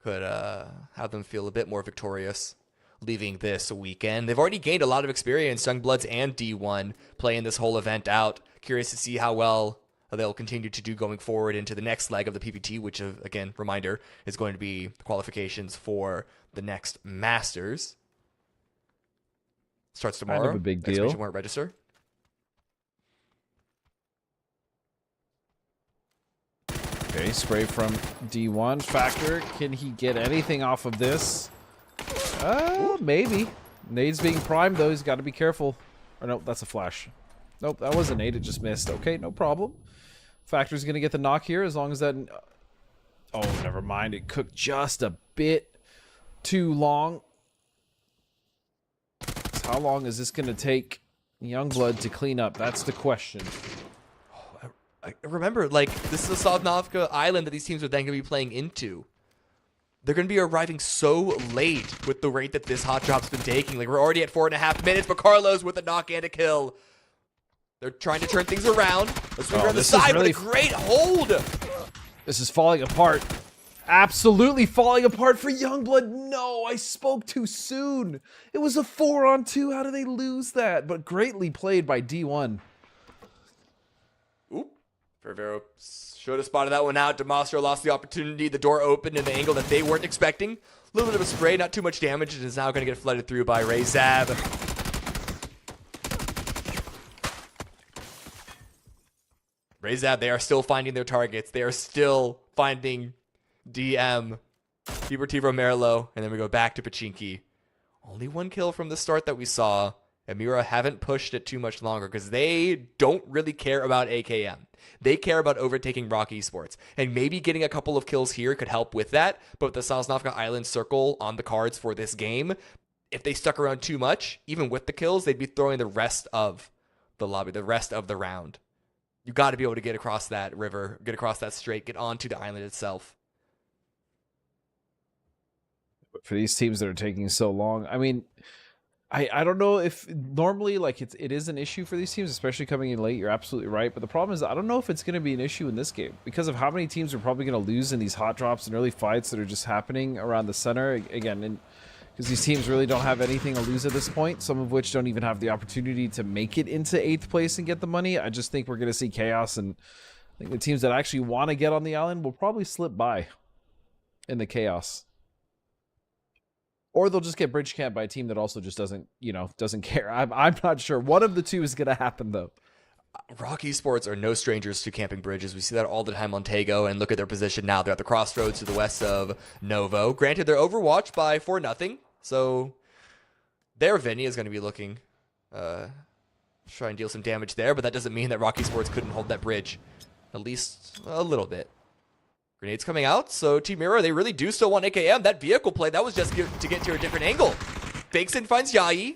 [SPEAKER 7] could have them feel a bit more victorious leaving this weekend. They've already gained a lot of experience, Youngbloods and D1, playing this whole event out. Curious to see how well they'll continue to do going forward into the next leg of the PPT, which, again, reminder, is going to be the qualifications for the next Masters. Starts tomorrow.
[SPEAKER 3] Kind of a big deal.
[SPEAKER 7] Exclamation mark register.
[SPEAKER 3] Okay, spray from D1. Factor, can he get anything off of this? Maybe. Nade's being primed, though. He's got to be careful. Or no, that's a flash. Nope, that was a nade. It just missed. Okay, no problem. Factor's going to get the knock here as long as that... Oh, never mind. It cooked just a bit too long. So how long is this going to take Youngblood to clean up? That's the question.
[SPEAKER 7] Remember, like, this is a Sosnovka island that these teams are then going to be playing into. They're going to be arriving so late with the rate that this hot drop's been taking. Like, we're already at 4.5 minutes, but Carlos with a knock and a kill. They're trying to turn things around. Let's move around the side, really... but a great hold.
[SPEAKER 3] This is falling apart. Absolutely falling apart for Youngblood. No, I spoke too soon. It was a 4-on-2. How do they lose that? But greatly played by D1.
[SPEAKER 7] Oop. Fervero should have spotted that one out. Demastro lost the opportunity. The door opened in an angle that they weren't expecting. A little bit of a spray, not too much damage. It is now going to get flooded through by Rezab. Rezab, they are still finding their targets. They are still finding DM, Deportivo Merlo, and then we go back to Pachinki. Only one kill from the start that we saw. And Mira haven't pushed it too much longer because they don't really care about AKM. They care about overtaking Rock Esports. And maybe getting a couple of kills here could help with that. But with the Sosnovka Island circle on the cards for this game, if they stuck around too much, even with the kills, they'd be throwing the rest of the lobby, the rest of the round. You got to be able to get across that river, get across that strait, get onto the island itself.
[SPEAKER 3] For these teams that are taking so long, I mean... I don't know if normally like it is an issue for these teams, especially coming in late. You're absolutely right, but the problem is I don't know if it's going to be an issue in this game because of how many teams are probably going to lose in these hot drops and early fights that are just happening around the center again, and because these teams really don't have anything to lose at this point, some of which don't even have the opportunity to make it into 8th place and get the money. I just think we're going to see chaos, and I think the teams that actually want to get on the island will probably slip by in the chaos. Or they'll just get bridge camped by a team that also just doesn't care. I'm not sure. One of the two is going to happen, though.
[SPEAKER 7] Rock Esports are no strangers to camping bridges. We see that all the time on Tago, and look at their position now. They're at the crossroads to the west of Novo. Granted, they're overwatched by 4-0, so their Vinny is going to be looking, try and deal some damage there, but that doesn't mean that Rock Esports couldn't hold that bridge, at least a little bit. Grenades coming out, so Team Mira, they really do still want AKM. That vehicle play, that was just to get to a different angle. Bakeson finds Yai.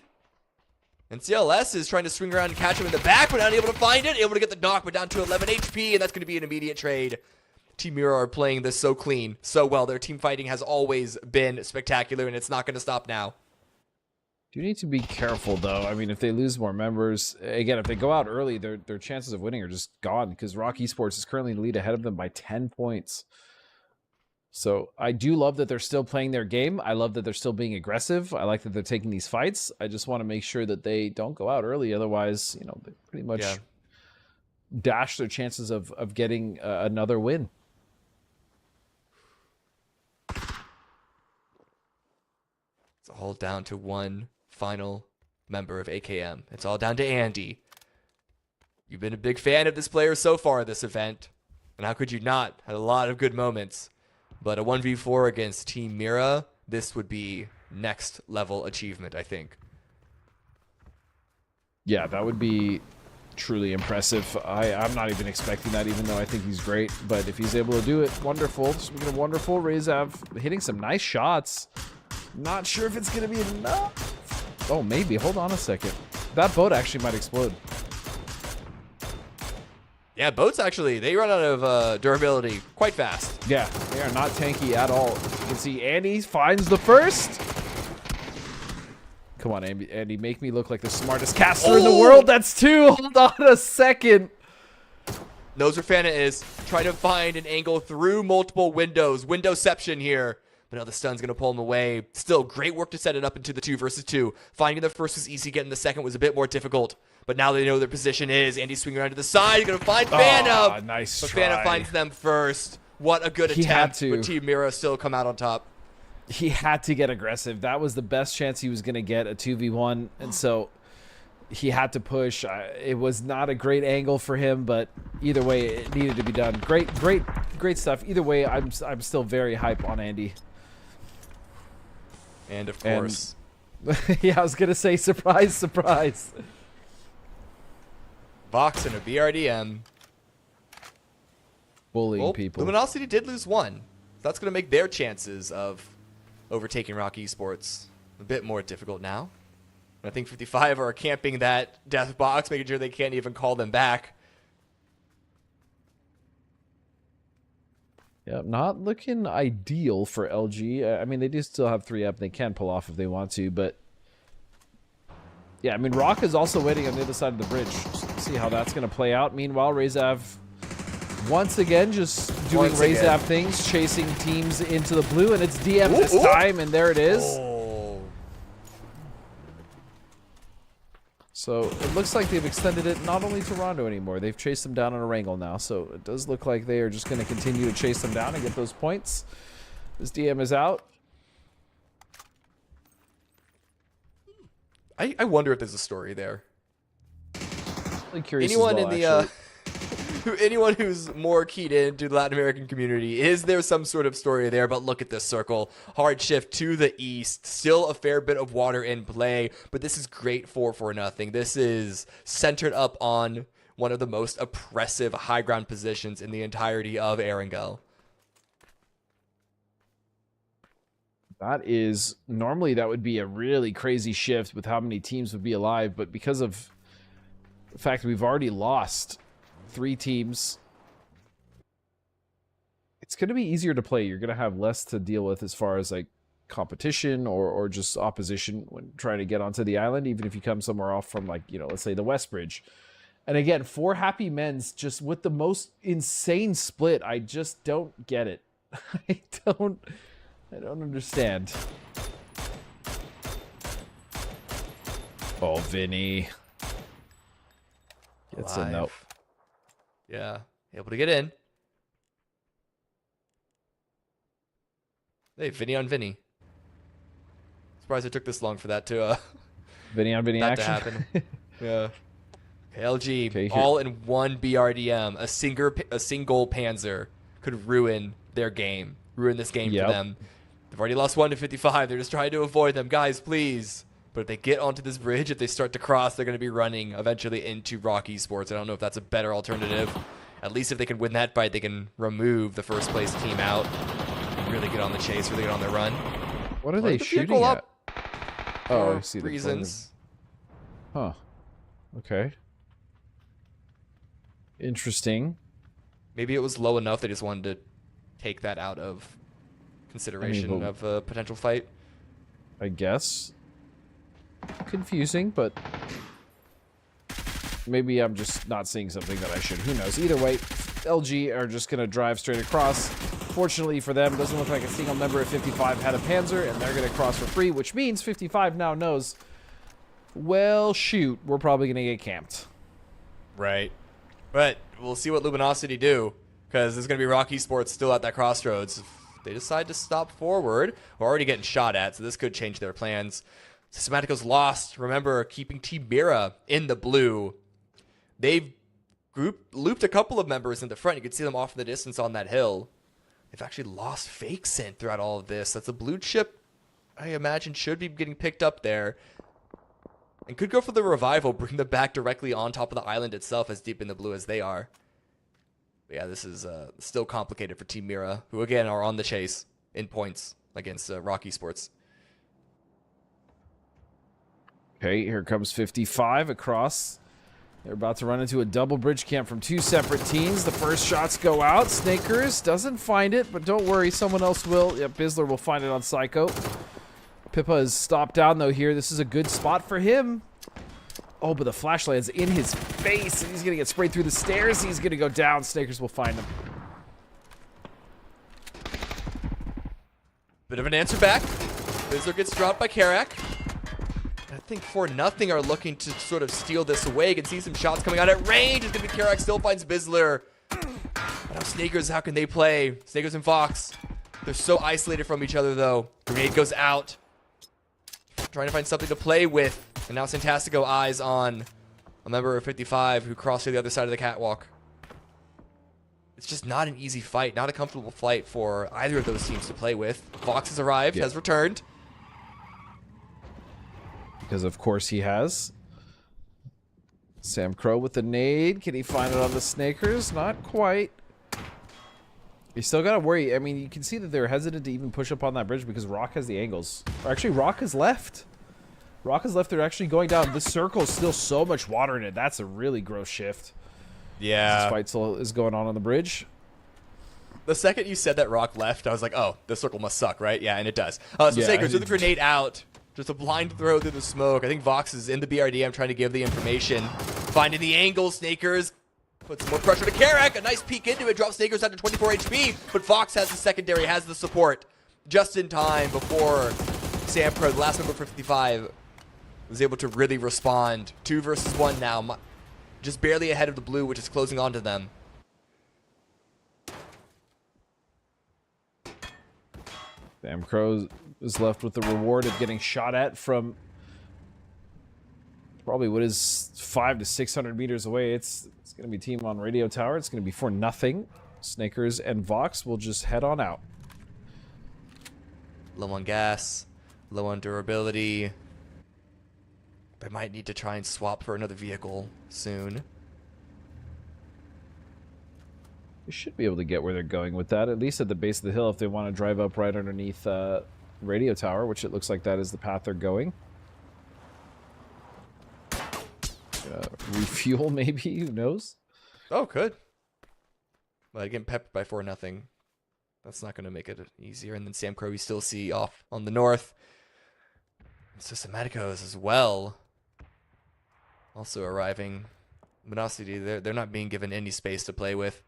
[SPEAKER 7] And CLS is trying to swing around and catch him in the back, but not able to find it. Able to get the knock, but down to 11 HP, and that's going to be an immediate trade. Team Mira are playing this so clean, so well. Their team fighting has always been spectacular, and it's not going to stop now.
[SPEAKER 3] Do need to be careful, though. I mean, if they lose more members, again, if they go out early, their chances of winning are just gone because Rock Esports is currently in the lead ahead of them by 10 points. So I do love that they're still playing their game. I love that they're still being aggressive. I like that they're taking these fights. I just want to make sure that they don't go out early. Otherwise, you know, they pretty much dash their chances of getting another win.
[SPEAKER 7] It's all down to one final member of AKM. It's all down to Andy. You've been a big fan of this player so far this event, and how could you not? Had a lot of good moments. But a 1v4 against Team Mira, this would be next level achievement, I think.
[SPEAKER 3] Yeah, that would be truly impressive. I'm not even expecting that, even though I think he's great. But if he's able to do it, wonderful. Speaking of wonderful, Rezav hitting some nice shots. Not sure if it's going to be enough. Oh, maybe. Hold on a second. That boat actually might explode.
[SPEAKER 7] Yeah, boats actually, they run out of durability quite fast.
[SPEAKER 3] Yeah, they are not tanky at all. You can see Andy finds the first. Come on, Andy, make me look like the smartest caster in the world. That's 2. Hold on a second.
[SPEAKER 7] Knows where Fana is. Trying to find an angle through multiple windows. Windowception here. But now the stun's going to pull him away. Still, great work to set it up into the 2 versus 2. Finding the first was easy. Getting the second was a bit more difficult. But now they know their position is. Andy's swinging around to the side. He's going to find Fana.
[SPEAKER 3] Nice
[SPEAKER 7] but
[SPEAKER 3] try.
[SPEAKER 7] Fana finds them first. What a good attempt. But Team Mira still come out on top.
[SPEAKER 3] He had to get aggressive. That was the best chance he was going to get, a 2v1. And so he had to push. It was not a great angle for him, but either way, it needed to be done. Great stuff. Either way, I'm still very hype on Andy.
[SPEAKER 7] And of course.
[SPEAKER 3] Yeah, I was going to say, surprise, surprise.
[SPEAKER 7] Vox and a BRDM.
[SPEAKER 3] Bullying people.
[SPEAKER 7] Luminosity did lose 1. That's going to make their chances of overtaking Rock Esports a bit more difficult now. And I think 55 are camping that death box, making sure they can't even call them back.
[SPEAKER 3] Yeah, not looking ideal for LG. I mean, they do still have 3 up. They can pull off if they want to, but yeah, I mean, Rock is also waiting on the other side of the bridge. Just see how that's going to play out. Meanwhile, Rezav once again just doing Rezav things, chasing teams into the blue, and it's DM this time, and there it is. So it looks like they've extended it not only to Rondo anymore. They've chased them down on a wrangle now, so it does look like they are just going to continue to chase them down and get those points. This DM is out.
[SPEAKER 7] I wonder if there's a story there.
[SPEAKER 3] Really curious.
[SPEAKER 7] Anyone in the anyone who's more keyed into the Latin American community, is there some sort of story there? But look at this circle. Hard shift to the east. Still a fair bit of water in play, but this is great for nothing. This is centered up on one of the most oppressive high ground positions in the entirety of Erangel.
[SPEAKER 3] That is, normally that would be a really crazy shift with how many teams would be alive, but because of the fact that we've already lost 3 teams, it's going to be easier to play. You're going to have less to deal with as far as like competition or just opposition when trying to get onto the island, even if you come somewhere off from, like, let's say the West Bridge. And again, 4 happy men's just with the most insane split. I just don't get it. I don't understand. Oh, Vinny. Gets a note.
[SPEAKER 7] Yeah, able to get in. Hey, Vinny on Vinny. Surprised it took this long for that to
[SPEAKER 3] Vinny on Vinny
[SPEAKER 7] that
[SPEAKER 3] action.
[SPEAKER 7] to happen. Yeah. LG, okay, all in one BRDM, a single Panzer could ruin their game, ruin this game for them. They've already lost 1 to 55. They're just trying to avoid them. Guys, please. But if they get onto this bridge, if they start to cross, they're going to be running eventually into Rock Esports. I don't know if that's a better alternative. At least if they can win that fight, they can remove the first place team out and really get on the chase, really get on their run.
[SPEAKER 3] What are they shooting at? Oh, I see the
[SPEAKER 7] reasons.
[SPEAKER 3] Huh. Okay. Interesting.
[SPEAKER 7] Maybe it was low enough they just wanted to take that out of consideration of a potential fight.
[SPEAKER 3] I guess. Confusing, but maybe I'm just not seeing something that I should. Who knows? Either way, LG are just going to drive straight across. Fortunately for them, it doesn't look like a single member of 55 had a Panzer, and they're going to cross for free, which means 55 now knows, well, shoot, we're probably going to get camped.
[SPEAKER 7] Right. But we'll see what Luminosity do, because there's going to be Rock Esports still at that crossroads. If they decide to stop forward, we're already getting shot at, so this could change their plans. Systematico's lost. Remember, keeping Team Mira in the blue. They've looped a couple of members in the front. You can see them off in the distance on that hill. They've actually lost Fake Scent throughout all of this. That's a blue chip, I imagine, should be getting picked up there. And could go for the revival, bring them back directly on top of the island itself, as deep in the blue as they are. But yeah, this is still complicated for Team Mira, who again are on the chase in points against Rock Esports.
[SPEAKER 3] Okay, here comes 55 across. They're about to run into a double bridge camp from 2 separate teams. The first shots go out. Snakers doesn't find it, but don't worry, someone else will. Yep, Bizzler will find it on Psycho. Pippa is stopped down, though, here. This is a good spot for him. Oh, but the flashlight's in his face, and he's going to get sprayed through the stairs. He's going to go down. Snakers will find him.
[SPEAKER 7] Bit of an answer back. Bizzler gets dropped by Karak. I think 4-0 are looking to sort of steal this away. You can see some shots coming out at range. It's going to be Karak, still finds Bizzler. But now Snakers, how can they play? Snakers and Fox. They're so isolated from each other, though. Grenade goes out. Trying to find something to play with. And now Santastico eyes on a member of 55 who crossed to the other side of the catwalk. It's just not an easy fight. Not a comfortable fight for either of those teams to play with. Fox has arrived, has returned.
[SPEAKER 3] Because of course he has. Sam Crow with the nade. Can he find it on the Snakers? Not quite. You still gotta worry. I mean, you can see that they're hesitant to even push up on that bridge because Rock has the angles. Or actually, Rock has left. Rock has left. They're actually going down. This circle is still so much water in it. That's a really gross shift.
[SPEAKER 7] Yeah.
[SPEAKER 3] This fight still is going on the bridge.
[SPEAKER 7] The second you said that Rock left, I was like, oh, this circle must suck, right? Yeah, and it does. So Snakers with the grenade out. Just a blind throw through the smoke. I think Vox is in the BRDM trying to give the information. Finding the angle, Snakers. Puts more pressure to Karak. A nice peek into it. Drops Snakers down to 24 HP. But Fox has the secondary, has the support. Just in time before Sam Pro, the last member for 55, was able to really respond. 2 versus 1 now. Just barely ahead of the blue, which is closing on to them.
[SPEAKER 3] Sam Crow is left with the reward of getting shot at from probably what is 500 to 600 meters away. It's going to be team on radio tower. It's going to be 4-0. Snakers and Vox will just head on out.
[SPEAKER 7] Low on gas, low on durability. They might need to try and swap for another vehicle soon.
[SPEAKER 3] They should be able to get where they're going with that, at least at the base of the hill if they want to drive up right underneath radio tower, which it looks like that is the path they're going. Refuel maybe, who knows?
[SPEAKER 7] Oh, could. But again, peppered by 4-0. That's not going to make it easier. And then Sam Crow we still see off on the north. Systematicos as well. Also arriving. Luminosity, they're not being given any space to play with.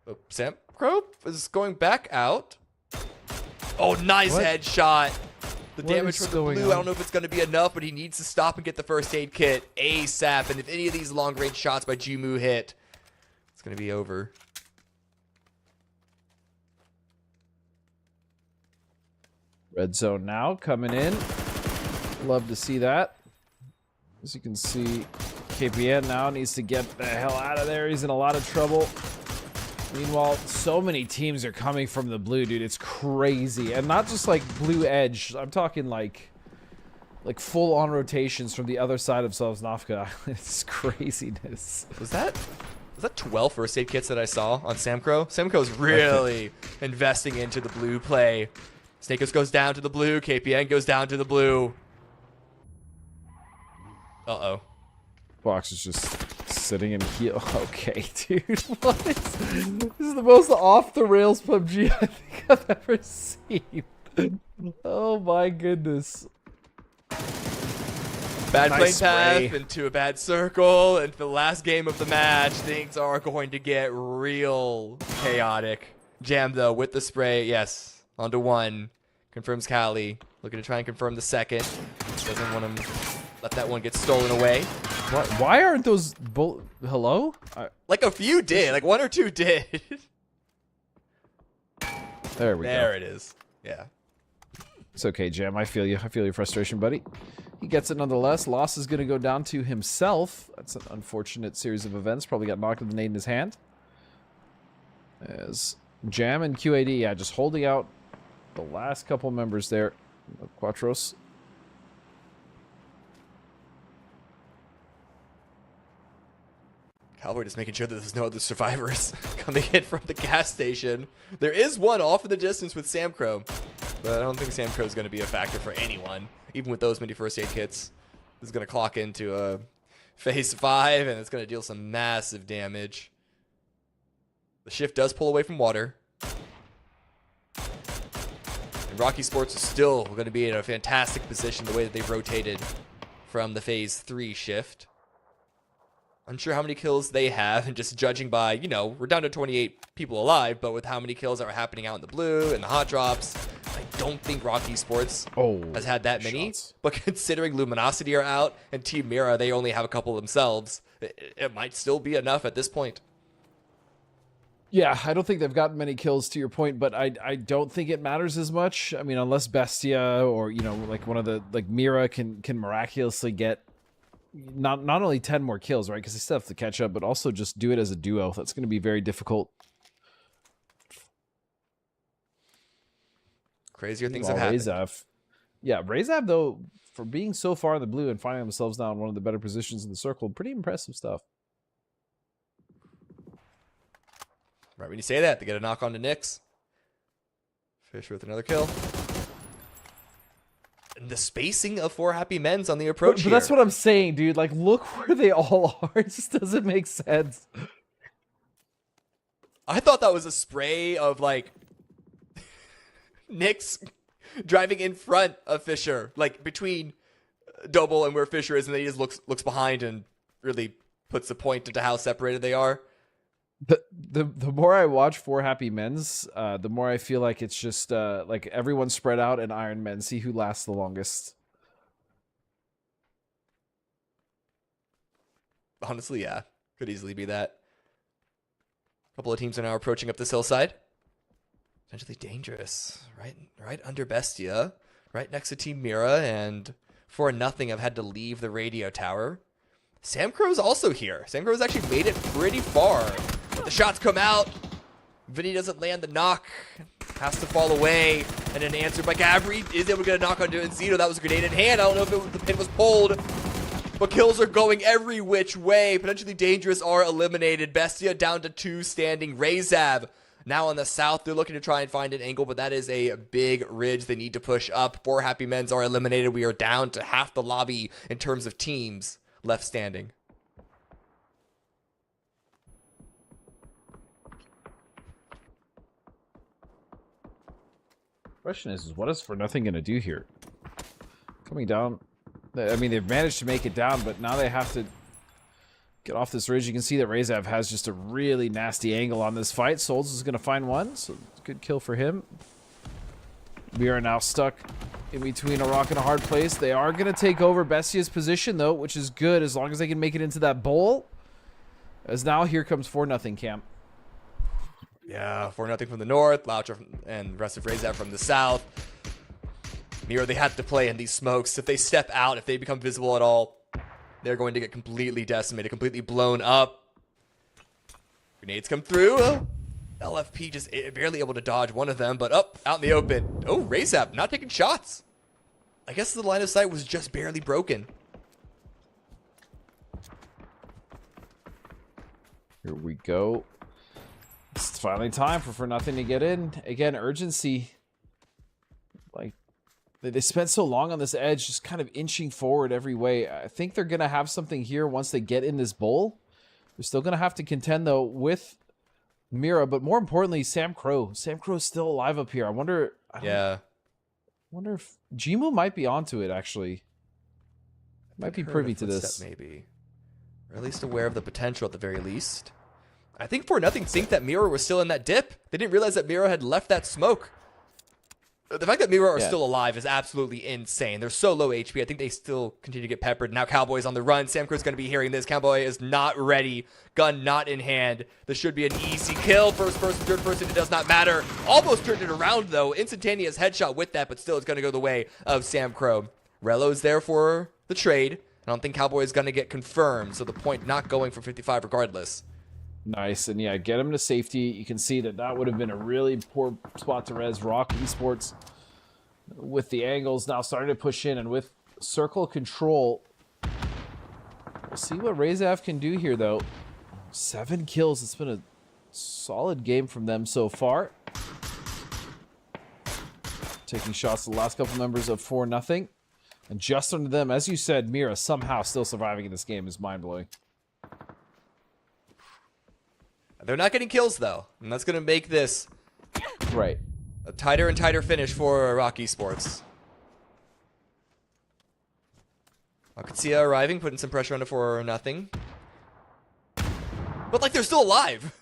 [SPEAKER 7] Oh, Sam Crow is going back out. Oh, nice headshot. The damage from the blue, I don't know if it's going to be enough, but he needs to stop and get the first aid kit ASAP. And if any of these long-range shots by Jimu hit, it's going to be over.
[SPEAKER 3] Red zone now coming in. Love to see that. As you can see, KPN now needs to get the hell out of there. He's in a lot of trouble. Meanwhile, so many teams are coming from the blue, dude. It's crazy. And not just like blue edge. I'm talking like full-on rotations from the other side of Sosnovka. It's craziness.
[SPEAKER 7] Was that 12 first aid kits that I saw on Samcro? Samcro's really investing into the blue play. Snakos goes down to the blue. KPN goes down to the blue. Uh-oh.
[SPEAKER 3] Box is just sitting in heal. Okay, dude. What is this? Is the most off-the-rails PUBG I think I've ever seen. Oh my goodness.
[SPEAKER 7] Bad
[SPEAKER 3] Nice
[SPEAKER 7] plane path
[SPEAKER 3] spray.
[SPEAKER 7] into a bad circle. And for the last game of the match, things are going to get real chaotic. Jam, though, with the spray. Yes, onto one. Confirms Cali. Looking to try and confirm the second. Doesn't want to let that one get stolen away.
[SPEAKER 3] Why aren't those hello?
[SPEAKER 7] Like a few did. Like one or two did.
[SPEAKER 3] There we go.
[SPEAKER 7] There it is. Yeah.
[SPEAKER 3] It's okay, Jam. I feel you. I feel your frustration, buddy. He gets it nonetheless. Loss is going to go down to himself. That's an unfortunate series of events. Probably got knocked with the nade in his hand. As Jam and QAD, yeah, just holding out the last couple members there of Quattros.
[SPEAKER 7] Cowboy just making sure that there's no other survivors coming in from the gas station. There is one off in the distance with Sam Crow, but I don't think Sam Crow is going to be a factor for anyone, even with those many first aid kits. This is going to clock into a phase 5, and it's going to deal some massive damage. The shift does pull away from water. And Rocky Sports is still going to be in a fantastic position the way that they've rotated from the phase 3 shift. Unsure how many kills they have, and just judging by, you know, we're down to 28 people alive, but with how many kills that are happening out in the blue and the hot drops, I don't think Rocky Sports has had that many. But considering Luminosity are out and Team Mira, they only have a couple themselves, it might still be enough at this point.
[SPEAKER 3] Yeah, I don't think they've gotten many kills to your point, but I don't think it matters as much. I mean, unless Bestia or, you know, like one of the, like Mira can miraculously get not only 10 more kills, right? Because they still have to catch up, but also just do it as a duo. That's going to be very difficult.
[SPEAKER 7] Crazier things have happened.
[SPEAKER 3] Razav, though, for being so far in the blue and finding themselves now in one of the better positions in the circle, pretty impressive stuff.
[SPEAKER 7] Right when you say that, they get a knock on to Nyx. Fisher with another kill. And the spacing of 4 happy men's on the approach
[SPEAKER 3] But that's what I'm saying, dude. Like, look where they all are. It just doesn't make sense.
[SPEAKER 7] I thought that was a spray of, like, Nyx driving in front of Fisher, like, between Double and where Fisher is, and then he just looks behind and really puts the point into how separated they are.
[SPEAKER 3] The more I watch 4 happy men's, the more I feel like it's just like everyone spread out and Iron Men, see who lasts the longest.
[SPEAKER 7] Honestly, yeah. Could easily be that. A couple of teams are now approaching up this hillside. Potentially dangerous. Right under Bestia. Right next to Team Mira, and for nothing I've had to leave the radio tower. Sam Crow's also here. Sam Crow's actually made it pretty far. The shots come out. Vinny doesn't land the knock. Has to fall away. And then answered by Gabri. Is able to get a knock onto Zito. That was a grenade in hand. I don't know if the pin was pulled. But kills are going every which way. Potentially dangerous are eliminated. Bestia down to 2 standing. Razav now on the south. They're looking to try and find an angle, but that is a big ridge they need to push up. 4 happy men's are eliminated. We are down to half the lobby in terms of teams left standing.
[SPEAKER 3] Question is what is For Nothing going to do here? Coming down. I mean, they've managed to make it down, but now they have to get off this ridge. You can see that Rezav has just a really nasty angle on this fight. Souls is going to find one, so good kill for him. We are now stuck in between a rock and a hard place. They are going to take over Bestia's position, though, which is good as long as they can make it into that bowl. As now here comes For Nothing, Cam.
[SPEAKER 7] Yeah, 4-0 from the north, Loucher and the rest of Rezav from the south. Mira, they have to play in these smokes. If they step out, if they become visible at all, they're going to get completely decimated, completely blown up. Grenades come through. LFP just barely able to dodge one of them, but up, out in the open. Oh, Rezav not taking shots. I guess the line of sight was just barely broken.
[SPEAKER 3] Here we go. It's finally time for Nothing to get in. Again, urgency. Like, they spent so long on this edge, just kind of inching forward every way. I think they're going to have something here once they get in this bowl. They're still going to have to contend, though, with Mira, but more importantly, Sam Crow. Sam Crow's still alive up here. I wonder if Jimu might be onto it, actually. Might be privy to this.
[SPEAKER 7] Maybe. Or at least aware of the potential at the very least. I think For Nothing think that Mira was still in that dip. They didn't realize that Mira had left that smoke. The fact that Mira are still alive is absolutely insane. They're so low HP. I think they still continue to get peppered. Now Cowboy's on the run. Sam Crow's going to be hearing this. Cowboy is not ready. Gun not in hand. This should be an easy kill. First person, third person, it does not matter. Almost turned it around, though. Instantaneous headshot with that, but still it's going to go the way of Sam Crow. Relo's there for the trade. I don't think Cowboy is going to get confirmed, so the point not going for 55 regardless.
[SPEAKER 3] Nice, and yeah, get him to safety. You can see that that would have been a really poor spot to res. Rock Esports with the angles now starting to push in, and with circle control. We'll see what Rezav can do here, though. 7 kills. It's been a solid game from them so far. Taking shots to the last couple members of 4-0. And just under them, as you said, Mira somehow still surviving in this game is mind-blowing.
[SPEAKER 7] They're not getting kills, though, and that's going to make this
[SPEAKER 3] right
[SPEAKER 7] a tighter and tighter finish for Rock Esports. Akatsuya arriving, putting some pressure on it for 4-0. But, like, they're still alive.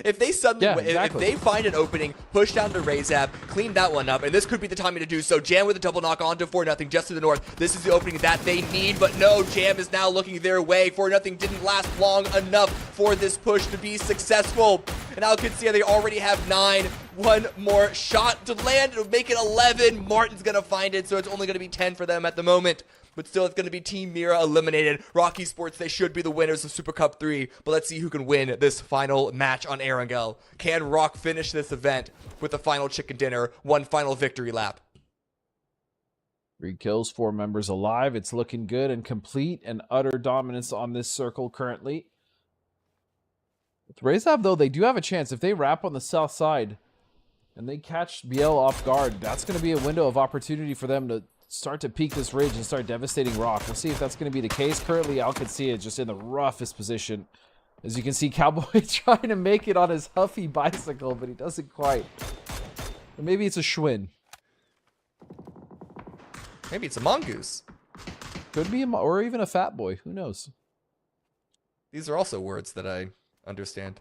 [SPEAKER 7] If they suddenly, if they find an opening, push down to Rezav, clean that one up, and this could be the timing to do so. Jam with a double knock onto 4-0 just to the north. This is the opening that they need, but no, Jam is now looking their way. 4-0 didn't last long enough for this push to be successful. And Alcancia, they already have 9. One more shot to land. It'll make it 11. Martin's going to find it, so it's only going to be 10 for them at the moment. But still, it's going to be Team Mira eliminated. Rock Esports, they should be the winners of Super Cup 3. But let's see who can win this final match on Erangel. Can Rock finish this event with the final chicken dinner? One final victory lap.
[SPEAKER 3] 3 kills, 4 members alive. It's looking good and complete and utter dominance on this circle currently. With Rezav, though, they do have a chance. If they wrap on the south side and they catch BL off guard, that's going to be a window of opportunity for them to start to peak this ridge and start devastating Rock. We'll see if that's going to be the case. Currently, Alcancia is just in the roughest position. As you can see, Cowboy trying to make it on his huffy bicycle, but he doesn't quite. Or maybe it's a Schwinn.
[SPEAKER 7] Maybe it's a mongoose.
[SPEAKER 3] Could be, or even a fat boy. Who knows?
[SPEAKER 7] These are also words that I understand.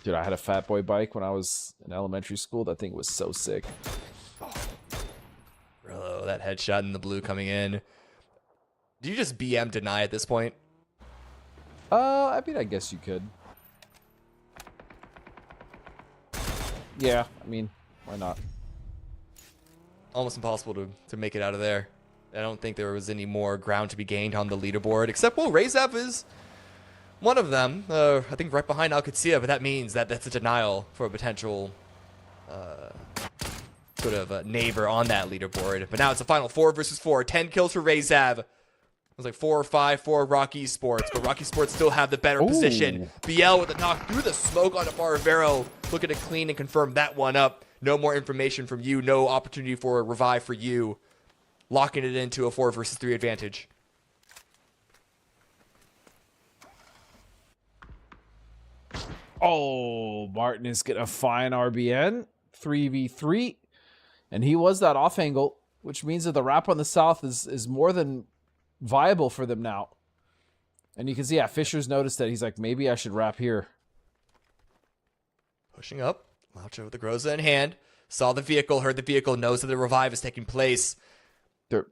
[SPEAKER 3] Dude, I had a fat boy bike when I was in elementary school. That thing was so sick.
[SPEAKER 7] Oh, that headshot in the blue coming in. Do you just BM deny at this point?
[SPEAKER 3] I mean, I guess you could. Yeah, I mean, why not?
[SPEAKER 7] Almost impossible to make it out of there. I don't think there was any more ground to be gained on the leaderboard, except, well, Rezav is one of them. I think right behind Alcatia, but that means that that's a denial for a potential sort of a neighbor on that leaderboard. But now it's a final 4 versus 4. 10 kills for Rezav. It was like 4 or 5 for Rock Esports, but Rock Esports still have the better position. BL with a knock through the smoke on Barbero, looking to clean and confirm that one up. No more information from you. No opportunity for a revive for you. Locking it into a 4 versus 3 advantage.
[SPEAKER 3] Oh, Martin is going to find RBN. 3v3, and he was that off angle, which means that the wrap on the south is more than viable for them now. And you can see, yeah, Fisher's noticed that. He's like, maybe I should wrap here.
[SPEAKER 7] Pushing up. Laucha with the Groza in hand. Saw the vehicle, heard the vehicle, knows that the revive is taking place.
[SPEAKER 3] They're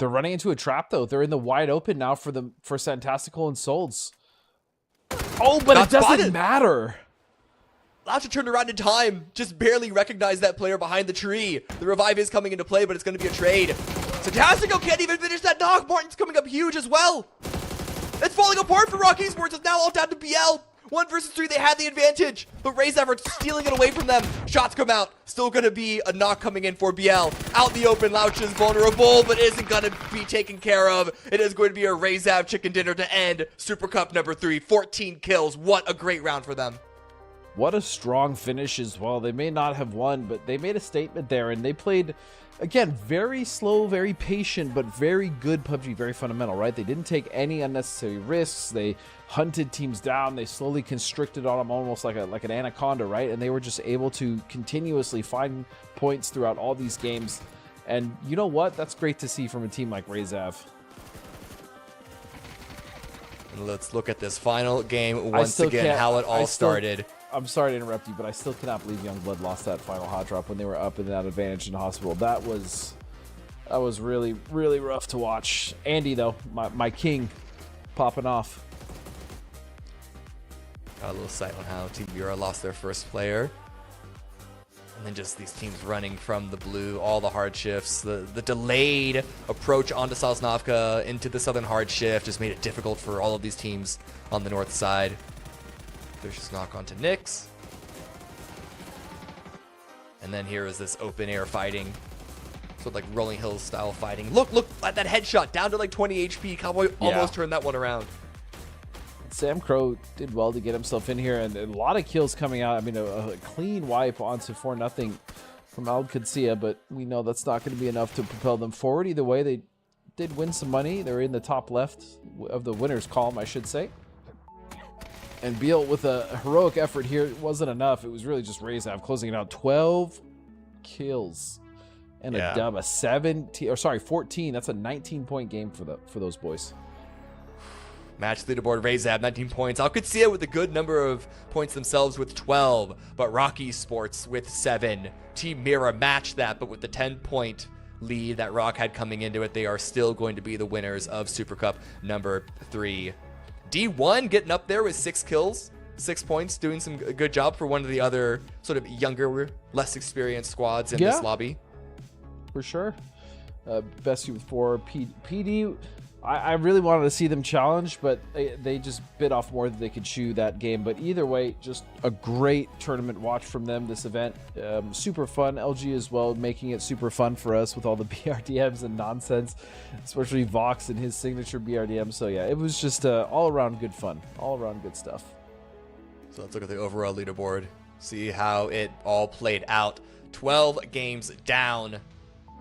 [SPEAKER 3] running into a trap, though. They're in the wide open now for Santastical and Solds. Oh, but it doesn't matter.
[SPEAKER 7] Laucha turned around in time. Just barely recognized that player behind the tree. The revive is coming into play, but it's going to be a trade. Santastical can't even finish that knock. Martin's coming up huge as well. It's falling apart for Rock Esports. It's now all down to BL. 1 versus 3, they had the advantage, but Raze are stealing it away from them. Shots come out. Still going to be a knock coming in for BL. Out in the open, Laucha is vulnerable, but isn't going to be taken care of. It is going to be a Raze chicken dinner to end Super Cup number 3. 14 kills. What a great round for them.
[SPEAKER 3] What a strong finish as well. They may not have won, but they made a statement there, and they played, again, very slow, very patient, but very good PUBG, very fundamental, right? They didn't take any unnecessary risks. They hunted teams down. They slowly constricted on them almost like an anaconda, right? And they were just able to continuously find points throughout all these games. And you know what? That's great to see from a team like Razav.
[SPEAKER 7] Let's look at this final game once again, how it all started.
[SPEAKER 3] I'm sorry to interrupt you, but I still cannot believe Youngblood lost that final hot drop when they were up in that advantage in the hospital. That was really, really rough to watch. Andy, though, my king, popping off.
[SPEAKER 7] Got a little sight on how Team Mira lost their first player. And then just these teams running from the blue, all the hard shifts, the delayed approach onto Sosnovka into the southern hard shift just made it difficult for all of these teams on the north side. There's just knock onto Nyx. And then here is this open air fighting. So like Rolling Hills style fighting. Look at that headshot down to like 20 HP. Cowboy almost turned that one around.
[SPEAKER 3] Sam Crow did well to get himself in here, and a lot of kills coming out. I mean, a clean wipe onto 4-0 from Al-Qadsiya, but we know that's not going to be enough to propel them forward. Either way, they did win some money. They're in the top left of the winners column, I should say. And Beal with a heroic effort here, it wasn't enough. It was really just Razav closing it out. 12 kills and a dub, a 14. That's a 19-point game for those boys.
[SPEAKER 7] Match leaderboard, Razav 19 points. Al-Qadsiya with a good number of points themselves with 12, but Rock Esports with 7. Team Mira matched that, but with the 10-point lead that Rock had coming into it, they are still going to be the winners of Super Cup number 3. D1 getting up there with 6 kills, 6 points, doing some good job for one of the other sort of younger, less experienced squads in this lobby.
[SPEAKER 3] For sure. Bestie with 4. PD, I really wanted to see them challenge, but they just bit off more than they could chew that game. But either way, just a great tournament watch from them, this event. Super fun. LG as well, making it super fun for us with all the BRDMs and nonsense, especially Vox and his signature BRDM. So yeah, it was just all around good fun, all around good stuff.
[SPEAKER 7] So let's look at the overall leaderboard, see how it all played out. 12 games down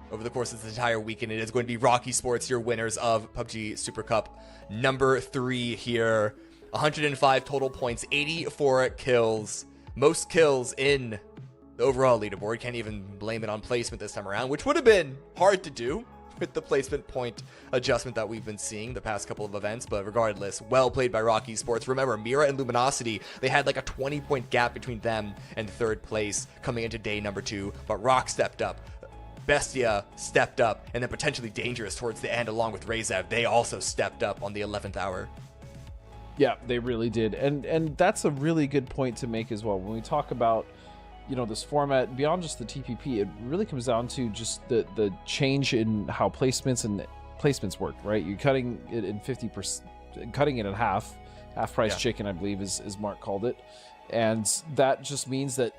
[SPEAKER 7] over the course of this entire weekend. It is going to be Rock Esports, your winners of PUBG Super Cup number 3 here. 105 total points, 84 kills. Most kills in the overall leaderboard. Can't even blame it on placement this time around, which would have been hard to do with the placement point adjustment that we've been seeing the past couple of events. But regardless, well played by Rock Esports. Remember, Mira and Luminosity, they had like a 20-point gap between them and 3rd place coming into day number 2, but Rock stepped up. Bestia stepped up, and then potentially Dangerous towards the end along with Razav. They also stepped up on the 11th hour.
[SPEAKER 3] Yeah, they really did. And that's a really good point to make as well. When we talk about, you know, this format, beyond just the TPP, it really comes down to just the change in how placements work, right? You're cutting it in 50%, cutting it in half price chicken, I believe is Mark called it. And that just means that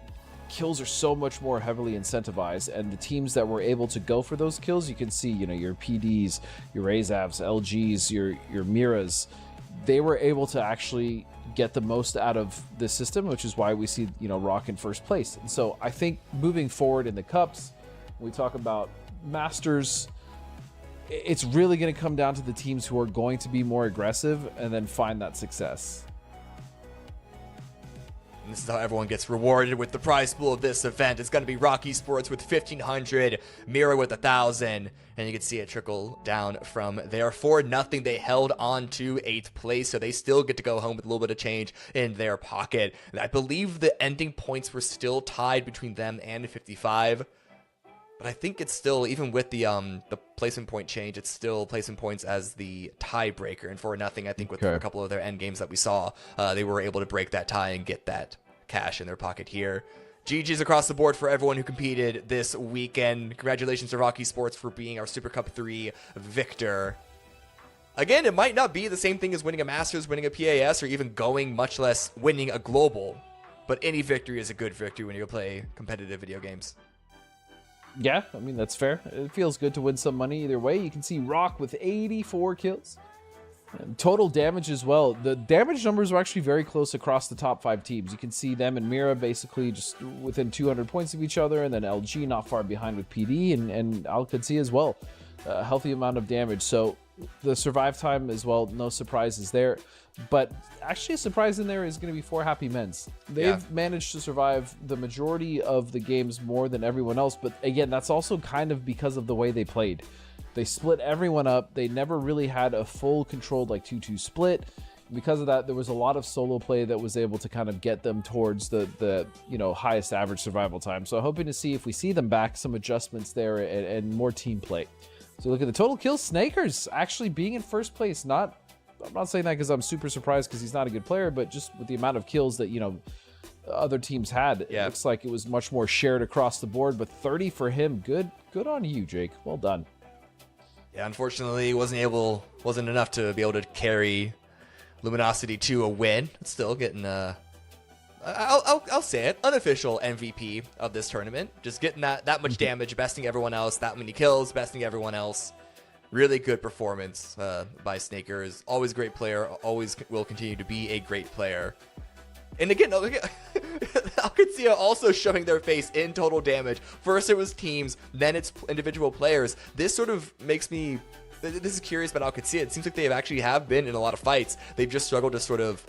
[SPEAKER 3] kills are so much more heavily incentivized, and the teams that were able to go for those kills, you can see, you know, your PDs, your Razavs, LGs, your Miras, they were able to actually get the most out of this system, which is why we see, you know, Rock in first place. And so I think moving forward in the cups, when we talk about Masters, it's really going to come down to the teams who are going to be more aggressive and then find that success.
[SPEAKER 7] And this is how everyone gets rewarded with the prize pool of this event. It's going to be Rock Esports with 1,500, Mira with 1,000, and you can see it trickle down from there. 4-0, they held on to 8th place, so they still get to go home with a little bit of change in their pocket. And I believe the ending points were still tied between them and 55. But I think it's still, even with the placement point change, it's still placement points as the tiebreaker. And 4-0, I think with a couple of their end games that we saw, they were able to break that tie and get that cash in their pocket here. GG's across the board for everyone who competed this weekend. Congratulations to Rock Esports for being our Super Cup 3 victor. Again, it might not be the same thing as winning a Masters, winning a PAS, or even going, much less winning a Global. But any victory is a good victory when you play competitive video games.
[SPEAKER 3] Yeah, I mean, that's fair. It feels good to win some money either way. You can see Rock with 84 kills. And total damage as well. The damage numbers are actually very close across the top 5 teams. You can see them and Mira basically just within 200 points of each other, and then LG not far behind with PD, and Al-Qudsi as well. A healthy amount of damage. So the survive time as well, no surprises there. But actually a surprise in there is going to be 4 Happy Men's. They've managed to survive the majority of the games more than everyone else. But again, that's also kind of because of the way they played. They split everyone up. They never really had a full controlled like 2-2 split. Because of that, there was a lot of solo play that was able to kind of get them towards the highest average survival time. So hoping to see, if we see them back, some adjustments there and more team play. So look at the total kills. Snakers actually being in first place. I'm not saying that because I'm super surprised because he's not a good player, but just with the amount of kills that, other teams had, it looks like it was much more shared across the board. But 30 for him. Good on you, Jake. Well done.
[SPEAKER 7] Yeah, unfortunately, wasn't enough to be able to carry Luminosity to a win. It's still getting I'll say it, unofficial MVP of this tournament. Just getting that much damage, besting everyone else, that many kills, besting everyone else. Really good performance by Snakers. Always great player. Always will continue to be a great player. And again, Al-Qudsi also showing their face in total damage. First it was teams, then it's individual players. This sort of makes me... This is curious about Al-Qudsi. It seems like they have been in a lot of fights. They've just struggled to sort of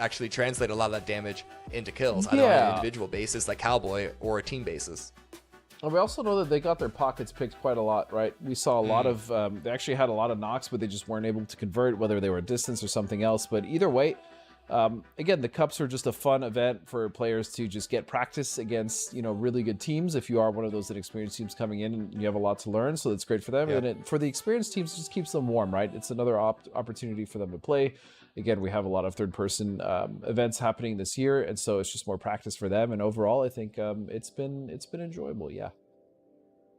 [SPEAKER 7] actually translate a lot of that damage into kills. Either on an individual basis like Cowboy or a team basis.
[SPEAKER 3] And we also know that they got their pockets picked quite a lot, right? We saw a lot of... they actually had a lot of knocks, but they just weren't able to convert, whether they were distance or something else. But either way... again, the Cups are just a fun event for players to just get practice against, really good teams. If you are one of those inexperienced teams coming in, and you have a lot to learn, so that's great for them. And for the experienced teams, it just keeps them warm, right? It's another opportunity for them to play. Again, we have a lot of third-person events happening this year, and so it's just more practice for them. And overall, I think it's been enjoyable. Yeah.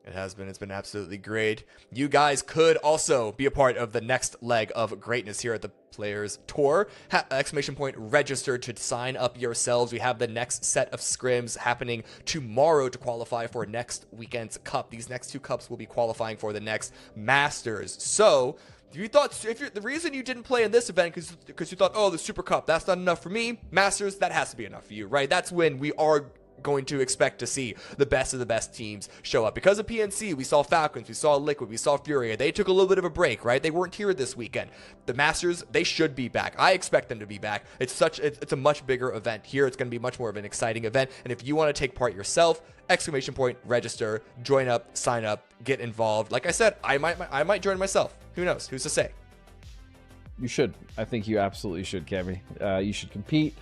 [SPEAKER 7] It has been. It's been absolutely great. You guys could also be a part of the next leg of greatness here at the Players Tour. Exclamation point registered to sign up yourselves. We have the next set of scrims happening tomorrow to qualify for next weekend's cup. These next 2 cups will be qualifying for the next Masters. So the reason you didn't play in this event because you thought, oh, the Super Cup, that's not enough for me. Masters, that has to be enough for you, right? That's when we are going to expect to see the best of the best teams show up. Because of PNC, we saw Falcons, we saw Liquid, we saw Furia. They took a little bit of a break, right? They weren't here this weekend. The Masters, they should be back. I expect them to be back. It's a much bigger event. Here, it's going to be much more of an exciting event. And if you want to take part yourself, exclamation point, register, join up, sign up, get involved. Like I said, I might join myself. Who knows? Who's to say?
[SPEAKER 3] You should. I think you absolutely should, Cammy. You should compete.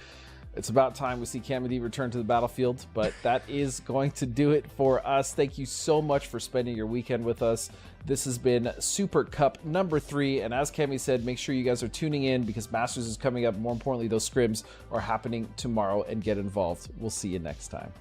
[SPEAKER 3] It's about time we see Cameron D return to the battlefield, but that is going to do it for us. Thank you so much for spending your weekend with us. This has been Super Cup number 3, and as Cammy said, make sure you guys are tuning in because Masters is coming up. More importantly, those scrims are happening tomorrow, and get involved. We'll see you next time.